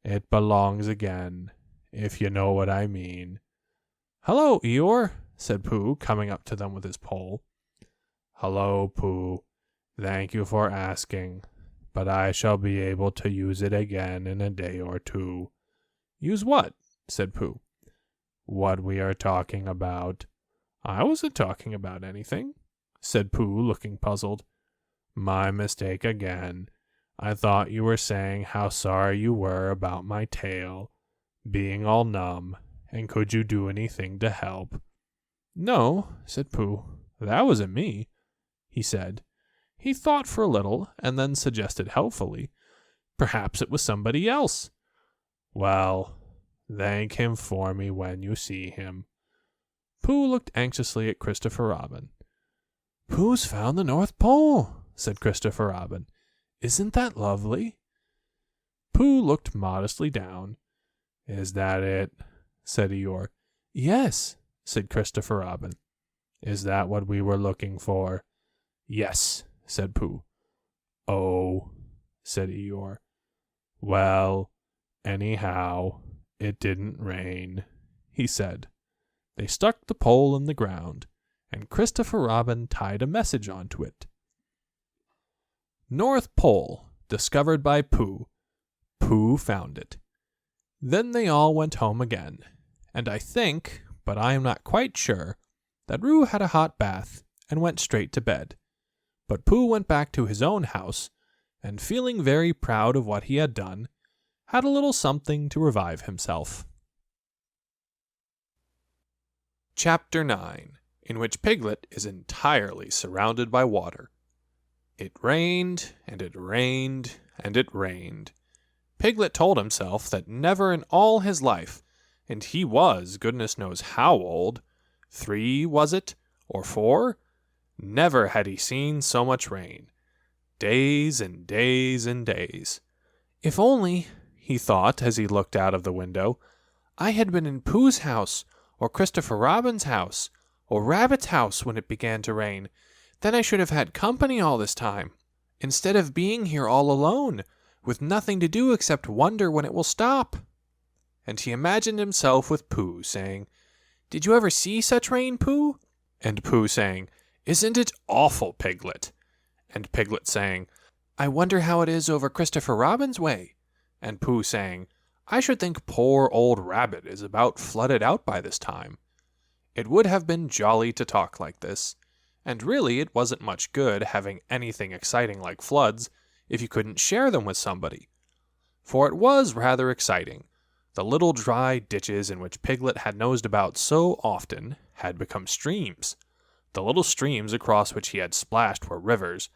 It belongs again, if you know what I mean." "Hello, Eeyore," said Pooh, coming up to them with his pole. "Hello, Pooh. Thank you for asking, but I shall be able to use it again in a day or 2. "Use what?" said Pooh. "What we are talking about." "I wasn't talking about anything," said Pooh, looking puzzled. "My mistake again. I thought you were saying how sorry you were about my tail being all numb, and could you do anything to help?" "No," said Pooh, "that wasn't me," he said. He thought for a little, and then suggested helpfully, "Perhaps it was somebody else." "Well, thank him for me when you see him." Pooh looked anxiously at Christopher Robin. "Pooh's found the North Pole," said Christopher Robin. "Isn't that lovely?" Pooh looked modestly down. "Is that it?" said Eeyore. "Yes," said Christopher Robin. "Is that what we were looking for?" "Yes," said Pooh. "Oh," said Eeyore. "Well, anyhow, it didn't rain," he said. They stuck the pole in the ground, and Christopher Robin tied a message onto it. North Pole, discovered by Pooh. Pooh found it. Then they all went home again, and I think, but I am not quite sure, that Roo had a hot bath and went straight to bed. But Pooh went back to his own house, and feeling very proud of what he had done, had a little something to revive himself. Chapter 9, in which Piglet is entirely surrounded by water. It rained, and it rained, and it rained. Piglet told himself that never in all his life, and he was goodness knows how old, 3 was it, or 4? Never had he seen so much rain. Days and days and days. If only, he thought as he looked out of the window, I had been in Pooh's house, or Christopher Robin's house, or Rabbit's house when it began to rain, then I should have had company all this time, instead of being here all alone, with nothing to do except wonder when it will stop. And he imagined himself with Pooh, saying, Did you ever see such rain, Pooh? And Pooh saying, Isn't it awful, Piglet? And Piglet saying, I wonder how it is over Christopher Robin's way. And Pooh saying, I should think poor old Rabbit is about flooded out by this time. It would have been jolly to talk like this, and really it wasn't much good having anything exciting like floods if you couldn't share them with somebody. For it was rather exciting. The little dry ditches in which Piglet had nosed about so often had become streams. The little streams across which he had splashed were rivers,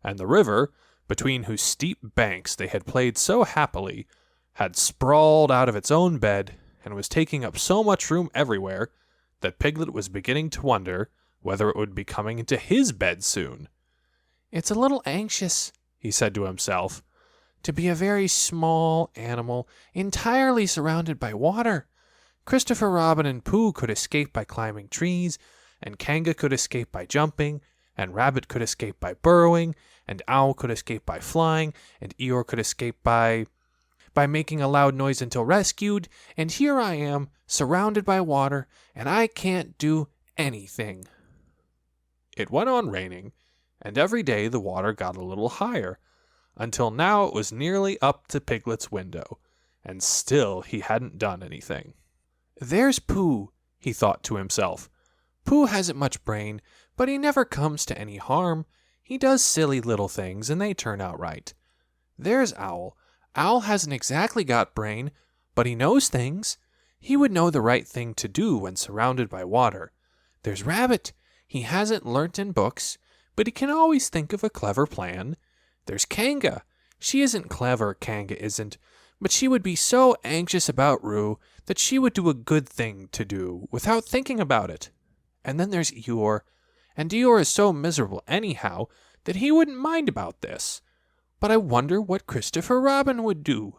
and the river, between whose steep banks they had played so happily, had sprawled out of its own bed and was taking up so much room everywhere that Piglet was beginning to wonder whether it would be coming into his bed soon. It's a little anxious, he said to himself, to be a very small animal entirely surrounded by water. Christopher Robin and Pooh could escape by climbing trees, and Kanga could escape by jumping, and Rabbit could escape by burrowing, and Owl could escape by flying, and Eeyore could escape by making a loud noise until rescued, and here I am, surrounded by water, and I can't do anything. It went on raining, and every day the water got a little higher, until now it was nearly up to Piglet's window, and still he hadn't done anything. There's Pooh, he thought to himself. Pooh hasn't much brain, but he never comes to any harm. He does silly little things, and they turn out right. There's Owl. Owl hasn't exactly got brain, but he knows things. He would know the right thing to do when surrounded by water. There's Rabbit. He hasn't learnt in books, but he can always think of a clever plan. There's Kanga. She isn't clever, Kanga isn't, but she would be so anxious about Roo that she would do a good thing to do without thinking about it. And then there's Eeyore, and Eeyore is so miserable anyhow that he wouldn't mind about this. But I wonder what Christopher Robin would do.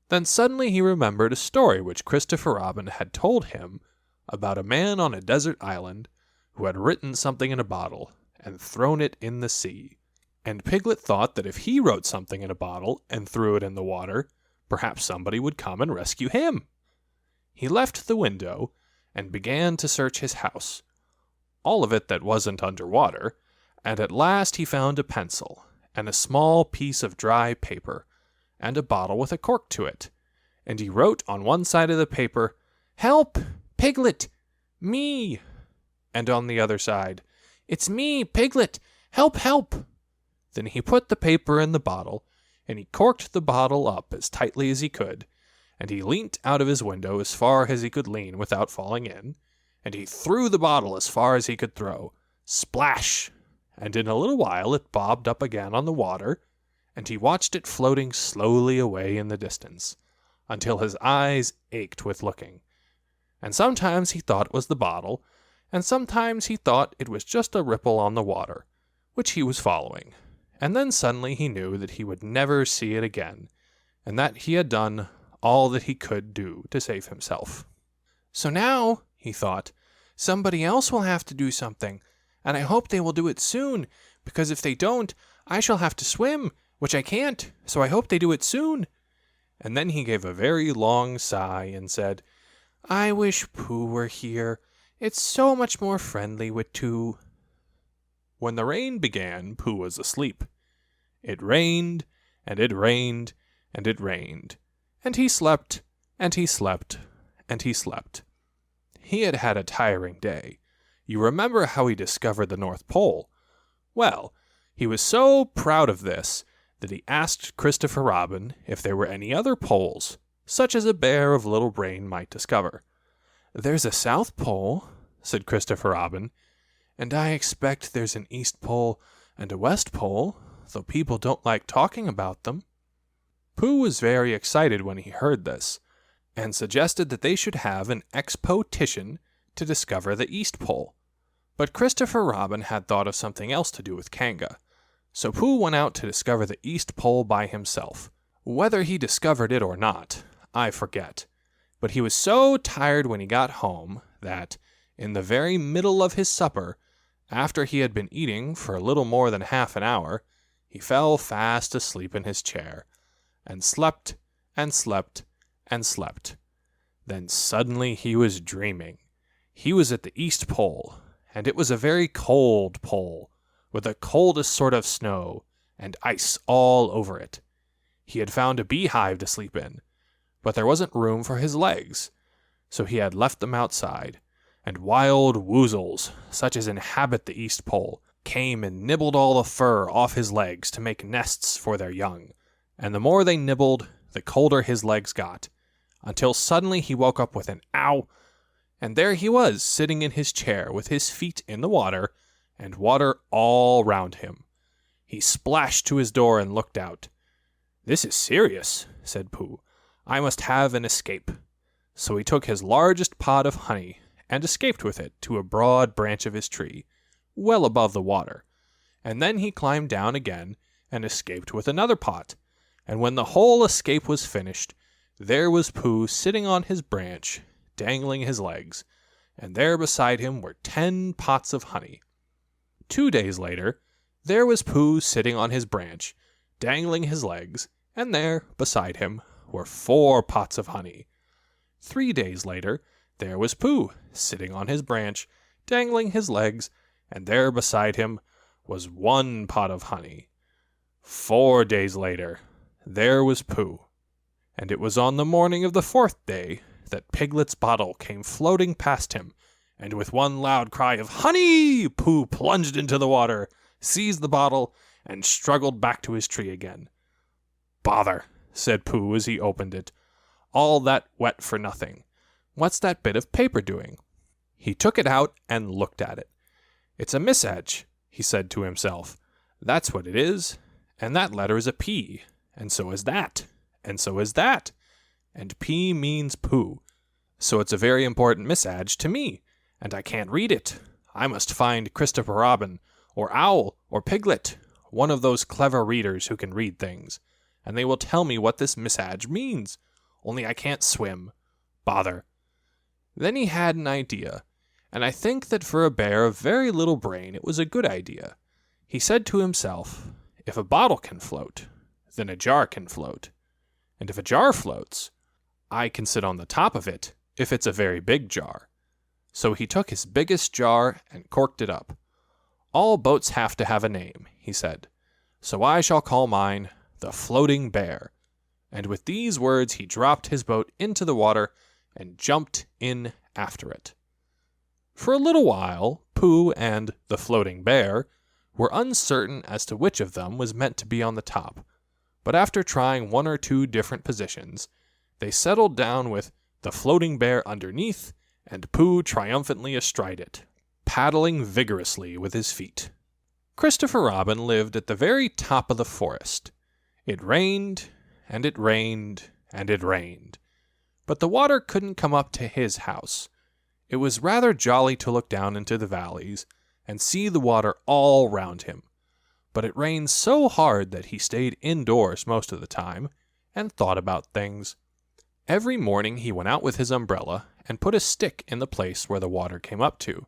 Then suddenly he remembered a story which Christopher Robin had told him about a man on a desert island who had written something in a bottle and thrown it in the sea. And Piglet thought that if he wrote something in a bottle and threw it in the water, perhaps somebody would come and rescue him. He left the window and began to search his house, all of it that wasn't under water, and at last he found a pencil and a small piece of dry paper and a bottle with a cork to it, and he wrote on one side of the paper, Help! Piglet! Me! And on the other side, It's me, Piglet! Help, help! Then he put the paper in the bottle, and he corked the bottle up as tightly as he could, and he leant out of his window as far as he could lean without falling in, and he threw the bottle as far as he could throw. Splash! And in a little while it bobbed up again on the water, and he watched it floating slowly away in the distance, until his eyes ached with looking. And sometimes he thought it was the bottle, and sometimes he thought it was just a ripple on the water, which he was following. And then suddenly he knew that he would never see it again, and that he had done all that he could do to save himself. So now, he thought, somebody else will have to do something, and I hope they will do it soon, because if they don't, I shall have to swim, which I can't, so I hope they do it soon. And then he gave a very long sigh and said, I wish Pooh were here. It's so much more friendly with two." When the rain began, Pooh was asleep. It rained, and it rained, and it rained, and he slept, and he slept, and he slept. He had had a tiring day. You remember how he discovered the North Pole? Well, he was so proud of this that he asked Christopher Robin if there were any other poles, such as a bear of little brain might discover. "There's a South Pole," said Christopher Robin, "and I expect there's an East Pole and a West Pole, though people don't like talking about them." Pooh was very excited when he heard this, and suggested that they should have an expedition to discover the East Pole. But Christopher Robin had thought of something else to do with Kanga, so Pooh went out to discover the East Pole by himself. Whether he discovered it or not, I forget, but he was so tired when he got home that, in the very middle of his supper, after he had been eating for a little more than half an hour, he fell fast asleep in his chair, and slept, and slept, and slept. Then suddenly he was dreaming. He was at the East Pole, and it was a very cold pole, with the coldest sort of snow, and ice all over it. He had found a beehive to sleep in, but there wasn't room for his legs, so he had left them outside, and wild woozles, such as inhabit the East Pole, came and nibbled all the fur off his legs to make nests for their young, and the more they nibbled, the colder his legs got, until suddenly he woke up with an ow, and there he was, sitting in his chair with his feet in the water, and water all round him. He splashed to his door and looked out. "This is serious," said Pooh. "I must have an escape." So he took his largest pod of honey and escaped with it to a broad branch of his tree, well above the water, and then he climbed down again and escaped with another pot, and when the whole escape was finished, there was Pooh sitting on his branch, dangling his legs, and there beside him were 10 pots of honey. 2 days later, there was Pooh sitting on his branch, dangling his legs, and there, beside him, were 4 pots of honey. 3 days later, there was Pooh, sitting on his branch, dangling his legs, and there beside him was 1 pot of honey. 4 days later, there was Pooh, and it was on the morning of the 4th day that Piglet's bottle came floating past him, and with one loud cry of "Honey!" Pooh plunged into the water, seized the bottle, and struggled back to his tree again. "Bother," said Pooh as he opened it. "All that wet for nothing. What's that bit of paper doing?" He took it out and looked at it. "It's a missadge," he said to himself. "That's what it is, and that letter is a P, and so is that, and so is that, and P means Pooh. So it's a very important missadge to me, and I can't read it. I must find Christopher Robin, or Owl, or Piglet, one of those clever readers who can read things, and they will tell me what this missadge means, only I can't swim. Bother." Then he had an idea, and I think that for a bear of very little brain it was a good idea. He said to himself, "If a bottle can float, then a jar can float. And if a jar floats, I can sit on the top of it if it's a very big jar." So he took his biggest jar and corked it up. "All boats have to have a name," he said, "so I shall call mine the Floating Bear." And with these words he dropped his boat into the water and jumped in after it. For a little while, Pooh and the Floating Bear were uncertain as to which of them was meant to be on the top, but after trying 1 or 2 different positions, they settled down with the Floating Bear underneath and Pooh triumphantly astride it, paddling vigorously with his feet. Christopher Robin lived at the very top of the forest. It rained, and it rained, and it rained, but the water couldn't come up to his house. It was rather jolly to look down into the valleys and see the water all round him, but it rained so hard that he stayed indoors most of the time and thought about things. Every morning he went out with his umbrella and put a stick in the place where the water came up to,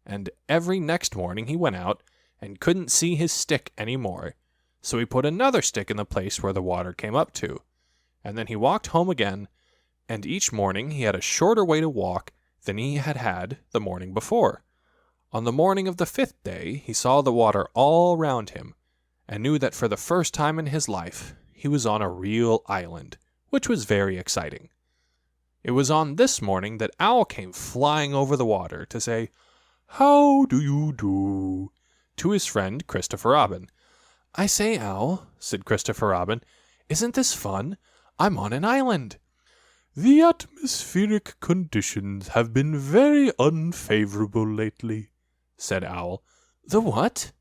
and every next morning he went out and couldn't see his stick any more, so he put another stick in the place where the water came up to, and then he walked home again, and each morning he had a shorter way to walk than he had had the morning before. On the morning of the 5th day, he saw the water all round him, and knew that for the first time in his life he was on a real island, which was very exciting. It was on this morning that Owl came flying over the water to say, "How do you do?" to his friend Christopher Robin. "I say, Owl," said Christopher Robin, "isn't this fun? I'm on an island." "The atmospheric conditions have been very unfavorable lately," said Owl. "The what?"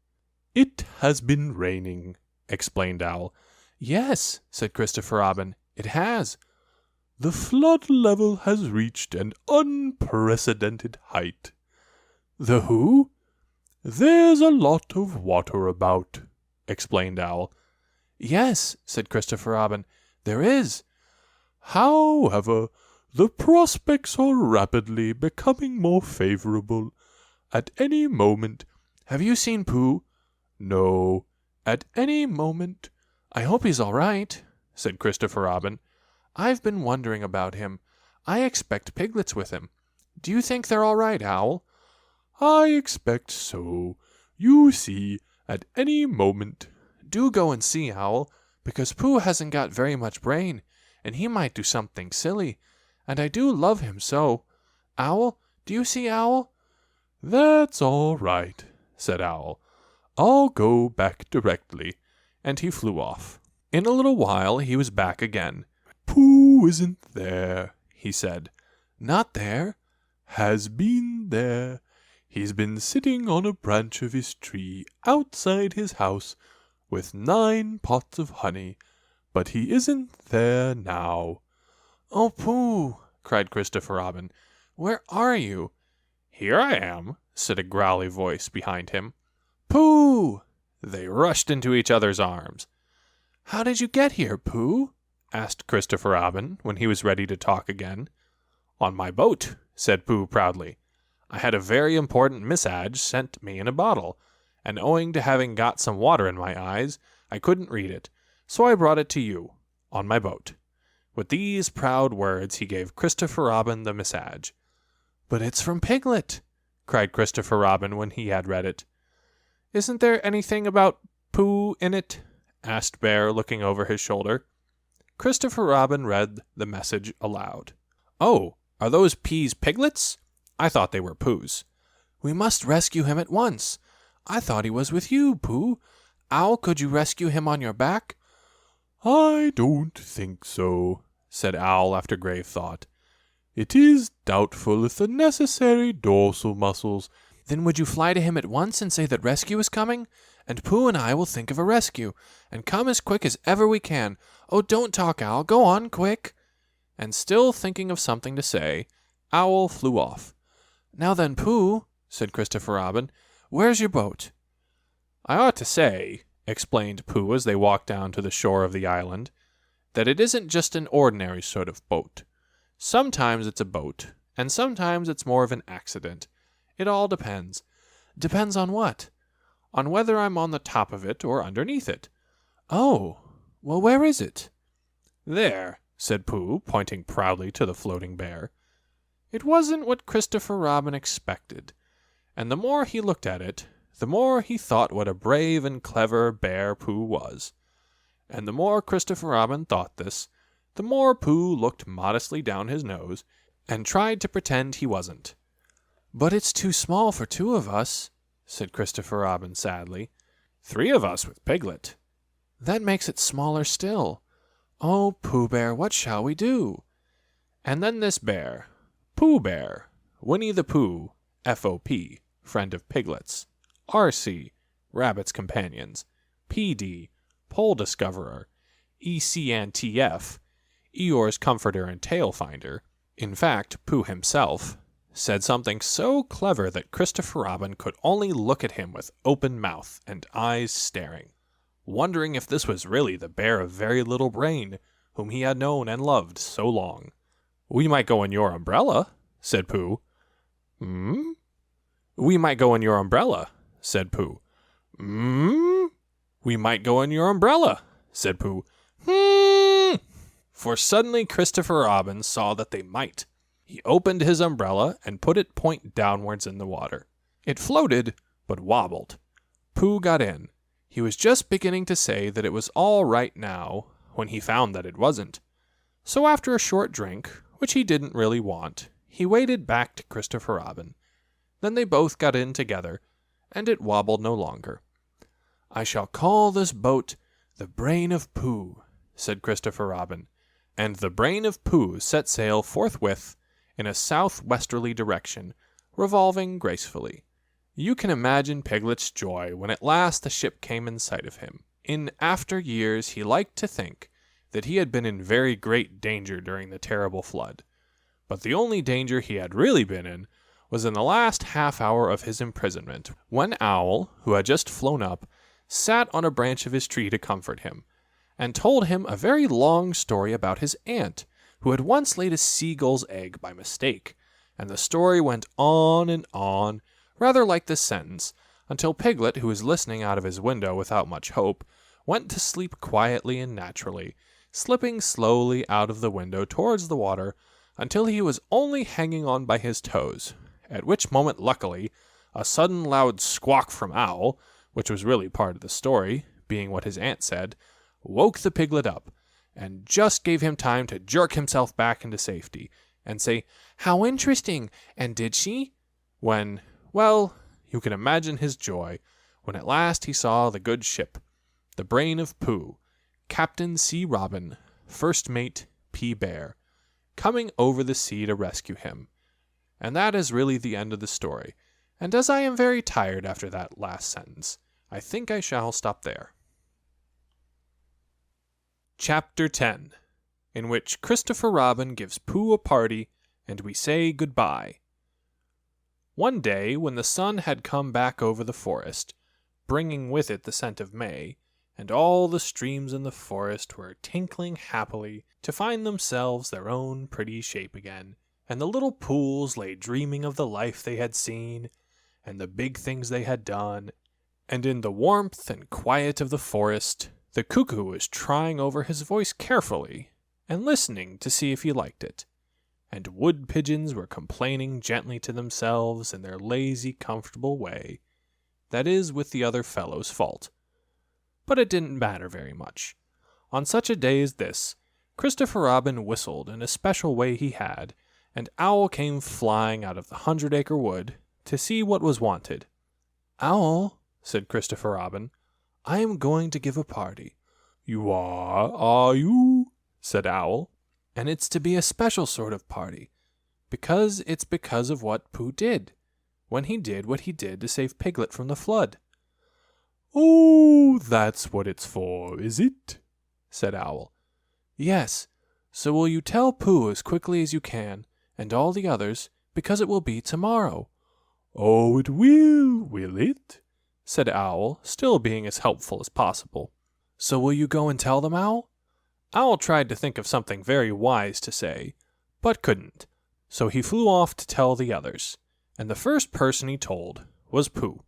"It has been raining," explained Owl. "Yes," said Christopher Robin, "it has." "The flood level has reached an unprecedented height." "The who?" "There's a lot of water about," explained Owl. "Yes," said Christopher Robin, "there is." "However, the prospects are rapidly becoming more favorable. At any moment—" "Have you seen Pooh?" "No." "At any moment—" "I hope he's all right," said Christopher Robin. "I've been wondering about him. I expect piglets with him. Do you think they're all right, Owl?" "I expect so. You see, at any moment—" "Do go and see, Owl, because Pooh hasn't got very much brain, and he might do something silly, and I do love him so. Owl, do you see Owl?" "That's all right," said Owl. "I'll go back directly," and he flew off. In a little while he was back again. "Pooh isn't there," he said. "Not there?" "Has been there. He's been sitting on a branch of his tree outside his house with 9 pots of honey, but he isn't there now." "Oh, Pooh!" cried Christopher Robin. "Where are you?" "Here I am," said a growly voice behind him. "Pooh!" They rushed into each other's arms. "How did you get here, Pooh?" asked Christopher Robin when he was ready to talk again. "On my boat," said Pooh proudly. "I had a very important message sent me in a bottle, and owing to having got some water in my eyes, I couldn't read it, so I brought it to you, on my boat." With these proud words he gave Christopher Robin the message. "But it's from Piglet!" cried Christopher Robin when he had read it. "Isn't there anything about Pooh in it?" asked Bear, looking over his shoulder. Christopher Robin read the message aloud. "Oh, are those peas piglets? I thought they were Poohs." "We must rescue him at once. I thought he was with you, Pooh. Owl, could you rescue him on your back?" "I don't think so," said Owl after grave thought. "It is doubtful if the necessary dorsal muscles—" "Then would you fly to him at once and say that rescue is coming? And Pooh and I will think of a rescue, and come as quick as ever we can. Oh, don't talk, Owl. Go on, quick." And still thinking of something to say, Owl flew off. "Now then, Pooh," said Christopher Robin, "where's your boat?" "I ought to say," explained Pooh as they walked down to the shore of the island, "that it isn't just an ordinary sort of boat. Sometimes it's a boat, and sometimes it's more of an accident. It all depends." "Depends on what?" "On whether I'm on the top of it or underneath it." "Oh, well, where is it?" "There," said Pooh, pointing proudly to the floating bear. It wasn't what Christopher Robin expected, and the more he looked at it, the more he thought what a brave and clever bear Pooh was. And the more Christopher Robin thought this, the more Pooh looked modestly down his nose and tried to pretend he wasn't. "But it's too small for 2 of us," said Christopher Robin sadly. 3 of us with Piglet." "That makes it smaller still. Oh, Pooh Bear, what shall we do?" And then this bear, Pooh Bear, Winnie-the-Pooh, FOP, friend of piglets, RC, rabbit's companions, PD, pole discoverer, ECNTF, Eeyore's comforter and tail finder, in fact, Pooh himself, said something so clever that Christopher Robin could only look at him with open mouth and eyes staring, wondering if this was really the bear of very little brain, whom he had known and loved so long. "We might go in your umbrella," said Pooh. "We might go in your umbrella," said Pooh. "We might go in your umbrella," said Pooh. For suddenly Christopher Robin saw that they might. He opened his umbrella and put it point downwards in the water. It floated, but wobbled. Pooh got in. He was just beginning to say that it was all right now, when he found that it wasn't. So after a short drink, which he didn't really want, he waded back to Christopher Robin. Then they both got in together, and it wobbled no longer. "I shall call this boat the Brain of Pooh," said Christopher Robin, and the Brain of Pooh set sail forthwith in a southwesterly direction, revolving gracefully. You can imagine Piglet's joy when at last the ship came in sight of him. In after years he liked to think that he had been in very great danger during the terrible flood. But the only danger he had really been in was in the last half hour of his imprisonment, when Owl, who had just flown up, sat on a branch of his tree to comfort him, and told him a very long story about his aunt, who had once laid a seagull's egg by mistake, and the story went on, rather like this sentence, until Piglet, who was listening out of his window without much hope, went to sleep quietly and naturally, slipping slowly out of the window towards the water until he was only hanging on by his toes, at which moment, luckily, a sudden loud squawk from Owl, which was really part of the story, being what his aunt said, woke the Piglet up, and just gave him time to jerk himself back into safety, and say, "How interesting, and did she?" When, well, you can imagine his joy, when at last he saw the good ship, the Brain of Pooh, Captain C. Robin, First Mate P. Bear, coming over the sea to rescue him. And that is really the end of the story, and as I am very tired after that last sentence, I think I shall stop there. Chapter 10, in which Christopher Robin gives Pooh a party, and we say goodbye. One day, when the sun had come back over the forest, bringing with it the scent of May, and all the streams in the forest were tinkling happily to find themselves their own pretty shape again, and the little pools lay dreaming of the life they had seen, and the big things they had done, and in the warmth and quiet of the forest, the cuckoo was trying over his voice carefully, and listening to see if he liked it, and wood pigeons were complaining gently to themselves in their lazy, comfortable way, that is, with the other fellow's fault. But it didn't matter very much. On such a day as this, Christopher Robin whistled in a special way he had, and Owl came flying out of the 100-acre wood to see what was wanted. "Owl," said Christopher Robin, "I am going to give a party." "You are you?" said Owl. "And it's to be a special sort of party, because it's because of what Pooh did, when he did what he did to save Piglet from the flood." "Oh, that's what it's for, is it?" said Owl. "Yes, so will you tell Pooh as quickly as you can, and all the others, because it will be tomorrow." "Oh, it will it?" said Owl, still being as helpful as possible. "So will you go and tell them, Owl?" Owl tried to think of something very wise to say, but couldn't, so he flew off to tell the others, and the first person he told was Pooh.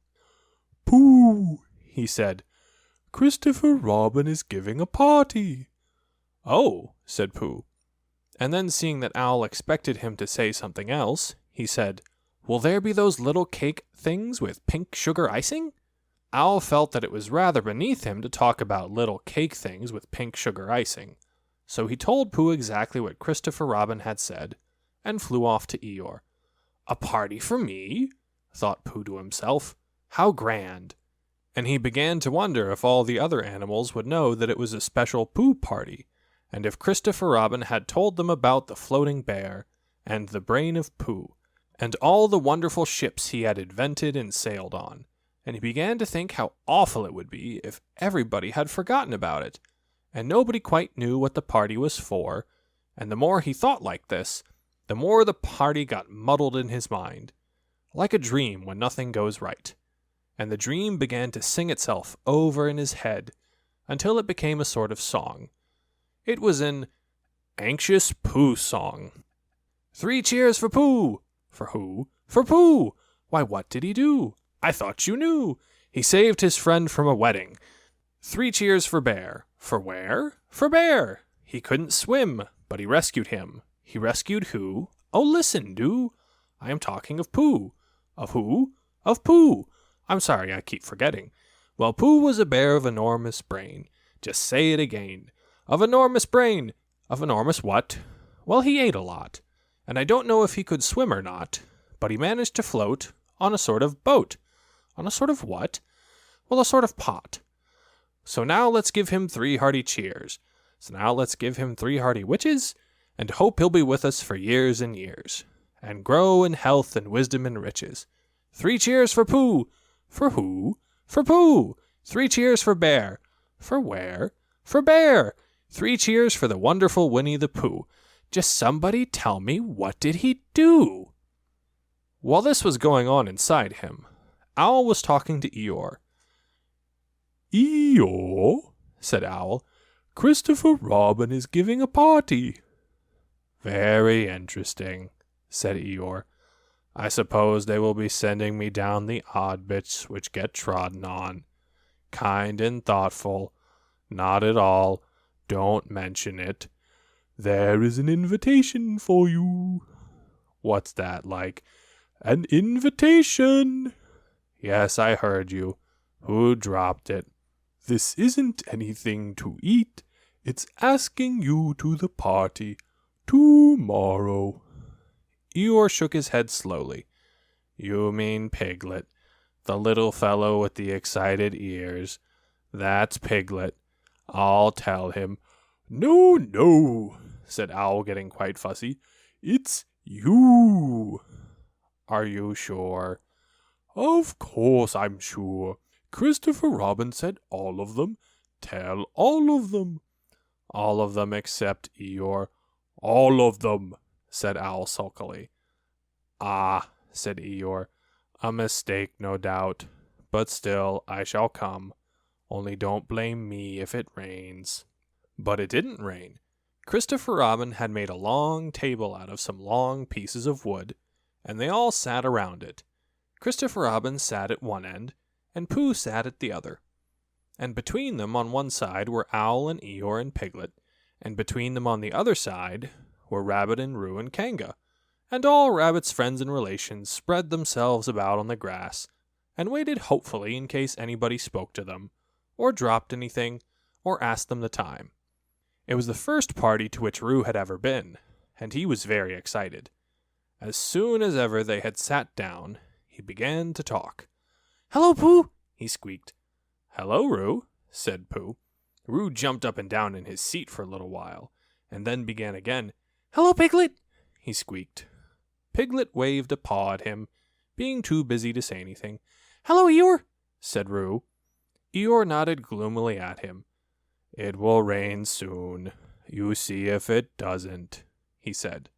"Pooh," he said, "Christopher Robin is giving a party." "Oh," said Pooh, and then seeing that Owl expected him to say something else, he said, "Will there be those little cake things with pink sugar icing?" Owl felt that it was rather beneath him to talk about little cake things with pink sugar icing, so he told Pooh exactly what Christopher Robin had said, and flew off to Eeyore. "A party for me?" thought Pooh to himself. "How grand!" And he began to wonder if all the other animals would know that it was a special Pooh party, and if Christopher Robin had told them about the floating bear, and the Brain of Pooh, and all the wonderful ships he had invented and sailed on, and he began to think how awful it would be if everybody had forgotten about it, and nobody quite knew what the party was for, and the more he thought like this, the more the party got muddled in his mind, like a dream when nothing goes right, and the dream began to sing itself over in his head, until it became a sort of song. It was an anxious Pooh song. "3 cheers for Pooh!" "For who?" "For Pooh!" "Why, what did he do?" "I thought you knew." "He saved his friend from a wedding." 3 cheers for Bear." "For where?" "For Bear." "He couldn't swim, but he rescued him." "He rescued who?" Oh, listen, do. I am talking of Pooh. Of who? Of Pooh. I'm sorry, I keep forgetting. Well, Pooh was a bear of enormous brain. Just say it again. Of enormous brain. Of enormous what? Well, he ate a lot. And I don't know if he could swim or not, but he managed to float on a sort of boat. On a sort of what? Well, a sort of pot. So now let's give him 3 hearty cheers. So now let's give him 3 hearty witches, and hope he'll be with us for years and years, and grow in health and wisdom and riches. 3 cheers for Pooh. For who? For Pooh. 3 cheers for Bear. For where? For Bear. 3 cheers for the wonderful Winnie-the-Pooh. Just somebody tell me, what did he do? While this was going on inside him, Owl was talking to Eeyore. Eeyore, said Owl, Christopher Robin is giving a party. Very interesting, said Eeyore. I suppose they will be sending me down the odd bits which get trodden on. Kind and thoughtful. Not at all. Don't mention it. There is an invitation for you. What's that like? An invitation. Yes, I heard you. Who dropped it? This isn't anything to eat. It's asking you to the party tomorrow. Eeyore shook his head slowly. You mean Piglet, the little fellow with the excited ears. That's Piglet. I'll tell him. No, no, said Owl, getting quite fussy. It's you. Are you sure? Of course I'm sure. Christopher Robin said all of them. Tell all of them. All of them except Eeyore. All of them, said Owl sulkily. Ah, said Eeyore, a mistake, no doubt. But still, I shall come. Only don't blame me if it rains. But it didn't rain. Christopher Robin had made a long table out of some long pieces of wood, and they all sat around it. Christopher Robin sat at one end, and Pooh sat at the other. And between them on one side were Owl and Eeyore and Piglet, and between them on the other side were Rabbit and Roo and Kanga, and all Rabbit's friends and relations spread themselves about on the grass, and waited hopefully in case anybody spoke to them, or dropped anything, or asked them the time. It was the first party to which Roo had ever been, and he was very excited. As soon as ever they had sat down, he began to talk. "Hello, Pooh!" he squeaked. "Hello, Roo," said Pooh. Roo jumped up and down in his seat for a little while, and then began again. "Hello, Piglet!" he squeaked. Piglet waved a paw at him, being too busy to say anything. "Hello, Eeyore!" said Roo. Eeyore nodded gloomily at him. "It will rain soon. You see if it doesn't," he said.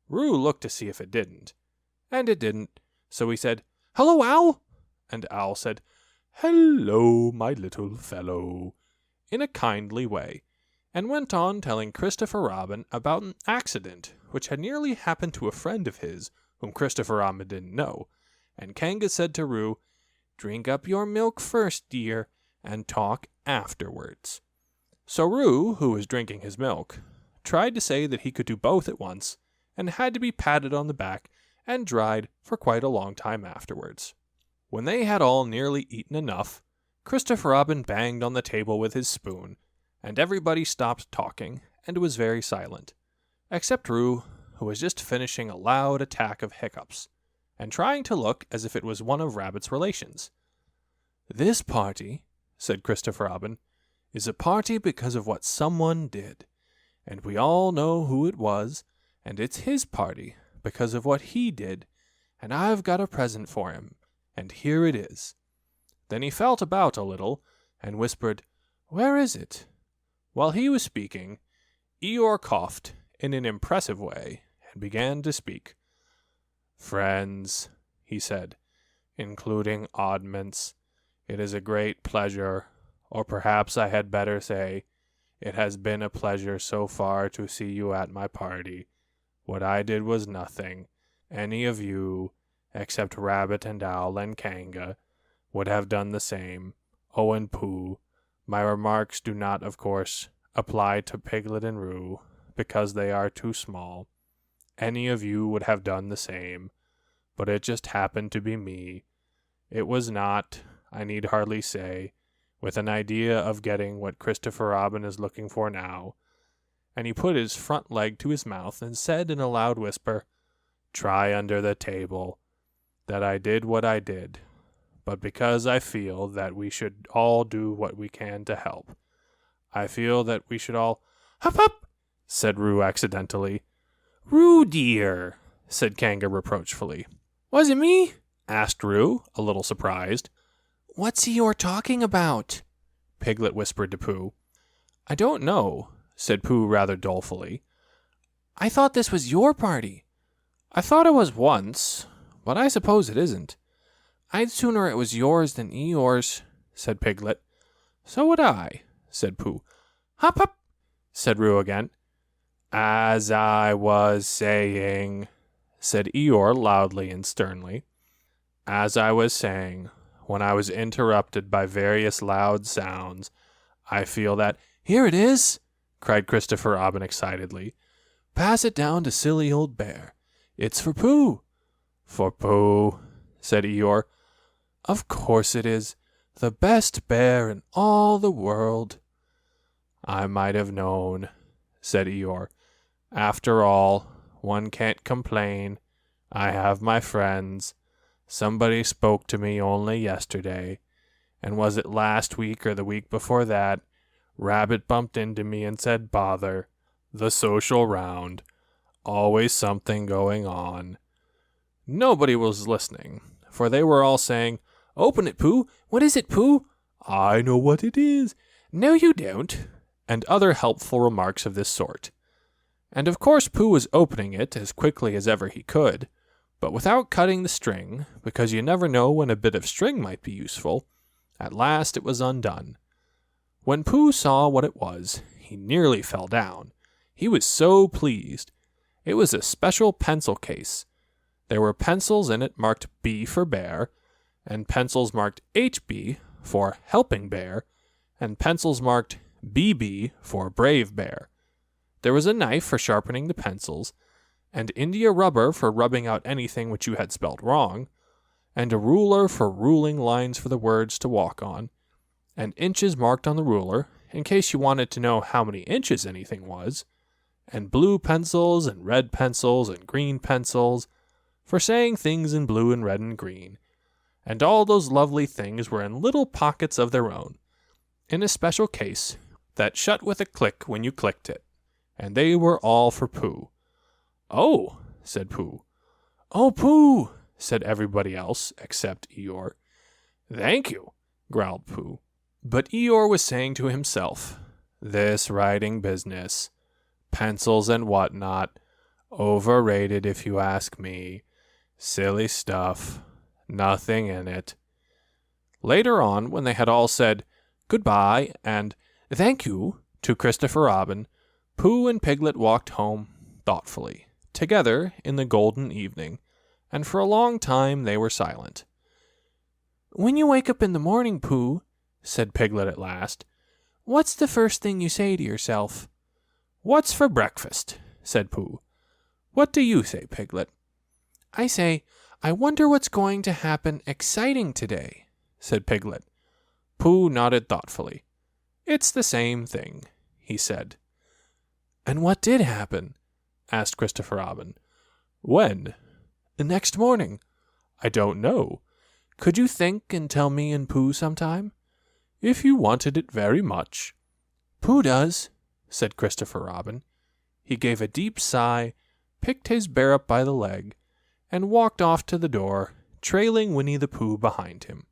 Roo looked to see if it didn't, and it didn't, so he said, "Hello, Owl!" And Owl said, "Hello, my little fellow," in a kindly way, and went on telling Christopher Robin about an accident which had nearly happened to a friend of his whom Christopher Robin didn't know, and Kanga said to Roo, "Drink up your milk first, dear, and talk afterwards." So Roo, who was drinking his milk, tried to say that he could do both at once, and had to be patted on the back and dried for quite a long time afterwards. When they had all nearly eaten enough, Christopher Robin banged on the table with his spoon, and everybody stopped talking and was very silent, except Roo, who was just finishing a loud attack of hiccups, and trying to look as if it was one of Rabbit's relations. "This party," said Christopher Robin, "is a party because of what someone did, and we all know who it was, and it's his party because of what he did, and I've got a present for him, and here it is." Then he felt about a little, and whispered, "Where is it?" While he was speaking, Eeyore coughed in an impressive way, and began to speak. "Friends," he said, including oddments, "it is a great pleasure, or perhaps I had better say, it has been a pleasure so far to see you at my party. What I did was nothing. Any of you, except Rabbit and Owl and Kanga, would have done the same. Oh, and Pooh. My remarks do not, of course, apply to Piglet and Roo, because they are too small. any of you would have done the same, but it just happened to be me. It was not, I need hardly say, with an idea of getting what Christopher Robin is looking for now. And he put his front leg to his mouth and said in a loud whisper, "Try under the table," that I did what I did, but because I feel that we should all do what we can to help. I feel that we should all— "Hup, hup," said Roo accidentally. "Roo, dear," said Kanga reproachfully. "Was it me?" asked Roo, a little surprised. "What's Eeyore talking about?" Piglet whispered to Pooh. "I don't know," said Pooh rather dolefully. "I thought this was your party." "I thought it was once, but I suppose it isn't." "I'd sooner it was yours than Eeyore's," said Piglet. "So would I," said Pooh. "Hop, hop," said Roo again. "As I was saying," said Eeyore loudly and sternly. "As I was saying, when I was interrupted by various loud sounds, I feel that—" "Here it is!" cried Christopher Robin excitedly. "Pass it down to silly old bear. It's for Pooh." "For Pooh," said Eeyore. "Of course it is. The best bear in all the world." "I might have known," said Eeyore. "After all, one can't complain. I have my friends. Somebody spoke to me only yesterday, and was it last week or the week before that, Rabbit bumped into me and said, 'Bother. The social round. Always something going on.'" Nobody was listening, for they were all saying, "Open it, Pooh. What is it, Pooh?" "I know what it is." "No, you don't," and other helpful remarks of this sort. And of course Pooh was opening it as quickly as ever he could, but without cutting the string, because you never know when a bit of string might be useful. At last it was undone. When Pooh saw what it was, he nearly fell down. He was so pleased. It was a special pencil case. There were pencils in it marked B for bear, and pencils marked HB for helping bear, and pencils marked BB for brave bear. There was a knife for sharpening the pencils, and India rubber for rubbing out anything which you had spelled wrong, and a ruler for ruling lines for the words to walk on, and inches marked on the ruler, in case you wanted to know how many inches anything was, and blue pencils and red pencils and green pencils, for saying things in blue and red and green, and all those lovely things were in little pockets of their own, in a special case that shut with a click when you clicked it, and they were all for Pooh. "Oh," said Pooh. "Oh, Pooh," said everybody else except Eeyore. "Thank you," growled Pooh. But Eeyore was saying to himself, "This writing business, pencils and whatnot, overrated if you ask me. Silly stuff, nothing in it." Later on, when they had all said goodbye and "Thank you" to Christopher Robin, Pooh and Piglet walked home thoughtfully, together in the golden evening, and for a long time they were silent. "When you wake up in the morning, Pooh," said Piglet at last, "what's the first thing you say to yourself?" "What's for breakfast?" said Pooh. "What do you say, Piglet?" "I say, I wonder what's going to happen exciting today," said Piglet. Pooh nodded thoughtfully. "It's the same thing," he said. "And what did happen?" asked Christopher Robin. "When?" "Next morning." "I don't know. Could you think and tell me and Pooh sometime?" "If you wanted it very much." "Pooh does," said Christopher Robin. He gave a deep sigh, picked his bear up by the leg, and walked off to the door, trailing Winnie-the-Pooh behind him.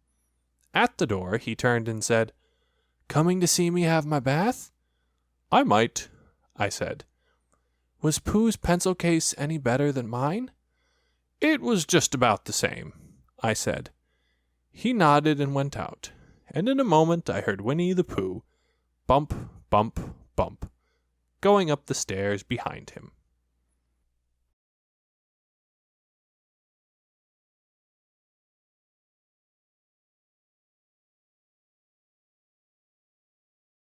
At the door he turned and said, "Coming to see me have my bath?" "I might," I said. "Was Pooh's pencil case any better than mine?" "It was just about the same," I said. He nodded and went out, and in a moment I heard Winnie-the-Pooh, bump, bump, bump, going up the stairs behind him.